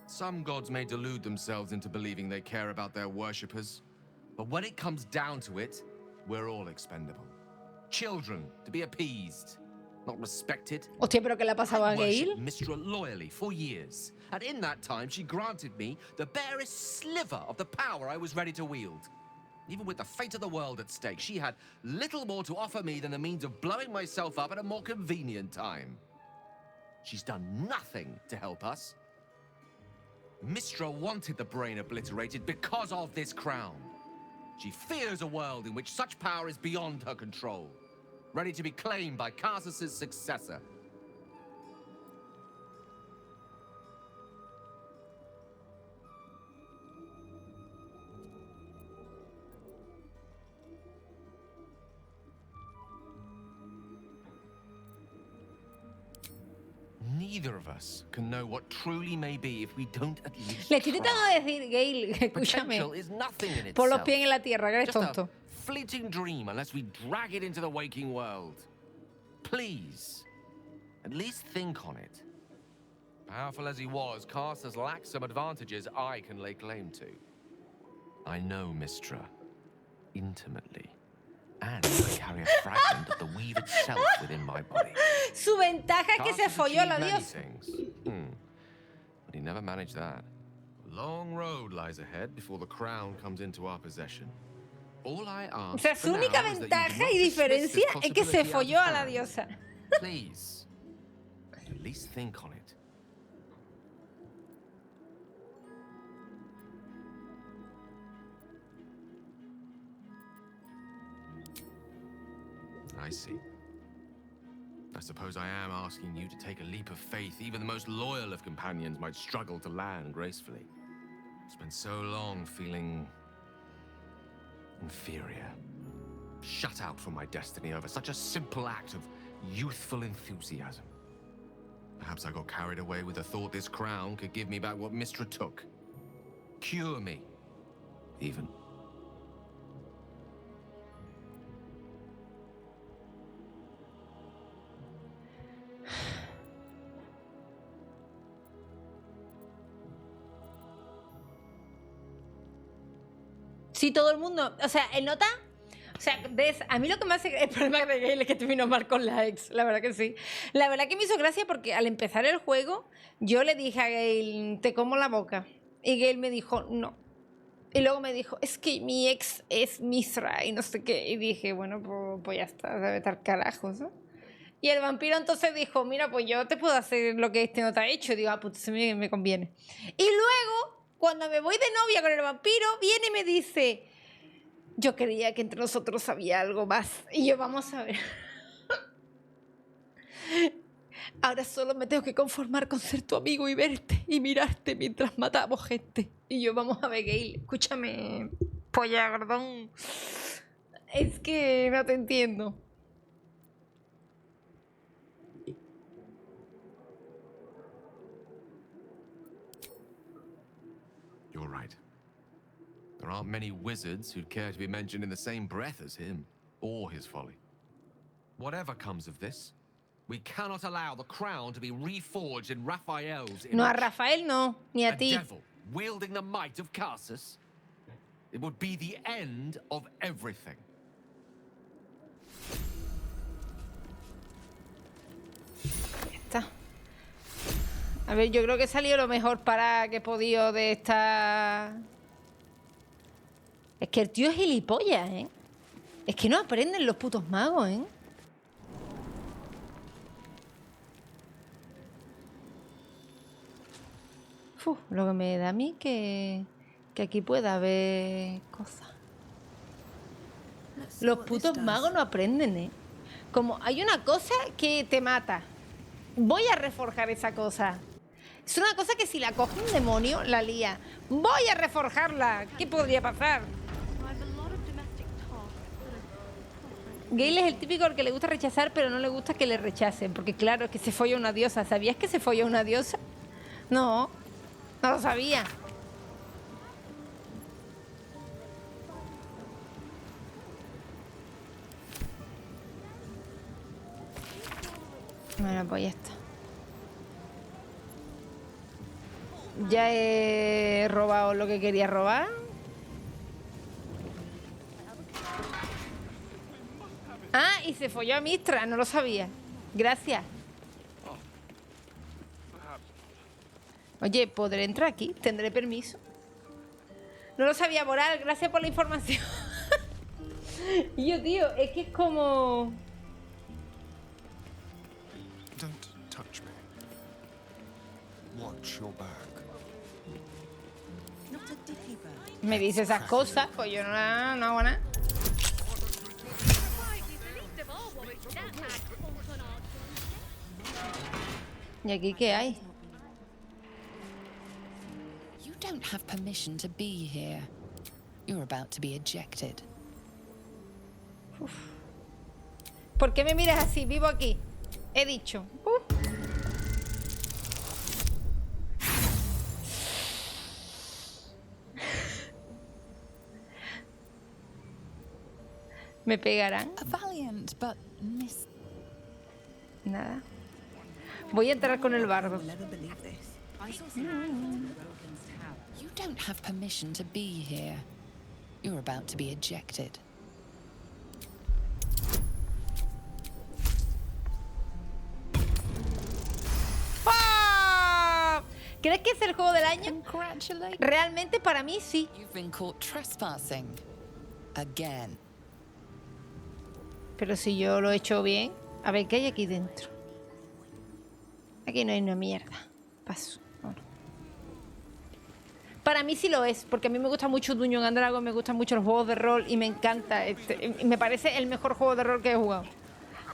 Some gods may delude themselves into believing they care about their worshippers. But when it comes down to it, we're all expendable. Children to be appeased, not respected. Hostia, ¿pero qué le ha pasado a I worshipped Gale? Mistra loyally for years. And in that time, she granted me the barest sliver of the power I was ready to wield. Even with the fate of the world at stake, she had little more to offer me than the means of blowing myself up at a more convenient time. She's done nothing to help us. Mistra wanted the brain obliterated because of this crown. She fears a world in which such power is beyond her control, ready to be claimed by Carsus's successor. Neither of us can know what truly may be if we don't at least Le estoy tratando try. de decir, Gale, escúchame. Potential is nothing in Pon los itself. pies en la tierra, que eres Just a tonto. fleeting dream unless we drag it into the waking world. Please, at least think on it. Powerful as he was, Carsus lacked some advantages I can lay claim to. I know Mistra intimately, and I carry a fragment of the weave itself within my body. Su ventaja es que se Carsus folló a la achieved many diosa. things. But he never managed that. A long road lies ahead before the crown comes into our possession. All I O ask sea, for su now única is that you do ventaja not y dismiss this diferencia es que se possibility out of folló a la hand. diosa. Please, at least think on it. I see. I suppose I am asking you to take a leap of faith even the most loyal of companions might struggle to land gracefully. Spent so long feeling inferior, shut out from my destiny over such a simple act of youthful enthusiasm. Perhaps I got carried away with the thought this crown could give me back what Mistra took. Cure me, even. Sí, todo el mundo. O sea, el nota. O sea, a mí lo que me hace. El problema de Gale es que terminó mal con la ex. La verdad que sí. La verdad que me hizo gracia porque al empezar el juego, yo le dije a Gale, te como la boca. Y Gale me dijo, no. Y luego me dijo, es que mi ex es Misra y no sé qué. Y dije, bueno, pues ya está, debe estar carajos, ¿no? Y el vampiro entonces dijo, mira, pues yo te puedo hacer lo que este no te ha hecho. Y digo, ah, pues me conviene. Y luego, cuando me voy de novia con el vampiro, viene y me dice, yo creía que entre nosotros había algo más. Y yo, vamos a ver. Ahora solo me tengo que conformar con ser tu amigo y verte y mirarte mientras matamos gente. Y yo, vamos a ver, Gale, escúchame, polla, gordón. Es que no te entiendo. You're right. There aren't many wizards who'd care to be mentioned in the same breath as him, or his folly. Whatever comes of this, we cannot allow the crown to be reforged in Raphael's image. No, a Rafael no, ni a ti. A devil wielding the might of Carsus. It would be the end of everything. Ya está. A ver, yo creo que he salido lo mejor para que he podido de esta... Es que el tío es gilipollas, ¿eh? Es que no aprenden los putos magos, ¿eh? Uf, lo que me da a mí que aquí pueda haber cosas. Los putos magos no aprenden, ¿eh? Como hay una cosa que te mata. Voy a reforjar esa cosa. Es una cosa que si la coge un demonio, la lía. Voy a reforjarla. ¿Qué podría pasar? Gale es el típico al que le gusta rechazar, pero no le gusta que le rechacen. Porque claro, es que se folla una diosa. ¿Sabías que se folla una diosa? No, no lo sabía. Bueno, pues ya está. Ya he robado lo que quería robar. Ah, y se folló a Mistra, no lo sabía. Gracias. Oye, ¿podré entrar aquí? ¿Tendré permiso? No lo sabía, Moral, gracias por la información. Y yo, tío, es que es como... Don't touch me. Watch your back. Me dice esas cosas, pues yo no hago nada. ¿Y aquí qué hay? You don't have permission to be here. You're about to be ejected. Uf. ¿Por qué me miras así? Vivo aquí. He dicho. ¿Me pegarán? Nada. Voy a entrar con el bardo. You don't have permission to be here. You're about to be ejected. ¡Ah! ¿Crees que es el juego del año? Realmente para mí sí. You've been caught trespassing again. Pero si yo lo he hecho bien. A ver, ¿qué hay aquí dentro? Aquí no hay una mierda. Paso. Bueno. Para mí sí lo es, porque a mí me gusta mucho Dungeons and Dragons, me gustan mucho los juegos de rol y me encanta. Me parece el mejor juego de rol que he jugado.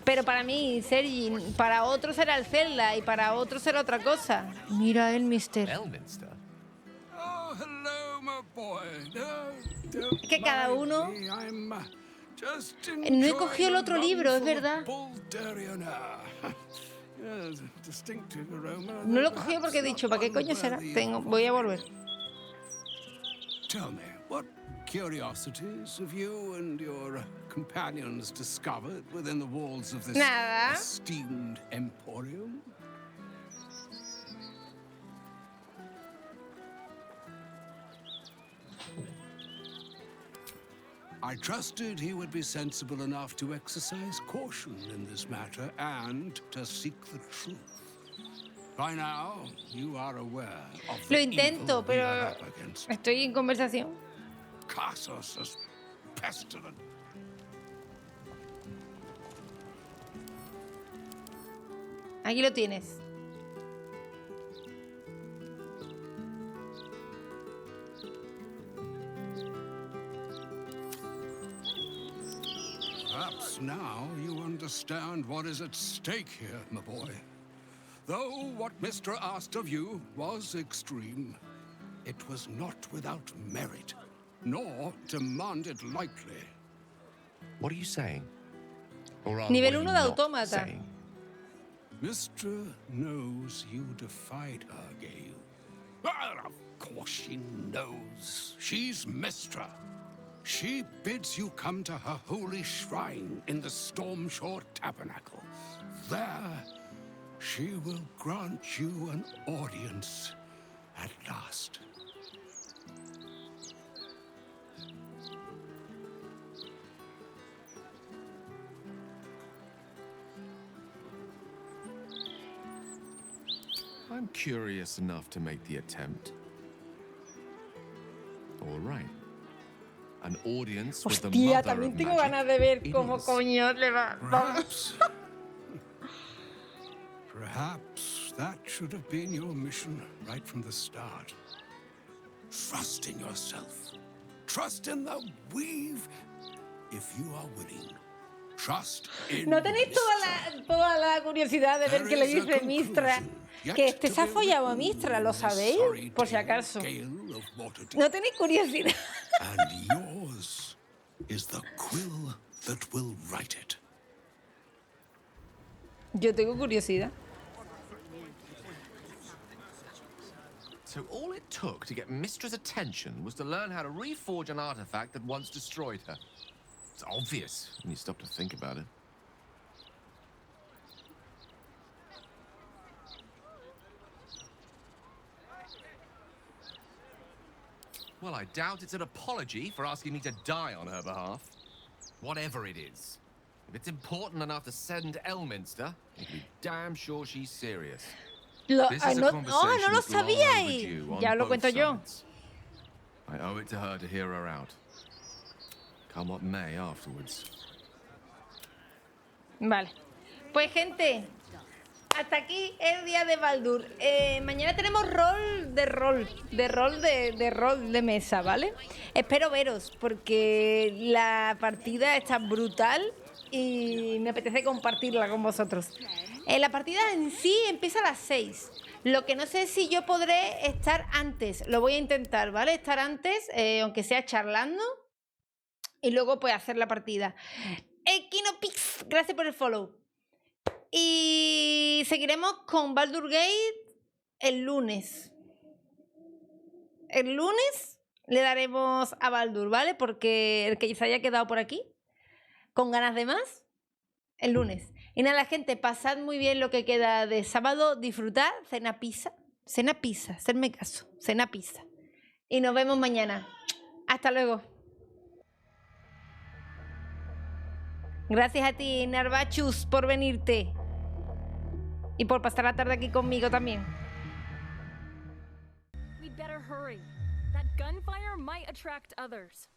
Pero para mí, Sergi, para otros será el Zelda y para otros será otra cosa. Mira el Mister. Oh, hello, my boy. Es que cada uno... No he cogido el otro libro, es verdad. Yes, distinctive aroma. No lo he cogido porque he dicho, ¿para qué coño será? Voy a volver. Tell me, what curiosities have you and your companions discovered within the walls of this esteemed emporium? I trusted he would be sensible enough to exercise caution in this matter and to seek the truth. By now, you are aware of Lo intento, pero estoy en conversación. Casos as pestilent. Aquí lo tienes. Perhaps now you understand what is at stake here, my boy. Though what Mr. asked of you was extreme, it was not without merit, nor demanded lightly. What are you saying? Nivel 1 de autómata. Mr. knows you defied her, Gale. Well, of course she knows. She's Mistra. She bids you come to her holy shrine in the Stormshore Tabernacle. There, she will grant you an audience at last. I'm curious enough to make the attempt. All right. An audience with the Hostia, mother también of tengo magic. ganas de ver cómo coño le va. Perhaps that should have been your mission right from the start. Trust in yourself. Trust in the weave. If you are willing, trust in ¿No tenéis toda la curiosidad de ver qué le dice Mistra? Que este se ha follado a Mistra, ¿lo sabéis? Por si acaso. ¿No tenéis curiosidad? And yours is the quill that will write it. Yo tengo curiosidad. So all it took to get Mistra's attention was to learn how to reforge an artifact that once destroyed her. It's obvious when you stop to think about it. Well, I doubt it's an apology for asking me to die on her behalf. Whatever it is. If it's important enough to send Elminster, you can be damn sure she's serious. No lo sabíais. Ya lo cuento yo. I owe it to her to hear her out. Come what may afterwards. Vale. Pues gente, hasta aquí el día de Baldur. Mañana tenemos rol de mesa, ¿vale? Espero veros porque la partida está brutal y me apetece compartirla con vosotros. La partida en sí empieza a las 6. Lo que no sé si yo podré estar antes. Lo voy a intentar, ¿vale? Estar antes, aunque sea charlando. Y luego pues hacer la partida. Kinopix, gracias por el follow. Y seguiremos con Baldur Gate el lunes. El lunes le daremos a Baldur, ¿vale? Porque el que se haya quedado por aquí con ganas de más, el lunes. Y nada, gente, pasad muy bien lo que queda de sábado, disfrutad, cena pizza, hacerme caso, cena pizza. Y nos vemos mañana. Hasta luego. Gracias a ti, Narvachus, por venirte. Y por pasar la tarde aquí conmigo también. We'd better hurry. That gunfire might attract others.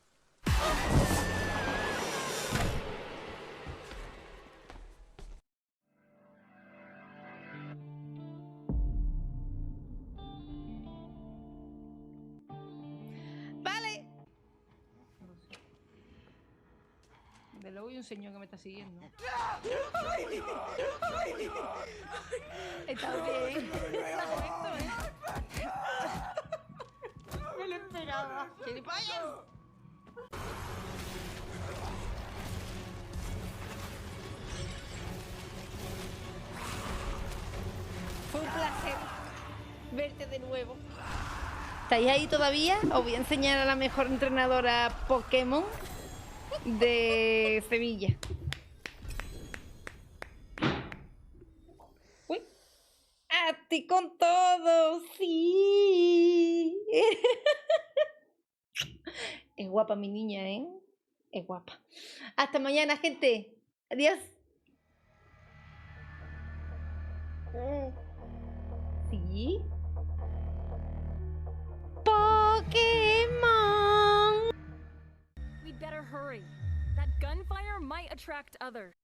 Vale. De luego hay un señor que me está siguiendo. Está bien. Me lo esperaba. ¡Gilipollas! de nuevo. ¿Estáis ahí todavía? Os voy a enseñar a la mejor entrenadora Pokémon de Sevilla. Uy. ¡A ti con todo! ¡Sí! Es guapa mi niña, ¿eh? Es guapa. Hasta mañana, gente. Adiós. Sí. Pokémon. We'd better hurry. That gunfire might attract others.